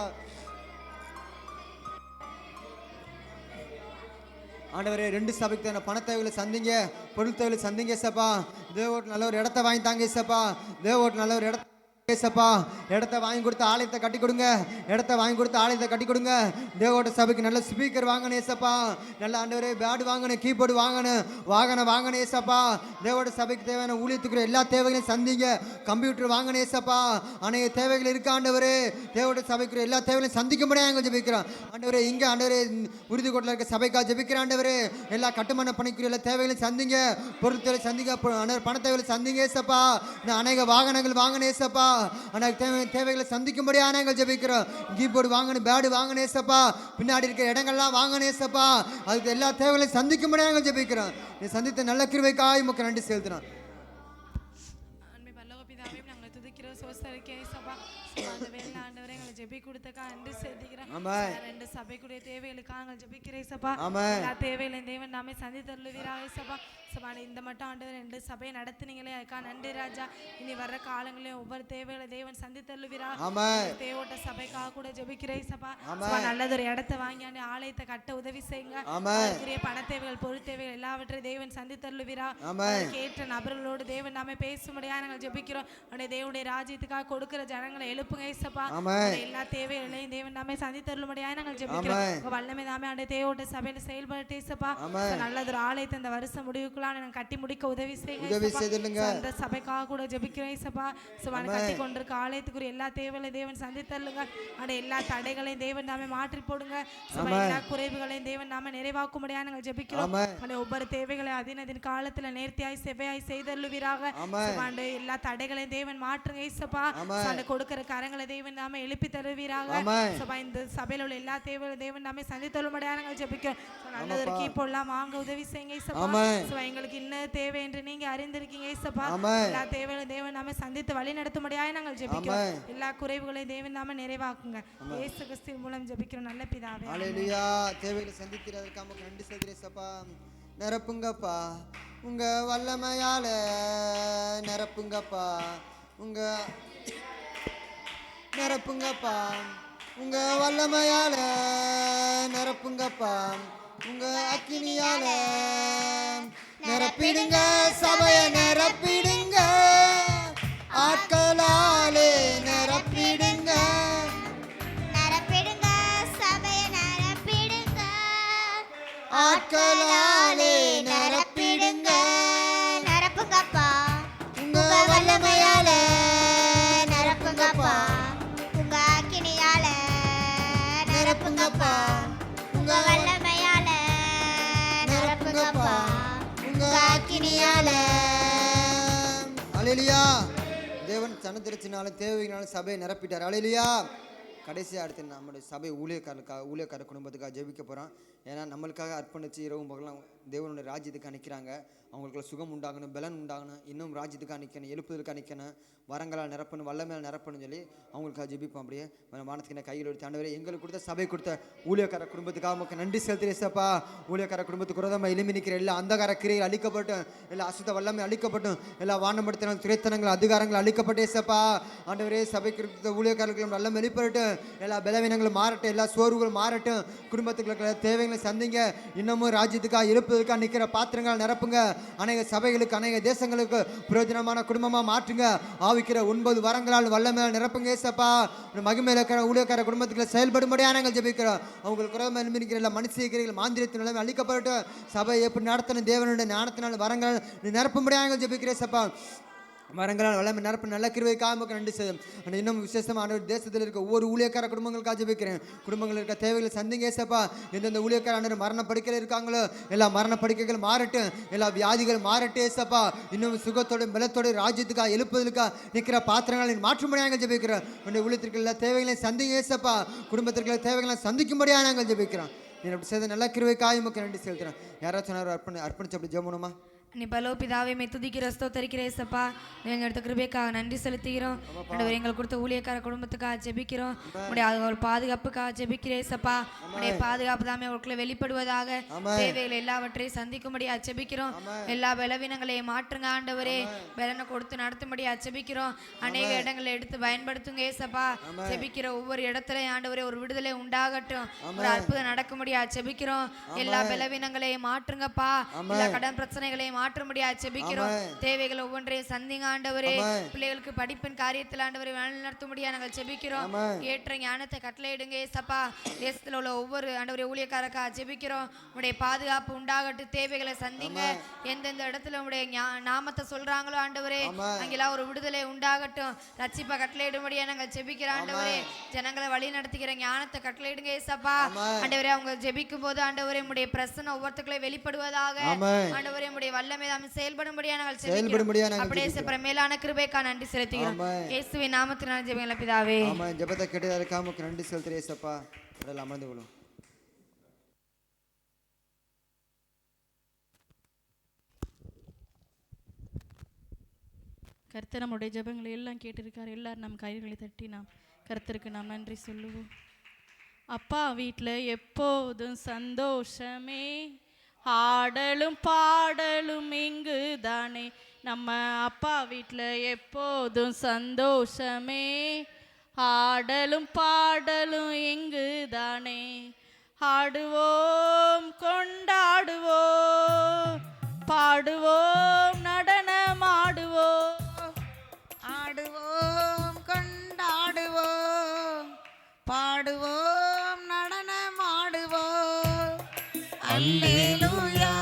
S3: ஆண்டவரே 2 சபைக்கு தேவை பணத்தேவைகளை சந்திங்க, பொருள் தேவைகளை சந்திங்க சப்பா. தேவோட்டு நல்ல ஒரு இடத்த வாங்கி தாங்க சப்பா. தேவோட்டு நல்ல ஒரு இடத்த ஏசப்பா இடத்த வாங்கி கொடுத்து ஆலயத்தை கட்டி கொடுங்க. இடத்த வாங்கி கொடுத்து ஆலயத்தை கட்டி கொடுங்க. தேவோட்ட சபைக்கு நல்ல ஸ்பீக்கர் வாங்கணும் ஏசப்பா. நல்ல ஆண்டவரே பேட் வாங்கணும், கீபோர்டு வாங்கணும், வாங்கணும் ஏசப்பா. தேவோட்ட சபைக்கு தேவையான ஊழியத்துக்குரிய எல்லா தேவைகளையும் சந்திங்க. கம்ப்யூட்டர் வாங்கணும் ஏசப்பா. அநேக தேவைகள் இருக்கு ஆண்டவரே. தேவோட்ட சபைக்குரிய எல்லா தேவைகளையும் சந்திக்க முடியாது ஜெபிக்கிறோம் ஆண்டவரே. இங்கே ஆண்டவரே உறுதிக்கோட்டில் இருக்க சபைக்காக ஜெபிக்கிற ஆண்டவரே. எல்லா கட்டுமான பணிக்குரிய எல்லா தேவைகளையும் சந்திங்க, பொருட்களை சந்திங்க, பண தேவைகளை சந்திங்க ஏசப்பா. அநேக வாகனங்கள் வாங்கணும் ஏசப்பா. தேவைகளை சந்திக்கும்படியா நாங்கள் ஜெபிக்கிறோம். கீபோர்டு வாங்கணும், பேடு வாங்கணும் ஏசப்பா. பின்னாடி இருக்கிற இடங்கள்லாம் வாங்கணும் ஏசப்பா. அதுக்கு எல்லா தேவைகளையும் சந்திக்கும்படியா நாங்கள் ஜெபிக்கிறோம். நீ சந்தித்த நல்ல கிருபைக்காய் உமக்கு நன்றி செலுத்துறோம்.
S1: அன்பே பரலோக பிதாவே நாங்கள் துதிக்கிறோம் சோஸ்தரிக்கிறேன் சபா. அந்த வேலை ஆண்டவரே எங்களை ஜெபி கொடுத்தக்கா நன்றி செலுத்துகிறோம். 2 சபைக்குரிய தேவைகளுக்காக நாங்கள் ஜெபிக்கிறேன் சபா. எல்லா தேவைகளையும் தேவன் நாமே சந்தித்தருளுவீராக சபா. சபான இந்த மட்டும் ஆண்டவர் 2 சபையை நடத்துனீங்களே அதுக்கா நன்றி ராஜா. இனி வர்ற காலங்களிலும் ஒவ்வொரு தேவைகளை தேவன் சந்தித்தருளுவீராக. தேவோட்ட சபைக்காக கூட ஜெபிக்கிறேன் சபா. நல்லதொரு இடத்தை வாங்கி ஆலயத்தை கட்ட உதவி செய்யுங்க. அதுக்குரிய பண தேவைகள், பொருள் தேவைகள் எல்லாவற்றையும் தேவன் சந்தித்தருளுவீராக. கேட்ட நபர்களோடு தேவன் நாமே பேசும்படியா நாங்கள் ஜெபிக்கிறோம். தேவனுடைய ராஜ்யத்துக்காக கொடுக்கிற ஜனங்களை எழுப்புங்க ஏசப்பா. எல்லா தேவைகளையும் தேவன் நாமே சந்தித்தருளும்படியா நாங்கள் ஜெபிக்கிறோம். வல்லமை தாமே தேவோட்ட சபையில செயல்பட்டு ஏசப்பா. நல்லதொரு ஆலயத்தை இந்த வருஷம் முடிவுக்கு கட்டி முடிக்க உதவி செய்யுங்க. அந்த சபைக்காக கூட ஜெபிக்கிறேன் சபா. கட்டி கொண்டிருக்க ஆலயத்துக்குரிய எல்லா தேவைகளையும் தேவன் சந்தித்தருளுங்க. எல்லா தடைகளையும் தேவன் நாமே மாற்றி போடுங்க. எல்லா குறைவுகளையும் தேவன் நாம நிறைவாக்கும்படியா நாங்கள் ஜெபிக்கிறோம். ஒவ்வொரு தேவைகளை அதின் காலத்துல நேர்த்தியாய் செவ்வையாய் செய்தருளுவீராக. எல்லா தடைகளையும் தேவன் மாற்றுங்க ஏசப்பா. கொடுக்கிற கரங்களை தேவன் நாம எழுப்பி தருவீராக. இந்த சபையில உள்ள எல்லா தேவைகளையும் தேவன் நாமே சந்தித்தருளும்படியா நாங்கள் ஜெபிக்கிறோம். நல்லதொரு கீபோர்ட்லாம் வாங்க உதவி செய்யுங்க ஏசப்பா. எங்களுக்கு இன்னும் தேவை என்று நீங்க அறிந்திருக்கீங்க ஏசப்பா. எல்லா தேவைகளையும் தேவன் நாம சந்தித்து வழி நடத்தும்படியாக நாங்கள் ஜெபிக்கிறோம். எல்லா குறைவுகளையும் தேவன் நாம நிறைவாக்குங்க. இயேசு கிறிஸ்துவின் மூலம் ஜெபிக்கிறோம் நல்ல பிதாவே.
S3: ஹல்லேலூயா. தேவைகளை சந்திக்கிறதுக்கு நமக்கு நன்றி செலுத்துறேன் ஏசப்பா. நிரப்புங்கப்பா உங்க வல்லமையால, நிரப்புங்கப்பா உங்க நிரப்புங்கப்பா உங்க வல்லமையால, நிரப்புங்கப்பா உங்க அக்கினியால. நிரப்பிடுங்க சபைய, நிரப்பிடுங்க ஆட்களாலே, நிரப்பிடுங்க
S6: நிரப்பிடுங்க சபைய, நிரப்பிடுங்க
S3: ஆட்களாலே, நிரப்பிடுங்க.
S6: நிரப்புங்கப்பா
S3: உங்க வல்லமையால,
S6: நிரப்புங்கப்பா உங்க அக்கினியால, நிரப்புங்கப்பா உங்க வல்லமையால, நிரப்புங்கப்பா உங்க அக்கினியால.
S3: ஹல்லேலூயா. தேவன் சனத்திரச்சினாலும் தேவையினாலும் சபையை நிரப்பிட்டார். ஹல்லேலூயா. கடைசியாக அடுத்து நம்முடைய சபை ஊழியக்கார குடும்பத்துக்காக ஜெபிக்க போகிறோம். ஏன்னா நம்மளுக்காக அர்ப்பணித்து இரவு பகலாம் தேவனுடைய ராஜ்யத்துக்கு நிற்கிறாங்க. அவங்களுக்குள்ள சுகம் உண்டாகணும், பலன் உண்டாகணும், இன்னும் ராஜ்யத்துக்காக நிற்கணும், எழுப்புதலுக்காக நிற்கணும், வரங்களால் நிரப்பணும், வல்லமையால் நிரப்பணும் சொல்லி அவங்களுக்காக ஜெபிப்போம். அப்படியே வானத்துக்கு கையில் எடுத்து ஆண்டவரே எங்களுக்கு கொடுத்த சபை கொடுத்த ஊழியக்கார குடும்பத்துக்காக நமக்கு நன்றி செலுத்துறேசப்பா. ஊழியக்கார குடும்பத்துக்கு விரோதமாக எழும்பி நிற்கிற எல்லா அந்தகார கிரைகள் அழிக்கப்பட்டும், எல்லா அசுத்த வல்லமை அழிக்கப்பட்டும், எல்லா வானப்படுத்தின துரைத்தனங்கள் அதிகாரங்கள் அழிக்கப்பட்டேசப்பா. ஆண்டவரே சபைக்கு கொடுத்த ஊழியக்காரர்களும் நல்ல வெளிப்படட்டும், எல்லா பலவீனங்களும் மாறட்டும், எல்லா சோர்வுகளும் மாறட்டும், குடும்பத்துக்கு தேவைகளை சந்திங்க, இன்னமும் ராஜ்யத்துக்காக எழுப்பு எழுப்புவதற்காக நிற்கிற பாத்திரங்கள் நிரப்புங்க. அநேக சபைகளுக்கு அநேக தேசங்களுக்கு பிரயோஜனமான குடும்பமாக மாற்றுங்க. ஆவிக்கிற 9 வரங்களால் வல்லமையால் நிரப்புங்க ஏசப்பா. மகிமையில் இருக்கிற ஊழியக்கார குடும்பத்துக்கு செயல்படும்படியாக நாங்கள் ஜெபிக்கிறோம். அவங்களுக்கு குறைமை இருக்கிற மனுஷிகள் மாந்திரத்தின் நிலைமை அளிக்கப்பட்டு சபை எப்படி நடத்தணும் தேவனுடைய ஞானத்தினால் வரங்கள் நிரப்பும்படியாக நாங்கள் ஜெபிக்கிறேன் ஏசப்பா. வரங்களால் வல்லமை நிரப்பு நல்ல கிருபைக்காக நமக்கு நன்றி செய்யும். இன்னும் விசேஷமான ஒரு தேசத்தில் இருக்க ஒவ்வொரு ஊழியக்கார குடும்பங்களுக்காக ஜெபிக்கிறேன். குடும்பங்கள் இருக்க தேவைகளை சந்திங்க ஏசப்பா. எந்தெந்த ஊழியக்கார மரண படுக்கையில் இருக்காங்களோ எல்லா மரண படுக்கைகள் மாறட்டும், எல்லா வியாதிகள் மாறட்டும் ஏசப்பா. இன்னும் சுகத்தோட பலத்தோட ராஜ்யத்துக்காக எழுப்புவதற்காக நிற்கிற பாத்திரங்களை மாற்றும்படியாக நாங்கள் ஜெபிக்கிறோம். உன்னுடைய ஊழியத்திற்கு எல்லா தேவைகளையும் சந்திங்க ஏசப்பா. குடும்பத்திற்கு தேவைகளை சந்திக்கும்படியாக நாங்கள் ஜெபிக்கிறோம். நீ அப்படி செய்த நல்ல கிருபைக்காக நமக்கு நன்றி செலுத்துகிறேன். யாராச்சும் அர்ப்பணிச்சு அப்படி ஜெபணுமா?
S4: நீ பலோ பிதாவை மே துதிக்கிற ஸ்தோத்தரிக்கிற ஏசப்பா. நீங்கள் எடுத்த கிருபைக்காக நன்றி செலுத்துகிறோம். ஆண்டவரே எங்களுக்கு கொடுத்த ஊழியக்கார குடும்பத்துக்காக ஜெபிக்கிறோம். உடைய ஒரு பாதுகாப்புக்காக ஜெபிக்கிற ஏசப்பா. உடைய பாதுகாப்பு தாமே அவர்களுக்குள்ள வெளிப்படுவதாக தேவைகள் எல்லாவற்றையும் சந்திக்கும்படியா ஜெபிக்கிறோம். எல்லா பலவீனங்களையும் மாற்றுங்க ஆண்டவரே. பலனை கொடுத்து நடத்தும்படியா ஜெபிக்கிறோம். அநேக இடங்களை எடுத்து பயன்படுத்துங்க ஏசப்பா. ஜெபிக்கிற ஒவ்வொரு இடத்துலையும் ஆண்டவரே ஒரு விடுதலை உண்டாகட்டும், ஒரு அற்புதம் நடக்கும்படியா ஜெபிக்கிறோம். எல்லா பலவீனங்களையும் மாற்றுங்கப்பா. எல்லா கடன் பிரச்சனைகளையும் மாற்றும்படியா ஜெபிக்கிறோம். தேவைகள் ஒவ்வொன்றையும் சந்திங்க ஆண்டவரே. பிள்ளைகளுக்கு படிப்பின் காரியத்தில் ஆண்டவரே நடத்தும்படியா நாங்கள் ஜெபிக்கிறோம். ஏற்ற ஞானத்தை கட்டளையிடுங்க ஏசப்பா. தேசத்தில் உள்ள ஒவ்வொரு ஆண்டவரே ஊழியக்காரக்கா ஜெபிக்கிறோம். உடைய பாதுகாப்பு உண்டாகட்டும், தேவைகளை சந்திங்க. எந்தெந்த இடத்துல உடைய நாமத்தை சொல்றாங்களோ ஆண்டவரே அங்கெல்லாம் ஒரு விடுதலை உண்டாகட்டும். ரட்சிப்பை கட்டளையிடும்படியா நாங்கள் ஜெபிக்கிறோம் ஆண்டவரே. ஜனங்களை வழி நடத்துகிற ஞானத்தை கட்டளையிடுங்க ஏசப்பா. ஆண்டவரே அவங்க ஜெபிக்கும் போது ஆண்டவரே உடைய பிரசன்னம் ஒவ்வொருத்தருக்குள்ளே வெளிப்படுவதாக. ஆண்டவரே உடைய செயல்படும்படியா நாங்கள் ஜெபிக்கிறோம். அப்படியே மேலான கிருபைக்காக நன்றி செலுத்துகிறோம். இயேசுவின் நாமத்தினால் ஜெபங்களை பிதாவே.
S3: ஆமென். ஜெபத்தை கேட்டதற்காக உமக்கு நன்றி செலுத்துகிறேன் இயேசப்பா. உடல் அமர்ந்து கொள்ளும்.
S1: கர்த்தர் நம்முடைய ஜெபங்களை எல்லாம் கேட்டிருக்கார். எல்லாரும் நம் கைகளை தட்டி நாம் கர்த்தருக்கு நாம் நன்றி சொல்லுவோம். அப்பா வீட்டில் எப்போதும் சந்தோஷமே, ஆடலும் பாடலும் இங்கு தானே. நம்ம அப்பா வீட்டில் எப்போதும் சந்தோஷமே, ஆடலும் பாடலும் இங்கு தானே. ஆடுவோம் கொண்டாடுவோம், பாடுவோம் நடனமாடுவோம்.
S7: ஆடுவோம் கொண்டாடுவோம், பாடுவோம் நடனமாடுவோம். அல்லேலூயா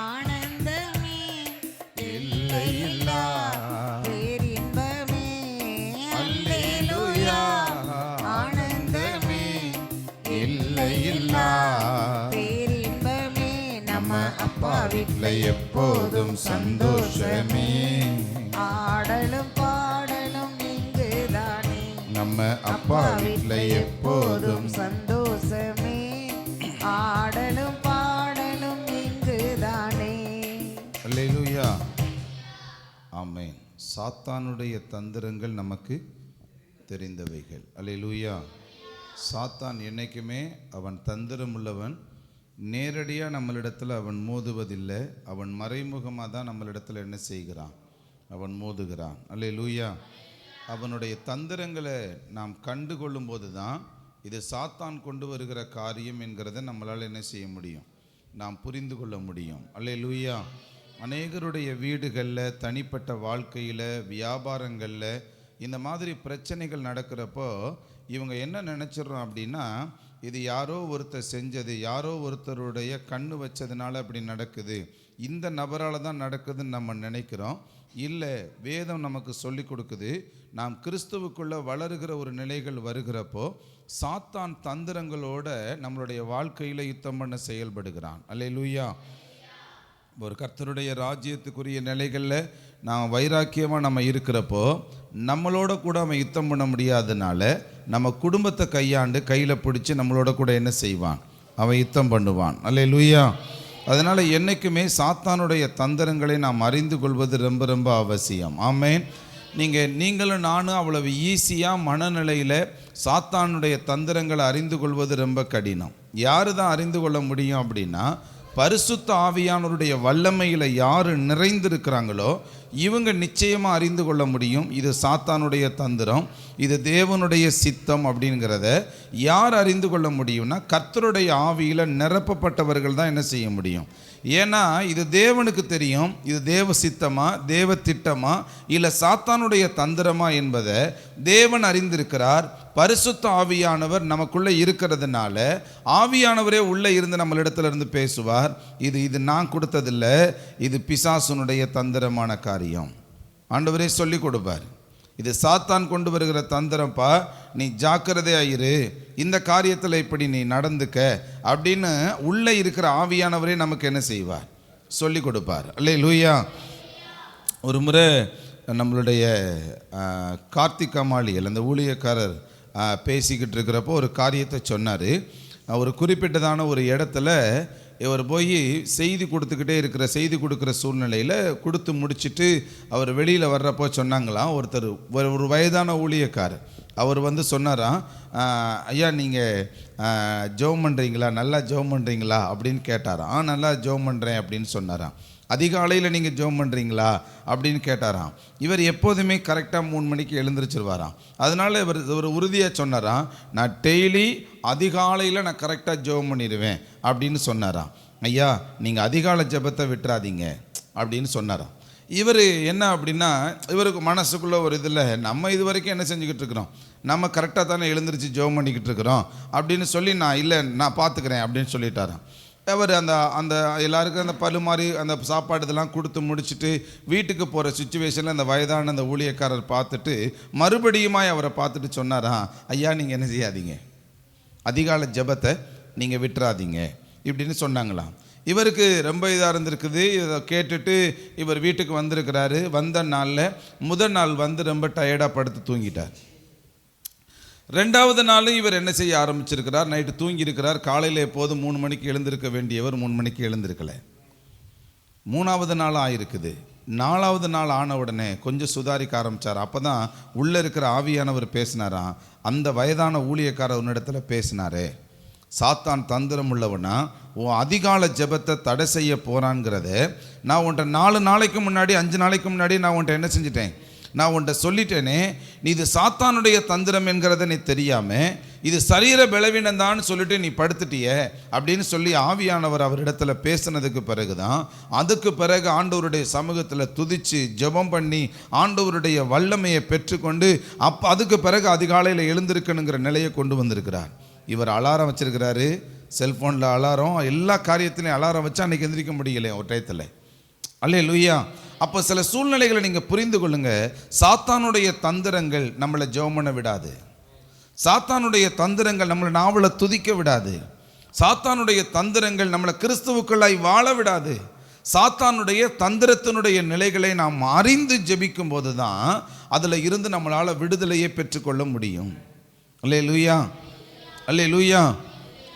S7: ஆனந்தமே எல்லையில்லா பேரின்பமே. அல்லேலூயா ஆனந்தமே எல்லையில்லா பேரின்பமே. நம்ம அப்பா வீட்ல எப்போதும் சந்தோஷமே, ஆடலும் பாடலும் இங்குதானே. நம்ம அப்பா வீட்ல எப்போதும் சந்தோஷமே, ஆடலும் பாடலும் இங்குதானே.
S8: அல்லேலூயா. ஆமென். சாத்தானுடைய தந்திரங்கள் நமக்கு தெரிந்தவைகள். அல்லேலூயா. சாத்தான் என்னைக்குமே அவன் தந்திரம் உள்ளவன். நேரடியாக நம்மளிடத்தில் அவன் மோதுவதில்லை. அவன் மறைமுகமாக தான் நம்மளிடத்தில் என்ன செய்கிறான்? அவன் மோதுகிறான். அல்லேலூயா. அவனுடைய தந்திரங்களை நாம் கண்டு கொள்ளும்போது தான் இது சாத்தான் கொண்டு வருகிற காரியம் என்கிறத நம்மளால் என்ன செய்ய முடியும்? நாம் புரிந்து கொள்ள முடியும். அல்லேலூயா. அநேகருடைய வீடுகளில், தனிப்பட்ட வாழ்க்கையில், வியாபாரங்களில் இந்த மாதிரி பிரச்சனைகள் நடக்கிறப்போ இவங்க என்ன நினச்சிட்றோம் அப்படின்னா, இது யாரோ ஒருத்தர் செஞ்சது, யாரோ ஒருத்தருடைய கண்ணு வச்சதுனால அப்படி நடக்குது, இந்த நபரால் தான் நடக்குதுன்னு நம்ம நினைக்கிறோம். இல்லை, வேதம் நமக்கு சொல்லி கொடுக்குது, நாம் கிறிஸ்துவுக்குள்ளே வளருகிற ஒரு நிலைகள் வருகிறப்போ சாத்தான் தந்திரங்களோட நம்மளுடைய வாழ்க்கையில் யுத்தம் பண்ண செயல்படுகிறான். அல்லேலூயா. ஒரு கர்த்தருடைய ராஜ்யத்துக்குரிய நிலைகளில் நாம் வைராக்கியமாக நம்ம இருக்கிறப்போ நம்மளோட கூட அவன் யுத்தம் பண்ண முடியாதனால நம்ம குடும்பத்தை கையாண்டு கையில் பிடிச்சி நம்மளோட கூட என்ன செய்வான்? அவன் யுத்தம் பண்ணுவான். அல்லேலூயா. அதனால் என்றைக்குமே சாத்தானுடைய தந்திரங்களை நாம் அறிந்து கொள்வது ரொம்ப ரொம்ப அவசியம். ஆமென். நீங்களும் நானும் அவ்வளவு ஈஸியாக மனநிலையில் சாத்தானுடைய தந்திரங்களை அறிந்து கொள்வது ரொம்ப கடினம். யார் தான் அறிந்து கொள்ள முடியும் அப்படின்னா, பரிசுத்த ஆவியானவருடைய வல்லமையில் யார் நிறைந்திருக்கிறாங்களோ, இவங்க நிச்சயமாக அறிந்து கொள்ள முடியும் இது சாத்தானுடைய தந்திரம், இது தேவனுடைய சித்தம் அப்படிங்கிறத யார் அறிந்து கொள்ள முடியும்னா கர்த்தருடைய ஆவியில் நிரப்பப்பட்டவர்கள் தான் என்ன செய்ய முடியும். ஏன்னா இது தேவனுக்கு தெரியும் இது தேவ சித்தமா தேவ திட்டமா இல்லை சாத்தானுடைய தந்திரமா என்பதை தேவன் அறிந்திருக்கிறார். பரிசுத்த ஆவியானவர் நமக்குள்ளே இருக்கிறதுனால ஆவியானவரே உள்ளே இருந்து நம்மளிடத்துல இருந்து பேசுவார். இது நான் கொடுத்ததில்லை, இது பிசாசுனுடைய தந்திரமான காரியம். ஆண்டவரே சொல்லி கொடுப்பார், இது சாத்தான் கொண்டு வருகிற தந்திரம்ப்பா, நீ ஜாக்கிரதையாயிரு, இந்த காரியத்தில் இப்படி நீ நடந்துக்க அப்படின்னு உள்ளே இருக்கிற ஆவியானவரே நமக்கு என்ன செய்வார், சொல்லி கொடுப்பார். அல்லேலூயா. ஒரு முறை நம்மளுடைய கார்த்திக் கமாலியல் அந்த ஊழியக்காரர் பேசிக்கிட்டு இருக்கிறப்போ ஒரு காரியத்தை சொன்னார். ஒரு குறிப்பிட்டதான ஒரு இடத்துல இவர் போய் செய்தி கொடுக்குற சூழ்நிலையில் கொடுத்து முடிச்சுட்டு அவர் வெளியில் வர்றப்போ சொன்னாங்களாம், ஒரு வயதான ஊழியக்காரர் அவர் வந்து சொன்னாராம், ஐயா நீங்கள் ஜெபம் பண்ணுறீங்களா, நல்லா ஜெபம் பண்ணுறீங்களா அப்படின்னு கேட்டாராம். நல்லா ஜெபம் பண்ணுறேன் அப்படின்னு சொன்னாராம். அதிகாலையில் நீங்கள் ஜெபம் பண்ணுறீங்களா அப்படின்னு கேட்டாராம். இவர் எப்போதுமே கரெக்டாக 3 மணிக்கு எழுந்திரிச்சிருவாராம். அதனால் இவர் உறுதியாக சொன்னாராம், நான் டெய்லி அதிகாலையில் நான் கரெக்டாக ஜெபம் பண்ணிடுவேன் அப்படின்னு சொன்னாராம். ஐயா நீங்கள் அதிகாலை ஜெபத்தை விட்டுறாதீங்க அப்படின்னு சொன்னாராம். இவர் என்ன அப்படின்னா இவருக்கு மனசுக்குள்ளே ஒரு இதில் நம்ம இது வரைக்கும் என்ன செஞ்சுக்கிட்டு இருக்கிறோம், நம்ம கரெக்டாக தானே எழுந்திரிச்சு ஜெபம் பண்ணிக்கிட்டு இருக்கிறோம் அப்படின்னு சொல்லி நான் பார்த்துக்கிறேன் அப்படின்னு சொல்லிட்டாராம். அவர் அந்த எல்லாருக்கும் அந்த பழுமாறி அந்த சாப்பாடு இதெல்லாம் கொடுத்து முடிச்சுட்டு வீட்டுக்கு போகிற சுச்சுவேஷனில் அந்த வயதான அந்த ஊழியக்காரர் பார்த்துட்டு மறுபடியுமாய் அவரை பார்த்துட்டு சொன்னாராம், ஐயா நீங்கள் என்ன செய்யாதீங்க, அதிகாலை ஜெபத்தை நீங்கள் விட்டுறாதீங்க இப்படின்னு சொன்னாங்களாம். இவருக்கு ரொம்ப இதாக இருந்திருக்குது. இதை கேட்டுட்டு இவர் வீட்டுக்கு வந்திருக்கிறாரு. வந்த நாளில் முதல் நாள் வந்து ரொம்ப டயர்டாக படுத்து தூங்கிட்டார். 2வது நாளும் இவர் என்ன செய்ய ஆரம்பிச்சிருக்கிறார், நைட்டு தூங்கியிருக்கிறார். காலையில் எப்போதும் 3 மணிக்கு எழுந்திருக்க வேண்டியவர் 3 மணிக்கு எழுந்திருக்கலை. 3வது நாள் ஆயிருக்குது. 4வது நாள் ஆன உடனே கொஞ்சம் சுதாரிக்க ஆரம்பித்தார். அப்போ தான் உள்ளே இருக்கிற ஆவியானவர் பேசினாராம், அந்த வயதான ஊழியக்காரர் உன்னிடத்துல பேசினாரே, சாத்தான் தந்திரம் உள்ளவனா உன் அதிகால ஜெபத்தை தடை செய்ய போகிறான்ங்கிறத நான் உன்ட்ட 4 நாளைக்கு முன்னாடி 5 நாளைக்கு முன்னாடி நான் உன்ட்ட என்ன செஞ்சிட்டேன், நான் உன்ட்ட சொல்லிட்டேனே, நீ இது சாத்தானுடைய தந்திரம் என்கிறத நீ தெரியாமல் இது சரீர பலவீனந்தான்னு சொல்லிட்டு நீ படுத்துட்டிய அப்படின்னு சொல்லி ஆவியானவர் அவரிடத்துல பேசினதுக்கு பிறகு தான் அதுக்கு பிறகு ஆண்டவருடைய சமூகத்தில் துதித்து ஜெபம் பண்ணி ஆண்டவருடைய வல்லமையை பெற்றுக்கொண்டு அதுக்கு பிறகு அதிகாலையில் எழுந்திருக்கணுங்கிற நிலையை கொண்டு வந்திருக்கிறார். இவர் அலாரம் வச்சிருக்கிறாரு, செல்ஃபோனில் அலாரம், எல்லா காரியத்திலையும் அலாரம் வச்சு அன்றைக்கி எந்திரிக்க முடியலையே ஒரு டயத்தில். அல்லேலூயா. அப்போ சில சூழ்நிலைகளை நீங்கள் புரிந்து கொள்ளுங்க, சாத்தானுடைய தந்திரங்கள் நம்மளை ஜெபம் பண்ண விடாது, சாத்தானுடைய தந்திரங்கள் நம்மளை நாவலை துதிக்க விடாது, சாத்தானுடைய தந்திரங்கள் நம்மளை கிறிஸ்துவுக்குள்ளாய் வாழ விடாது. சாத்தானுடைய தந்திரத்தினுடைய நிலைகளை நாம் அறிந்து ஜெபிக்கும் போது தான் அதில் இருந்து நம்மளால் விடுதலையை பெற்றுக்கொள்ள முடியும். அல்லேலூயா, அல்லேலூயா.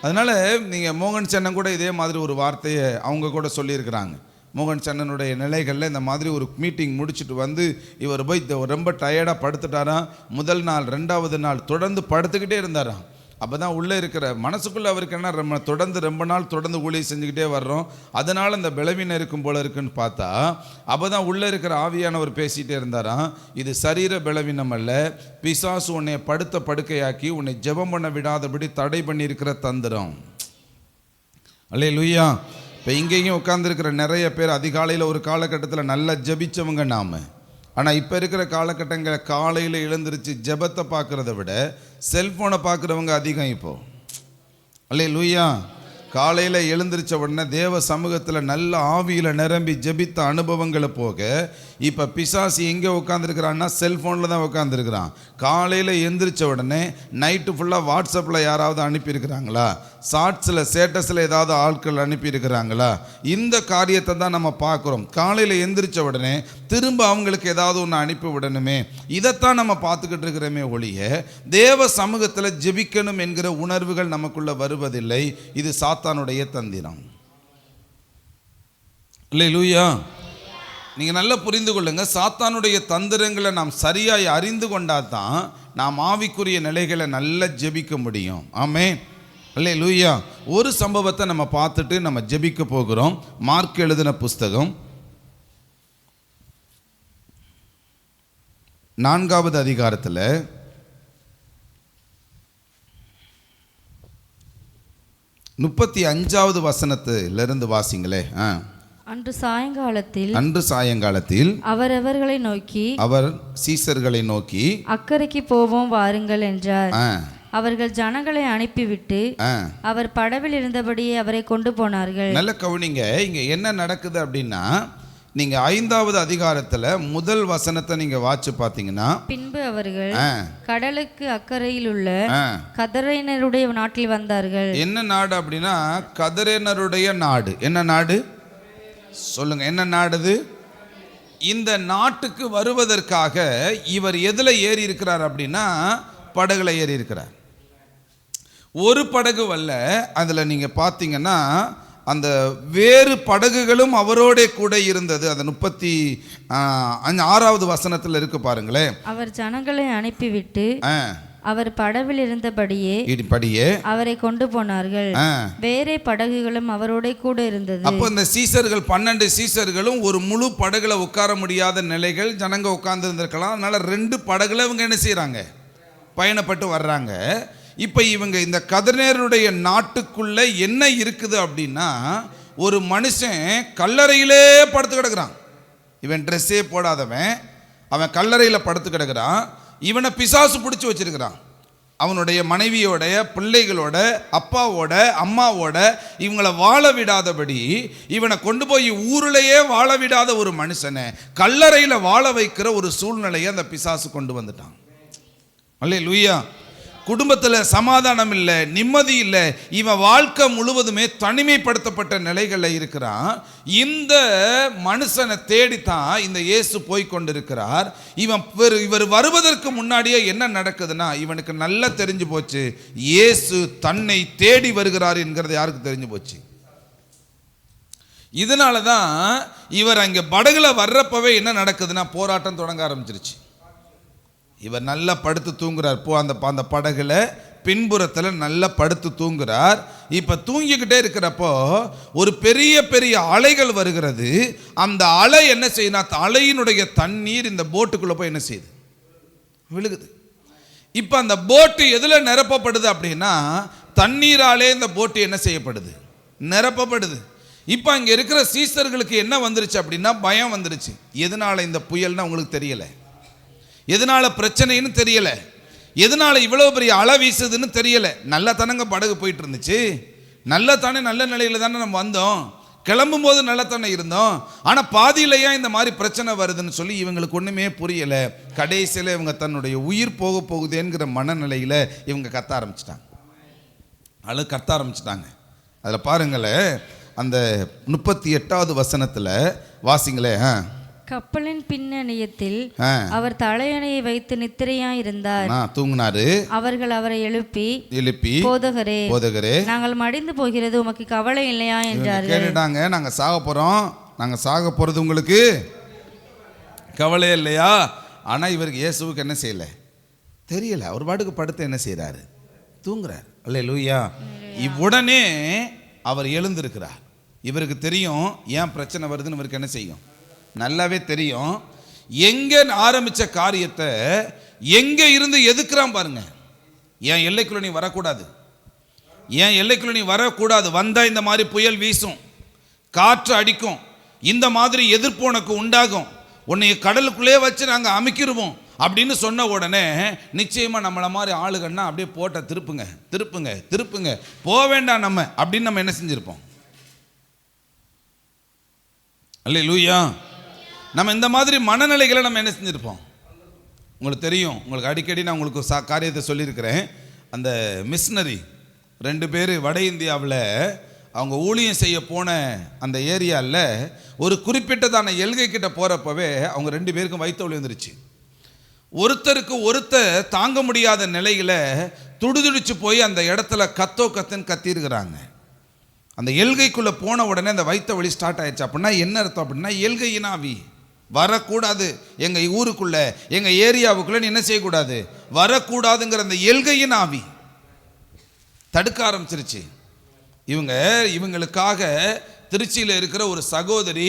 S8: அதனால் நீங்கள் மோகன் சன்னன் கூட இதே மாதிரி ஒரு வார்த்தையை அவங்க கூட சொல்லியிருக்கிறாங்க. மோகன் சன்னனுடைய நிலைகளில் இந்த மாதிரி ஒரு மீட்டிங் முடிச்சுட்டு வந்து இவர் போய் ரொம்ப டயர்டாக படுத்துட்டாராம். முதல் நாள் 2வது நாள் தொடர்ந்து படுத்துக்கிட்டே இருந்தாராம். அப்போ தான் உள்ளே இருக்கிற மனசுக்குள்ளே அவருக்கு என்ன, நம்ம தொடர்ந்து ரொம்ப நாள் தொடர்ந்து ஊழியம் செஞ்சுக்கிட்டே வர்றோம், அதனால் இந்த பலவீனம் இருக்கும் போல இருக்குன்னு பார்த்தா அப்போ தான் உள்ளே இருக்கிற ஆவியானவர் பேசிகிட்டே இருந்தாராம், இது சரீர பலவீனம் அல்ல, பிசாசு உன்னை படுத்த படுக்கையாக்கி உன்னை ஜெபம் பண்ண விடாதபடி தடை பண்ணியிருக்கிற தந்திரம். அல்லேலூயா. இப்போ இங்கேயும் உட்காந்துருக்கிற நிறைய பேர் அதிகாலையில் ஒரு காலகட்டத்தில் நல்லா ஜெபிச்சவங்க நாம். ஆனால் இப்போ இருக்கிற காலகட்டங்களை காலையில் எழுந்திரிச்சு ஜெபத்தை பார்க்குறத விட செல்ஃபோனை பார்க்குறவங்க அதிகம் இப்போது. அல்லேலூயா. காலையில் எழுந்திரிச்ச உடனே தேவ சமூகத்தில் நல்ல ஆவியில் நிரம்பி ஜெபித்த அனுபவங்களை போக இப்போ பிசாசு எங்கே உட்காந்துருக்கிறான்னா செல்ஃபோனில் தான் உட்காந்துருக்கிறான். காலையில் எழுந்திரிச்ச உடனே நைட்டு ஃபுல்லாக வாட்ஸ்அப்பில் யாராவது அனுப்பியிருக்கிறாங்களா, ஷார்ட்ஸில் ஸ்டேட்டஸில் ஏதாவது ஆட்கள் அனுப்பியிருக்கிறாங்களா, இந்த காரியத்தை தான் நம்ம பார்க்குறோம். காலையில் எழுந்திரிச்ச உடனே திரும்ப அவங்களுக்கு ஏதாவது ஒன்று அனுப்பி விடணுமே, இதைத்தான் நம்ம பார்த்துக்கிட்டு இருக்கிறோமே ஒழிய தேவ சமூகத்தில் ஜெபிக்கணும் என்கிற உணர்வுகள் நமக்குள்ளே வருவதில்லை. இது சாத்தானுடைய தந்திரம். அல்லேலூயா. நீங்கள் நல்லா புரிந்து கொள்ளுங்க, சாத்தானுடைய தந்திரங்களை நாம் சரியாய் அறிந்து கொண்டால் தான் நாம் ஆவிக்குரிய நிலைகளை நல்லா ஜெபிக்க முடியும். ஆமென். அல்லேலூயா. ஒரு சம்பவத்தை நம்ம பார்த்துட்டு நம்ம ஜெபிக்க போகிறோம். மார்க் எழுதின புஸ்தகம் 4வது அதிகாரத்தில் 35வது வசனத்திலிருந்து வாசிங்களே.
S4: அன்று சாயங்காலத்தில்
S8: அவரவர்களை நோக்கி அவர் சீசர்களை நோக்கி
S4: அக்கறைக்கு போவோம் வாருங்கள் என்றார். அவர்கள் ஜனங்களை அனுப்பிவிட்டு அவர் படவில் இருந்தபடியே அவரை கொண்டு போனார்கள்.
S8: நல்ல கவனிங்க, இங்க என்ன நடக்குது அப்படின்னா, நீங்க 5வது அதிகாரத்துல முதல் வசனத்தை நீங்க வாட்சி பார்த்தீங்கன்னா,
S4: பின்பு அவர்கள் கடலுக்கு அக்கறையில் உள்ள கதரேனருடைய நாட்டில் வந்தார்கள்.
S8: என்ன நாடு அப்படின்னா கதரேனருடைய நாடு. என்ன நாடு சொல்லுங்க, என்ன நாடு? இந்த நாட்டுக்கு வருவதற்காக இவர் எதுல ஏறி இருக்கிறார் அப்படின்னா படகுல ஏறி இருக்கிறார். ஒரு படகு அல்ல, அதுல நீங்க பார்த்தீங்கன்னா அந்த வேறு படகுகளும் அவரோட கூட இருந்தது. அது 36வது வசனத்தில் இருக்கு பாருங்களேன்.
S4: அவர் ஜனங்களை அனுப்பிவிட்டு அவர் படவில் இருந்தபடியே அவரை கொண்டு போனார்கள். வேறே படகுகளும் அவரோட கூட இருந்தது.
S8: அப்போ இந்த சீசர்கள் 12 சீசர்களும் ஒரு முழு படகுல உட்கார முடியாத நிலைகள், ஜனங்க உட்கார்ந்து இருந்திருக்கலாம். அதனால 2 படகுல இவங்க என்ன செய்யறாங்க, பயணப்பட்டு வர்றாங்க. இப்போ இவங்க இந்த கதரேனருடைய நாட்டுக்குள்ள என்ன இருக்குது அப்படின்னா, ஒரு மனுஷன் கல்லறையிலே படுத்து கிடக்குறான். இவன் ட்ரெஸ்ஸே போடாதவன், அவன் கல்லறையில் படுத்து கிடக்குறான். இவனை பிசாசு பிடிச்சி வச்சிருக்கிறான். அவனுடைய மனைவியோட, பிள்ளைகளோட, அப்பாவோட, அம்மாவோட இவங்களை வாழ விடாதபடி இவனை கொண்டு போய் ஊரிலேயே வாழ விடாத ஒரு மனுஷனை கல்லறையில் வாழ வைக்கிற ஒரு சூழ்நிலையை அந்த பிசாசு கொண்டு வந்துட்டான். அல்லேலூயா. குடும்பத்தில் சமாதானம் இல்லை, நிம்மதி இல்லை. இவன் வாழ்க்கை முழுவதுமே தனிமைப்படுத்தப்பட்ட நிலைகளில் இருக்கிறான். இந்த மனுஷனை தேடித்தான் இந்த இயேசு போய் கொண்டிருக்கிறார். இவர் வருவதற்கு முன்னாடியே என்ன நடக்குதுன்னா, இவனுக்கு நல்லா தெரிஞ்சு போச்சு இயேசு தன்னை தேடி வருகிறார் என்கிறது யாருக்கு தெரிஞ்சு போச்சு. இதனால தான் இவர் அங்கே படகுல வர்றப்பவே என்ன நடக்குதுன்னா போராட்டம் தொடங்க ஆரம்பிச்சிருச்சு. இவர் நல்லா படுத்து தூங்குறார். அந்த படகுல பின்புறத்தில் நல்லா படுத்து தூங்குறார். இப்போ தூங்கிக்கிட்டே இருக்கிறப்போ ஒரு பெரிய பெரிய அலைகள் வருகிறது. அந்த அலை என்ன செய்யணும், அலையினுடைய தண்ணீர் இந்த போட்டுக்குள்ளே போய் என்ன செய்யுது, விழுகுது. இப்போ அந்த போட்டு எதில் நிரப்பப்படுது அப்படின்னா தண்ணீராலே இந்த போட்டு என்ன செய்யப்படுது, நிரப்பப்படுது. இப்போ அங்கே இருக்கிற சீசர்களுக்கு என்ன வந்துருச்சு அப்படின்னா பயம் வந்துருச்சு. எதனால இந்த புயல்னா உங்களுக்கு தெரியலை, எதனால பிரச்சனைன்னு தெரியல, எதனால இவ்வளவு பெரிய அலை வீசுதுன்னு தெரியல. நல்ல தானங்க படகு போயிட்டு இருந்துச்சு, நல்ல தானே, நல்ல நிலையில தானே நம்ம வந்தோம், கிளம்பும் போது நல்ல தானே இருந்தோம். ஆனா பாதியிலையா இந்த மாதிரி பிரச்சனை வருதுன்னு சொல்லி இவங்களுக்கு ஒண்ணுமே புரியல. கடைசியில இவங்க தன்னுடைய உயிர் போக போகுதுங்கிற மனநிலையில இவங்க கத்த ஆரம்பிச்சிட்டாங்க. அதுல பாருங்களேன், அந்த 38வது வசனத்துல வாசிங்களே.
S4: கப்பலின் பின்னணியத்தில் அவர் தலையணையை வைத்து நித்திரையாயிருந்தார்,
S8: தூங்கினாரு.
S4: அவர்கள் அவரை எழுப்பி போதகரே நாங்கள் மடிந்து போகிறது உமக்கு கவலை இல்லையா என்றார்கள்.
S8: கேட்டுட்டாங்க, நாங்க சாக போறது உங்களுக்கு கவலை இல்லையா? ஆனா இவருக்கு இயேசுவுக்கு என்ன செய்யல தெரியல. அவர் பாட்டுக்கு படுத்து என்ன செய்யறாரு, தூங்குறார். அல்லேலூயா. உடனே அவர் எழுந்திருக்கிறார். இவருக்கு தெரியும் ஏன் பிரச்சனை வருதுன்னு. இவருக்கு என்ன செய்யும், நல்லாவே தெரியும். எங்க ஆரம்பிச்ச காரியத்தை எங்க இருந்து எதுக்குறான் பாருங்க. என் எல்லைக்குள்ள நீ வரக்கூடாது, என் எல்லைக்குள்ள நீ வரக்கூடாது. வந்தா இந்த மாதிரி புயல் வீசும், காற்று அடிக்கும், இந்த மாதிரி எதிர்ப்பு உனக்கு உண்டாகும், உன்னை கடலுக்குள்ளே வச்சு நாங்கள் அமுக்கிடுவோம் அப்படின்னு சொன்ன உடனே நிச்சயமா நம்மளை மாதிரி ஆளுகள்னா அப்படியே போட்ட திருப்புங்க போக வேண்டாம் நம்ம அப்படின்னு நம்ம என்ன செஞ்சிருப்போம். அல்லேலூயா. நம்ம இந்த மாதிரி மனநிலைகளை நம்ம என்ன செஞ்சுருப்போம். உங்களுக்கு தெரியும், உங்களுக்கு அடிக்கடி நான் உங்களுக்கு காரியத்தை சொல்லியிருக்கிறேன். அந்த மிஷினரி 2 பேர் வட இந்தியாவில் அவங்க ஊழியம் செய்ய போன அந்த ஏரியாவில் ஒரு குறிப்பிட்டதான எல்கை கிட்ட போகிறப்பவே அவங்க 2 பேருக்கும் வயிற்று வலி வந்துருச்சு. ஒருத்தர் தாங்க முடியாத நிலையில் துடிதுடிச்சு போய் அந்த இடத்துல கத்துன்னு கத்திருக்கிறாங்க. அந்த எல்கைக்குள்ளே போன உடனே அந்த வயிற்று வலி ஸ்டார்ட் ஆயிடுச்சு. அப்படின்னா என்ன அர்த்தம் அப்படின்னா எல்கையின் ஆவி வரக்கூடாது, எங்கள் ஊருக்குள்ள எங்கள் ஏரியாவுக்குள்ள நீ என்ன செய்யக்கூடாது, வரக்கூடாதுங்கிற அந்த எல்கையின் ஆவி தடுக்க ஆரம்பிச்சிருச்சு. இவங்களுக்காக திருச்சியில் இருக்கிற ஒரு சகோதரி,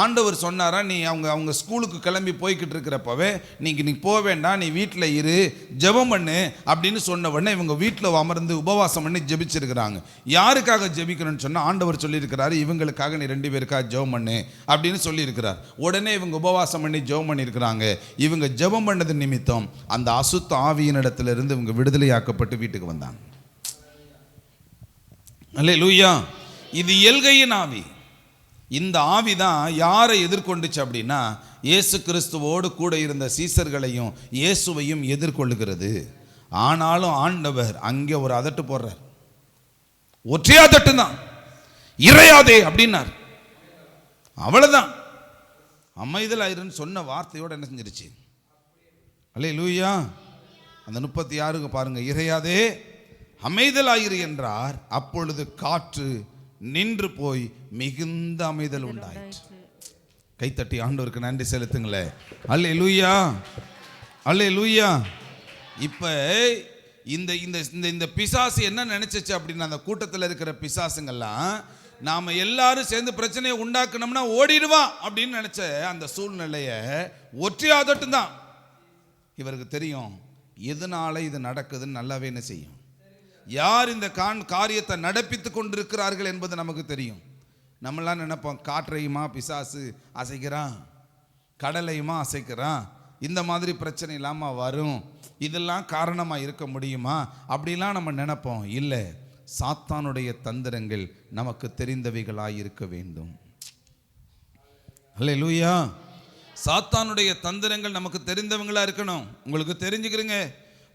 S8: ஆண்டவர் சொன்னாரா, நீ அவங்க ஸ்கூலுக்கு கிளம்பி போய்கிட்டு இருக்கிறப்பவே நீ போக வேண்டாம், நீ வீட்டில் இரு, ஜெபம் பண்ணு அப்படின்னு சொன்ன உடனே இவங்க வீட்டில் அமர்ந்து உபவாசம் பண்ணி ஜெபிச்சிருக்கிறாங்க. யாருக்காக ஜெபிக்கணும்னு சொன்னால் ஆண்டவர் சொல்லியிருக்கிறாரு, இவங்களுக்காக நீ 2 பேருக்காக ஜெபம் பண்ணு அப்படின்னு சொல்லியிருக்கிறார். உடனே இவங்க உபவாசம் பண்ணி ஜெபம் பண்ணியிருக்கிறாங்க. இவங்க ஜெபம் பண்ணது நிமித்தம் அந்த அசுத்த ஆவியின் இடத்துல இவங்க விடுதலையாக்கப்பட்டு வீட்டுக்கு வந்தாங்க. அல்லேலூயா. இது எல்கையின் ஆவி. இந்த ஆவி தான் யாரை எதிர்கொண்டுச்சு அப்படின்னா, இயேசு கிறிஸ்துவோடு கூட இருந்த சீசர்களையும் இயேசுவையும் எதிர்கொள்ளுகிறது. ஆனாலும் ஆண்டவர் அங்கே ஒரு அதட்டு போடுறார். ஒற்றை அதட்டு தான், இறையாதே அப்படின்னார். அவ்வளவுதான். அமைதலாயிருன்னு சொன்ன வார்த்தையோடு என்ன செஞ்சிருச்சு? அல்லேலூயா. அந்த 36 பாருங்க, இறையாதே அமைதலாயிரு என்றார். அப்பொழுது காற்று நின்று போய் மிகுந்த அமைதல் உண்டாயிற்று. கைத்தட்டி ஆண்டவருக்கு நன்றி செலுத்துங்களே. அல்லேலூயா, அல்லேலூயா. இப்ப இந்த பிசாசு என்ன நினைச்சிச்சு அப்படின்னா, அந்த கூட்டத்தில் இருக்கிற பிசாசுங்கெல்லாம் நாம எல்லாரும் சேர்ந்து பிரச்சனையை உண்டாக்கணும்னா ஓடிடுவான் அப்படின்னு நினைச்ச அந்த சூழ்நிலையை ஒற்றையாதட்டு தான். இவருக்கு தெரியும் எதனால இது நடக்குதுன்னு நல்லாவே என்ன செய்யும், யார் இந்த காரியத்தை நடப்பித்து கொண்டிருக்கிறார்கள் என்பது நமக்கு தெரியும். நம்மளாம் நினைப்போம், காற்றையுமா பிசாசு அசைக்கிறான், கடலையுமா அசைக்கிறான், இந்த மாதிரி பிரச்சனை இல்லாமல் வரும், இதெல்லாம் காரணமாக இருக்க முடியுமா அப்படிலாம் நம்ம நினைப்போம். இல்லை, சாத்தானுடைய தந்திரங்கள் நமக்கு தெரிந்தவைகளாய் இருக்க வேண்டும். அல்லேலூயா. சாத்தானுடைய தந்திரங்கள் நமக்கு தெரிந்தவங்களா இருக்கணும். உங்களுக்கு தெரிஞ்சுக்கிறீங்க,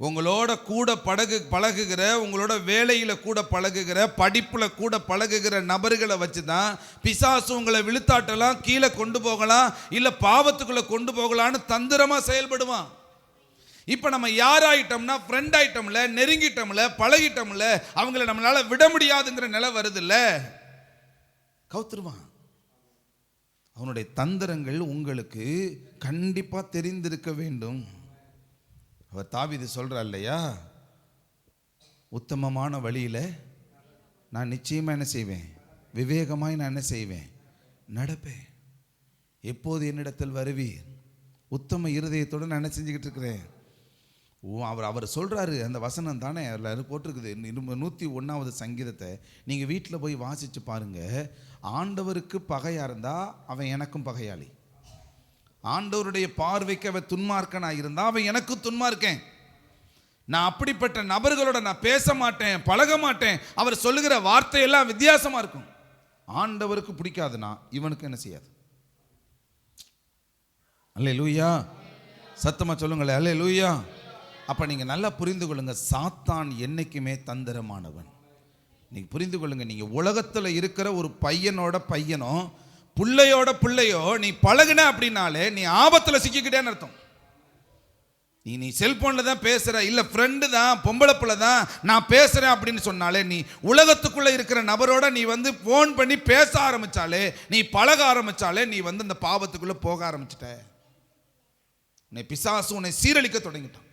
S8: உங்களோட கூட பழகுகிற, உங்களோட வேலையில் கூட பழகுகிற, படிப்பில் கூட பழகுகிற நபர்களை வச்சு தான் பிசாசு உங்களை விழுத்தாட்டலாம், கீழே கொண்டு போகலாம், இல்லை பாவத்துக்குள்ளே கொண்டு போகலான்னு தந்திரமாக செயல்படுவான். இப்போ நம்ம யாராயிட்டோம்னா, ஃப்ரெண்ட் ஆயிட்டோம்ல, நெருங்கிட்டோம்ல, பழகிட்டோம்ல, அவங்கள நம்மளால விட முடியாதுங்கிற நிலை வருதுல்ல, கவுத்துருவான். அவனுடைய தந்திரங்கள் உங்களுக்கு கண்டிப்பாக தெரிந்திருக்க வேண்டும். அவர் தாவீது சொல்கிறார் இல்லையா, உத்தமமான வழியில் நான் நிச்சயமாக என்ன செய்வேன், விவேகமாய் நான் என்ன செய்வேன், நடப்பேன். எப்போது என்னிடத்தில் வருவீர், உத்தம இருதயத்தோடு நான் என்ன செஞ்சுக்கிட்டு இருக்கிறேன். அவர் சொல்கிறாரு, அந்த வசனம் தானே அதில் போட்டிருக்குது. 101வது சங்கீதத்தை நீங்கள் வீட்டில் போய் வாசித்து பாருங்கள். ஆண்டவருக்கு பகையாக இருந்தால் அவன் எனக்கும் பகையாளி, ஆண்டவருடைய பார்வைக்கு அவன் துன்மார்க்கனாக இருந்தால் அவன் எனக்கு துன்மார்க்கேன். நான் அப்படிப்பட்ட நபர்களோட நான் பேச மாட்டேன், பழக மாட்டேன். அவர் சொல்லுகிற வார்த்தையெல்லாம் வித்தியாசமாக இருக்கும். ஆண்டவருக்கு பிடிக்காதுன்னா இவனுக்கு என்ன செய்யாது. அல்லேலூயா. சத்தமாக சொல்லுங்களேன், அல்லேலூயா. அப்போ நீங்கள் நல்லா புரிந்து கொள்ளுங்க, சாத்தான் என்னைக்குமே தந்திரமானவன். நீங்கள் புரிந்து கொள்ளுங்க, நீங்கள் உலகத்தில் இருக்கிற ஒரு பையனோட பையனோ பிள்ளையோட பிள்ளையோ நீ பழகுன அப்படின்னாலே நீ ஆபத்தில் சிக்கிக்கிட்டேன்னு அர்த்தம். நீ செல்போனில் தான் பேசுகிற, இல்லை ஃப்ரெண்டு தான், பொம்பளை பிள்ளை தான் நான் பேசுகிறேன் அப்படின்னு சொன்னாலே, நீ உலகத்துக்குள்ளே இருக்கிற நபரோட நீ ஃபோன் பண்ணி பேச ஆரம்பித்தாலே, நீ பழக ஆரம்பித்தாலே, நீ அந்த பாவத்துக்குள்ளே போக ஆரம்பிச்சிட்ட. உன்னை பிசாசு உன்னை சீரழிக்க தொடங்கிட்டான்.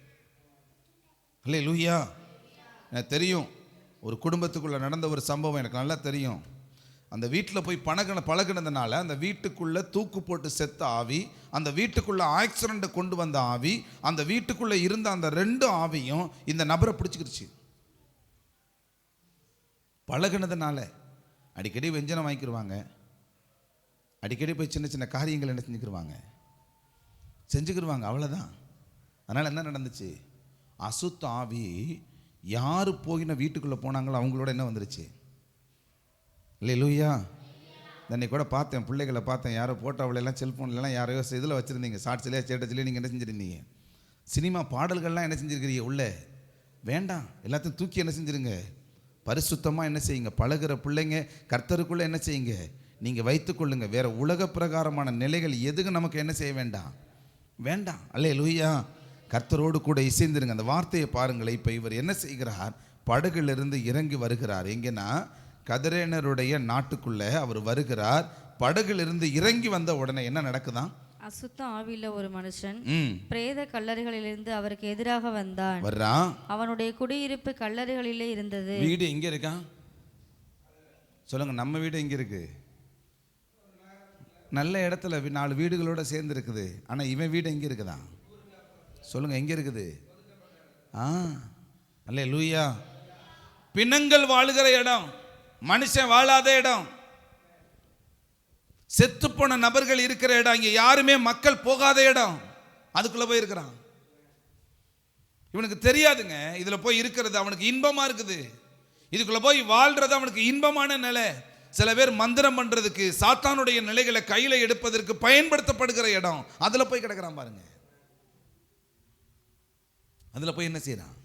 S8: அல்லேலூயா. எனக்கு தெரியும், ஒரு குடும்பத்துக்குள்ளே நடந்த ஒரு சம்பவம் எனக்கு நல்லா தெரியும். அந்த வீட்டில் போய் பழகினதுனால அந்த வீட்டுக்குள்ளே தூக்கு போட்டு செத்த ஆவி, அந்த வீட்டுக்குள்ளே ஆக்சிடெண்ட்டை கொண்டு வந்த ஆவி, அந்த வீட்டுக்குள்ளே இருந்த அந்த 2 ஆவியும் இந்த நபரை பிடிச்சிக்கிருச்சு. பழகினதுனால அடிக்கடி வெஞ்சனம் வாங்கிக்கிடுவாங்க, அடிக்கடி போய் சின்ன சின்ன காரியங்கள் என்ன செஞ்சுக்கிடுவாங்க, அவ்வளோதான். அதனால் என்ன நடந்துச்சு, அசுத்த ஆவி யார் போயின வீட்டுக்குள்ளே போனாங்களோ அவங்களோட என்ன வந்துருச்சு. அல்லேலூயா. அன்னைக்கு கூட பார்த்தேன், பிள்ளைகளை பார்த்தேன், யாரோ ஃபோட்டோவிலலாம் செல்ஃபோன்லாம் யாரையோ இதில் வச்சுருந்தீங்க, ஷார்ட்ஸ்லேயே ஸ்டேட்டஸ்லேயே நீங்கள் என்ன செஞ்சுருந்தீங்க, சினிமா பாடல்கள்லாம் என்ன செஞ்சுருக்கிறீங்க உள்ளே. வேண்டாம், எல்லாத்தையும் தூக்கி என்ன செஞ்சுருங்க, பரிசுத்தமாக என்ன செய்யுங்க, பழகிற பிள்ளைங்க கர்த்தருக்குள்ளே என்ன செய்யுங்க, நீங்கள் வைத்துக்கொள்ளுங்க. வேறு உலக பிரகாரமான நிலைகள் எதுக்கு நமக்கு என்ன செய்ய வேண்டாம், வேண்டாம். அல்லேலூயா. கர்த்தரோடு கூட இசைந்திருங்க. அந்த வார்த்தையை பாருங்களேன். இப்போ இவர் என்ன செய்கிறார், படகுலிருந்து இறங்கி வருகிறார். எங்கன்னா கதரேனருடைய நாட்டுக்குள்ளே அவர் வருகிறார். படகுலிருந்து இறங்கி வந்த உடனே என்ன நடக்குதான்,
S4: அசுத்த ஆவியில ஒரு மனுஷன் பிரேத கல்லறைகளிலிருந்து அவருக்கு எதிராக வந்தான். அவனுடைய குடியிருப்பு கல்லறைகளிலே இருந்தது.
S8: வீடு எங்க இருக்கா சொல்லுங்க, நம்ம வீடு எங்க இருக்கு, நல்ல இடத்துல 4 வீடுகளோட சேர்ந்து இருக்குது. ஆனால் இவன் வீடு எங்கே இருக்குதா? சொல்லுங்க, எங்கே இருக்குது? அல்லேலூயா. பிணங்கள் வாழுகிற இடம், மனுஷன் வாழாத இடம், செத்துப்போன நபர்கள் இருக்கிற இடம், இங்கே யாருமே மக்கள் போகாத இடம், அதுக்குள்ள போய் இருக்கிறான். இவனுக்கு தெரியாதுங்க, இதுல போய் இருக்கிறது அவனுக்கு இன்பமா இருக்குது. இதுக்குள்ள போய் வாழ்றது அவனுக்கு இன்பமான நிலை. சில பேர் மந்திரம் பண்றதுக்கு சாத்தானுடைய நிலைகளை கையில எடுப்பதற்கு பயன்படுத்தப்படுகிற இடம், அதுல போய் கிடக்கிறான் பாருங்க. அதுல போய் என்ன செய்யறான்?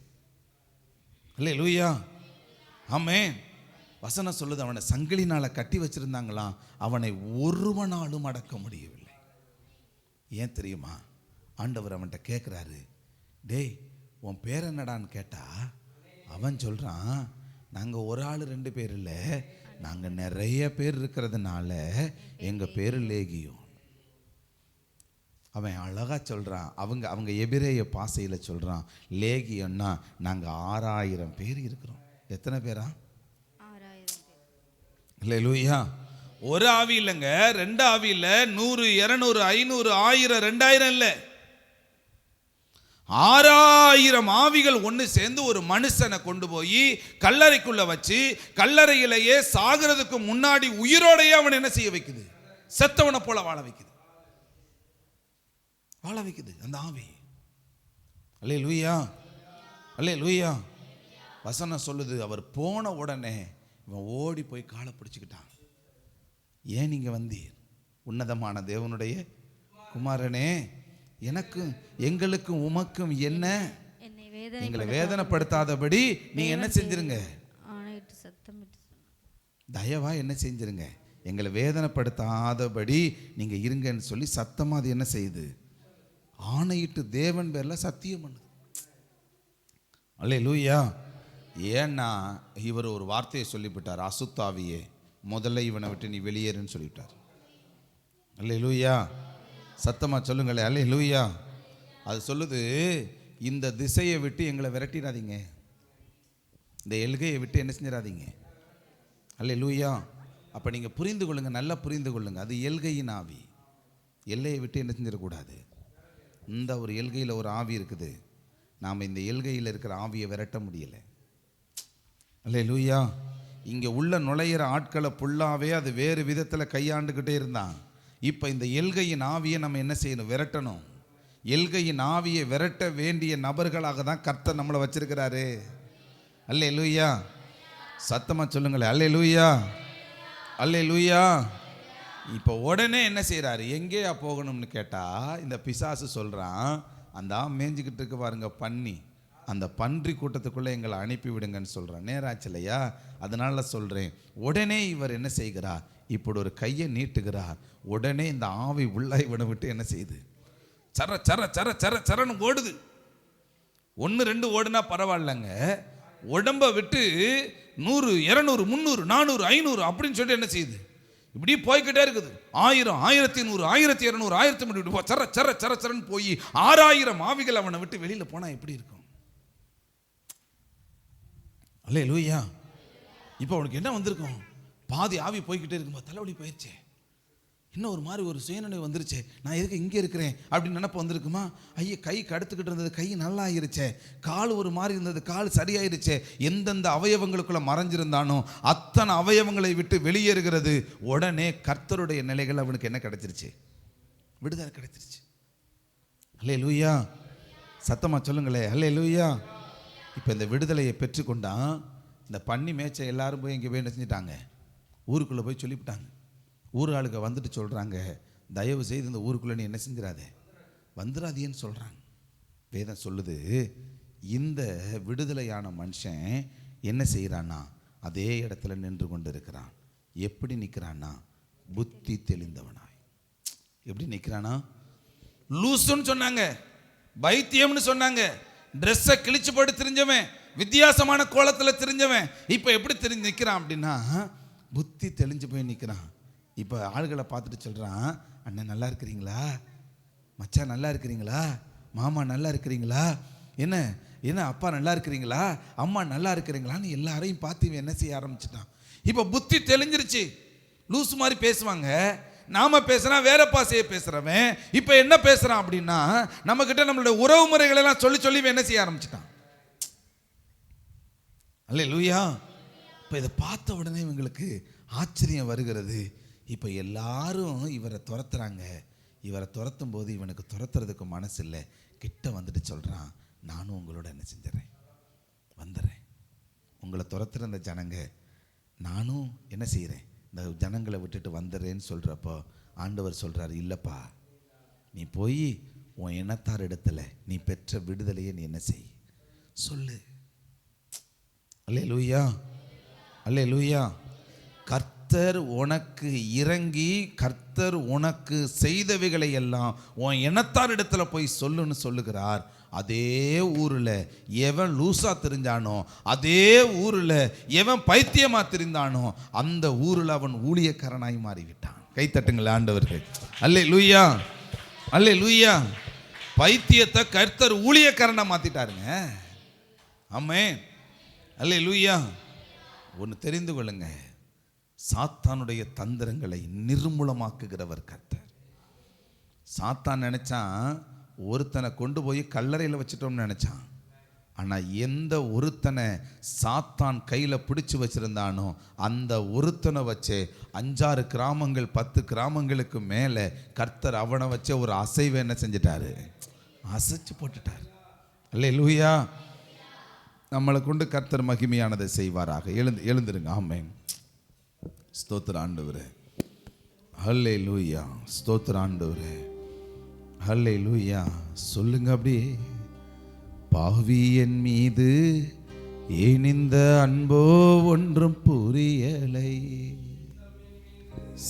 S8: அல்லேலூயா, ஆமென். வசனம் சொல்லுது, அவனை சங்கிலினால கட்டி வச்சிருந்தாங்களாம், அவனை ஒருவனாலும் அடக்க முடியவில்லை. ஏன் தெரியுமா? ஆண்டவர் அவன்கிட்ட கேட்கிறாரு, டேய் உன் பேர் என்னடான்னு கேட்டா அவன் சொல்றான், நாங்க ஒரு ஆள் 2 பேர் இல்லை, நாங்க நிறைய பேர் இருக்கிறதுனால எங்க பேரு லேகியோன். அவன் அழகா சொல்றான், அவங்க எபிரேய பாசையில சொல்றான், லேகியோன்னா நாங்க 6000 பேர் இருக்கிறோம். எத்தனை பேரா?
S4: 6000.
S8: அல்லேலூயா. ஒரு ஆவி இல்லைங்க, 2 ஆவி இல்லை, 100 200 500 1000 2000 இல்லை, 6000 ஆவிகள் ஒன்று சேர்ந்து ஒரு மனுஷனை கொண்டு போய் கல்லறைக்குள்ள வச்சு, கல்லறையிலேயே சாகிறதுக்கு முன்னாடி உயிரோடையே அவன் என்ன செய்ய வைக்குது? செத்தவனை போல வாழ வைக்குது. வாழ வைக்குது அந்த ஆவி. அல்லேலூயா, அல்லேலூயா. வசனம் சொல்லுது, அவர் போன உடனே இவன் ஓடி போய் காலை பிடிச்சுக்கிட்டான். ஏன் நீங்க வந்தீர்? உன்னதமான தேவனுடைய குமாரனே, எனக்கும் எங்களுக்கும் உமக்கும் என்ன? எங்களை வேதனைப்படுத்தாதபடி நீங்க என்ன செஞ்சிருங்க? தயவா என்ன செஞ்சிருங்க? எங்களை வேதனைப்படுத்தாதபடி நீங்க இருங்கன்னு சொல்லி சத்தமா அது என்ன செய்யுது? ஆணையிட்டு தேவன் பேர்ல சத்தியம் பண்ணுது. அல்லேலூயா. ஏன்னா இவர் ஒரு வார்த்தையை சொல்லிவிட்டார், அசுத்தாவியே முதல்ல இவனை விட்டு நீ வெளியேறுன்னு சொல்லிவிட்டார். அல்லேலூயா. சத்தமா சொல்லுங்களே, அல்லேலூயா. அது சொல்லுது, இந்த திசையை விட்டு எங்களை விரட்டிடாதீங்க, இந்த எல்கையை விட்டு என்ன செஞ்சிடாதீங்க. அல்லேலூயா. அப்போ நீங்கள் புரிந்து கொள்ளுங்க, நல்லா புரிந்து கொள்ளுங்க, அது எல்கையின் ஆவி. எல்லையை விட்டு என்ன செஞ்சிடக்கூடாது. இந்த ஒரு எல்கையில் ஒரு ஆவி இருக்குது, நாம் இந்த எல்கையில் இருக்கிற ஆவியை விரட்ட முடியலை. அல்லேலூயா. இங்கே உள்ள நுழையிற ஆட்களை ஃபுல்லாகவே அது வேறு விதத்தில் கையாண்டுக்கிட்டே இருந்தான். இப்போ இந்த எல்கையின் ஆவியை நம்ம என்ன செய்யணும்? விரட்டணும். எல்கையின் ஆவியை விரட்ட வேண்டிய நபர்களாக தான் கர்த்தர் நம்மளை வச்சிருக்கிறாரு. அல்லேலூயா. சத்தமா சொல்லுங்களேன், அல்லேலூயா, அல்லேலூயா. இப்போ உடனே என்ன செய்யறாரு? எங்கேயா போகணும்னு கேட்டா இந்த பிசாசு சொல்றான், அந்த மேய்ஞ்சிக்கிட்டு இருக்கு பாருங்க பன்னி, அந்த பன்றி கூட்டத்துக்குள்ளே எங்களை அனுப்பி விடுங்கன்னு சொல்கிறான். நேராச்சு இல்லையா? அதனால சொல்கிறேன், உடனே இவர் என்ன செய்கிறார்? இப்படி ஒரு கையை நீட்டுகிறார். உடனே இந்த ஆவி உள்ள இவனை விட்டு என்ன செய்யுது? சர சர சர சர சரன்னு ஓடுது. 1 2 ஓடுனா பரவாயில்லைங்க, உடம்பை விட்டு 100 200 300 400 500 அப்படின்னு சொல்லிட்டு என்ன செய்யுது? இப்படி போய்கிட்டே இருக்குது. 1000 1100 1200 1300 சர சர சர சரன்னு போய் 6000 ஆவிகள் அவனை விட்டு வெளியில போனா எப்படி இருக்கும்? அல்லேலூயா. இப்போ அவனுக்கு என்ன வந்திருக்கும்? பாதி ஆவி போய்கிட்டே இருக்கும்போது தலைவலி போயிடுச்சே, இன்னும் ஒரு மாதிரி ஒரு சுயநினைவு வந்துருச்சே, நான் எதுக்கு இங்கே இருக்கிறேன் அப்படின்னு நினைப்பு வந்திருக்குமா? ஐயா கை கடுத்துக்கிட்டு இருந்தது, கை நல்லா ஆயிருச்சே, கால் ஒரு மாதிரி இருந்தது, கால் சரியாயிருச்சே. எந்தெந்த அவயவங்களுக்குள்ள மறைஞ்சிருந்தானோ அத்தனை அவயவங்களை விட்டு வெளியேறுகிறது. உடனே கர்த்தருடைய நிலைகள் அவனுக்கு என்ன கிடைச்சிருச்சு? விடுதலை கிடைச்சிருச்சு. அல்லேலூயா. சத்தமா சொல்லுங்களே, அல்லேலூயா. இப்போ இந்த விடுதலையை பெற்றுக்கொண்டான். இந்த பன்னி மேய்ச்ச எல்லாரும் போய் இங்கே போய் என்ன செஞ்சிட்டாங்க? ஊருக்குள்ளே போய் சொல்லிவிட்டாங்க. ஊர் ஆளுங்க வந்துட்டு சொல்கிறாங்க, தயவு செய்து இந்த ஊருக்குள்ளே நீ என்ன செஞ்சிடாதே, வந்துடாதேன்னு சொல்கிறாங்க. வேதம் சொல்லுது, இந்த விடுதலையான மனுஷன் என்ன செய்கிறான்னா அதே இடத்துல நின்று கொண்டு இருக்கிறான். எப்படி நிற்கிறான்னா? புத்தி தெளிந்தவனாய். எப்படி நிற்கிறானா? லூசுன்னு சொன்னாங்க, பைத்தியம்னு சொன்னாங்க, ட்ரெஸ்ஸை கிழிச்சு போட்டு தெரிஞ்சவன், வித்தியாசமான கோலத்தில் தெரிஞ்சவன், இப்போ எப்படி தெரிஞ்சு நிற்கிறான் அப்படின்னா புத்தி தெளிஞ்சு போய் நிற்கிறான். இப்போ ஆளுகளை பார்த்துட்டு சொல்கிறான், அண்ணன் நல்லா இருக்கிறீங்களா, மச்சான் நல்லா இருக்கிறீங்களா, மாமா நல்லா இருக்கிறீங்களா, என்ன என்ன அப்பா நல்லா இருக்கிறீங்களா, அம்மா நல்லா இருக்கிறீங்களான்னு எல்லாரையும் பார்த்து இவன் என்ன செய்ய ஆரம்பிச்சிட்டான். இப்போ புத்தி தெளிஞ்சிருச்சு. லூசு மாதிரி பேசுவாங்க. நாம பேசுறான் வேற பாசையை பேசுறவன் இப்ப என்ன பேசுறான் அப்படின்னா நம்ம கிட்ட நம்மளுடைய உறவு முறைகள் எல்லாம் சொல்லி சொல்லி என்ன செய்ய ஆரம்பிச்சிட்டான். அல்லேலூயா. இப்ப இதை பார்த்த உடனே இவங்களுக்கு ஆச்சரியம் வருகிறது. இப்ப எல்லாரும் இவரை துரத்துறாங்க. இவரை துரத்தும் போது இவனுக்கு துரத்துறதுக்கு மனசு இல்லை. கிட்ட வந்துட்டு சொல்றான், நானும் உங்களோட என்ன செஞ்சிடறேன், வந்துடுறேன். உங்களை துரத்துற இந்த ஜனங்க நானும் என்ன செய்கிறேன், இந்த ஜனங்களை விட்டுட்டு வந்துடுறேன்னு சொல்கிறப்போ ஆண்டவர் சொல்கிறார், இல்லைப்பா, நீ போய் உன் இனத்தார் இடத்துல நீ பெற்ற விடுதலையை நீ என்ன செய், சொல்லு. அல்லேலூயா, அல்லேலூயா. கர்த்தர் உனக்கு இறங்கி கர்த்தர் உனக்கு செய்தவைகளை எல்லாம் உன் இனத்தார் இடத்துல போய் சொல்லுன்னு சொல்லுகிறார். அதே ஊரில் எவன் லூசா தெரிஞ்சானோ, அதே ஊரில் எவன் பைத்தியமா தெரிந்தானோ, அந்த ஊரில் அவன் ஊழியக்காரனாய் மாறிவிட்டான். கைத்தட்டுங்கள் ஆண்டவர்கள். அல்லேலூயா, அல்லேலூயா. பைத்தியத்தை கர்த்தர் ஊழியக்காரனா மாத்திட்டாருங்க. ஆமென், அல்லேலூயா. ஒன்று தெரிந்து கொள்ளுங்க, சாத்தானுடைய தந்திரங்களை நிர்மூலமாக்குகிறவர் கர்த்தர். சாத்தான் நினைச்சான் ஒருத்தனை கொண்டு போய் கல்லறையில் வச்சிட்டோம்னு நினைச்சான். ஆனால் எந்த ஒருத்தனை சாத்தான் கையில் பிடிச்சி வச்சிருந்தானோ அந்த ஒருத்தனை வச்சே 5-6 கிராமங்கள் 10 கிராமங்களுக்கு மேலே கர்த்தர் அவனை வச்ச ஒரு அசைவை என்ன செஞ்சிட்டாரு, அசைச்சு போட்டுட்டார். அல்லேலூயா. நம்மளை கொண்டு கர்த்தர் மகிமையானதை செய்வாராக. எழுந்துருங்க. ஆமென். ஸ்தோத்திர ஆண்டவரே. ஹல்லேலூயா. ஸ்தோத்திர ஆண்டவரே. ஹல்லேலூயா. சொல்லுங்க அப்படியே. பாவி என் மீது ஏன் இந்த அன்போ ஒன்றும் புரியலை,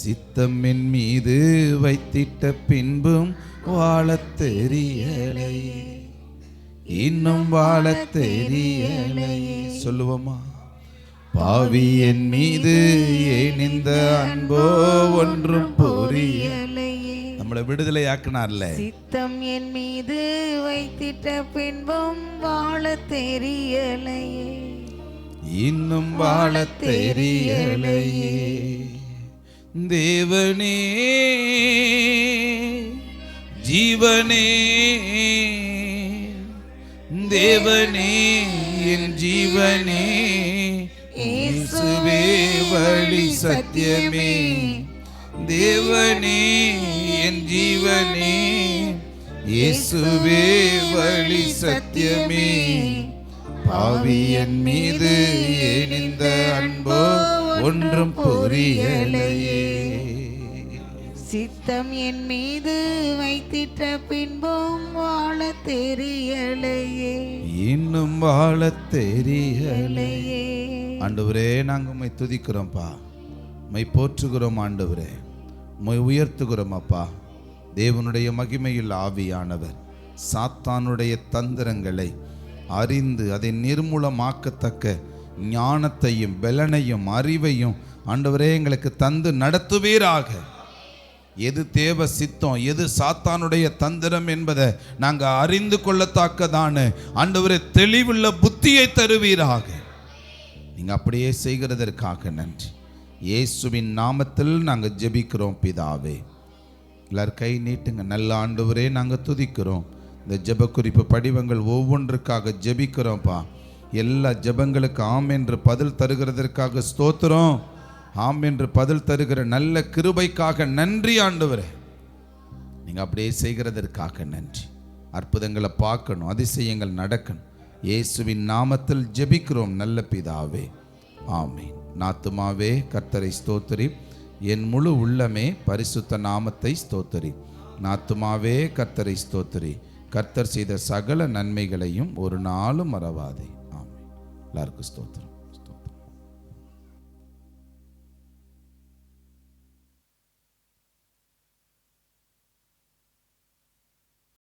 S8: சித்தம் என் மீது வைத்திட்ட பின்பும் வாழத் தெரியலை, இன்னும் வாழத் தெரியலை. சொல்லுவோமா? பாவி என் மீது ஏன் இந்த அன்போ ஒன்றும் புரியலையே. நம்மளை விடுதலை ஆக்கினார்ல.
S9: சித்தம் என் மீது வைத்திட்ட பின்பும் வாழ தெரியலையே,
S8: இன்னும் வாழ தெரியலையே. தேவனே ஜீவனே, தேவனே என் ஜீவனே, இயேசுவே வழி சத்தியமே, தேவனே என் ஜீவனே, இயேசுவே வழி சத்தியமே. பாவி என் மீது ஏன் இந்த அன்போ ஒன்றும் புரியலையே,
S9: சித்தம் என் மீது வைத்திட்ட பின்பும் வாழ தெரியலையே,
S8: இன்னும் வாழ தெரியலையே. ஆண்டவரே, நாங்கள் உம்மை துதிக்கிறோம்ப்பா, உம்மை போற்றுகிறோம் ஆண்டவரே, உம்மை உயர்த்துகிறோம் அப்பா. தேவனுடைய மகிமையில் ஆவியானவர் சாத்தானுடைய தந்திரங்களை அறிந்து அதை நிர்மூலமாக்கத்தக்க ஞானத்தையும் பலனையும் அறிவையும் ஆண்டவரே எங்களுக்கு தந்து நடத்துவீராக. எது தேவ சித்தம், எது சாத்தானுடைய தந்திரம் என்பதை நாங்கள் அறிந்து கொள்ளத்தக்கதான ஆண்டவரே தெளிவுள்ள புத்தியை தருவீராக. நீங்கள் அப்படியே செய்கிறதற்காக நன்றி. இயேசுவின் நாமத்தில் நாங்கள் ஜெபிக்கிறோம் பிதாவே. எல்லாரும் கை நீட்டுங்க. நல்ல ஆண்டவரே, நாங்கள் துதிக்கிறோம். இந்த ஜெப குறிப்பு படிவங்கள் ஒவ்வொன்றுக்காக ஜெபிக்கிறோம்ப்பா. எல்லா ஜெபங்களுக்கு ஆம் என்று பதில் தருகிறதற்காக ஸ்தோத்திரம். ஆம் என்று பதில் தருகிற நல்ல கிருபைக்காக நன்றி ஆண்டவரே. நீங்கள் அப்படியே செய்கிறதற்காக நன்றி. அற்புதங்களை பார்க்கணும், அதிசயங்கள் நடக்கணும். இயேசுவின் நாமத்தில் ஜெபிக்கிறோம் நல்ல பிதாவே, ஆமீன். நாத்துமாவே கர்த்தரை ஸ்தோத்திரி, என் முழு உள்ளமே பரிசுத்த நாமத்தை ஸ்தோத்திரி. நாத்துமாவே கர்த்தரை ஸ்தோத்திரி, கர்த்தர் செய்த சகல நன்மைகளையும் ஒரு நாளும் மறவாதே. ஆமீன். எல்லாருக்கும் ஸ்தோத்திரம்.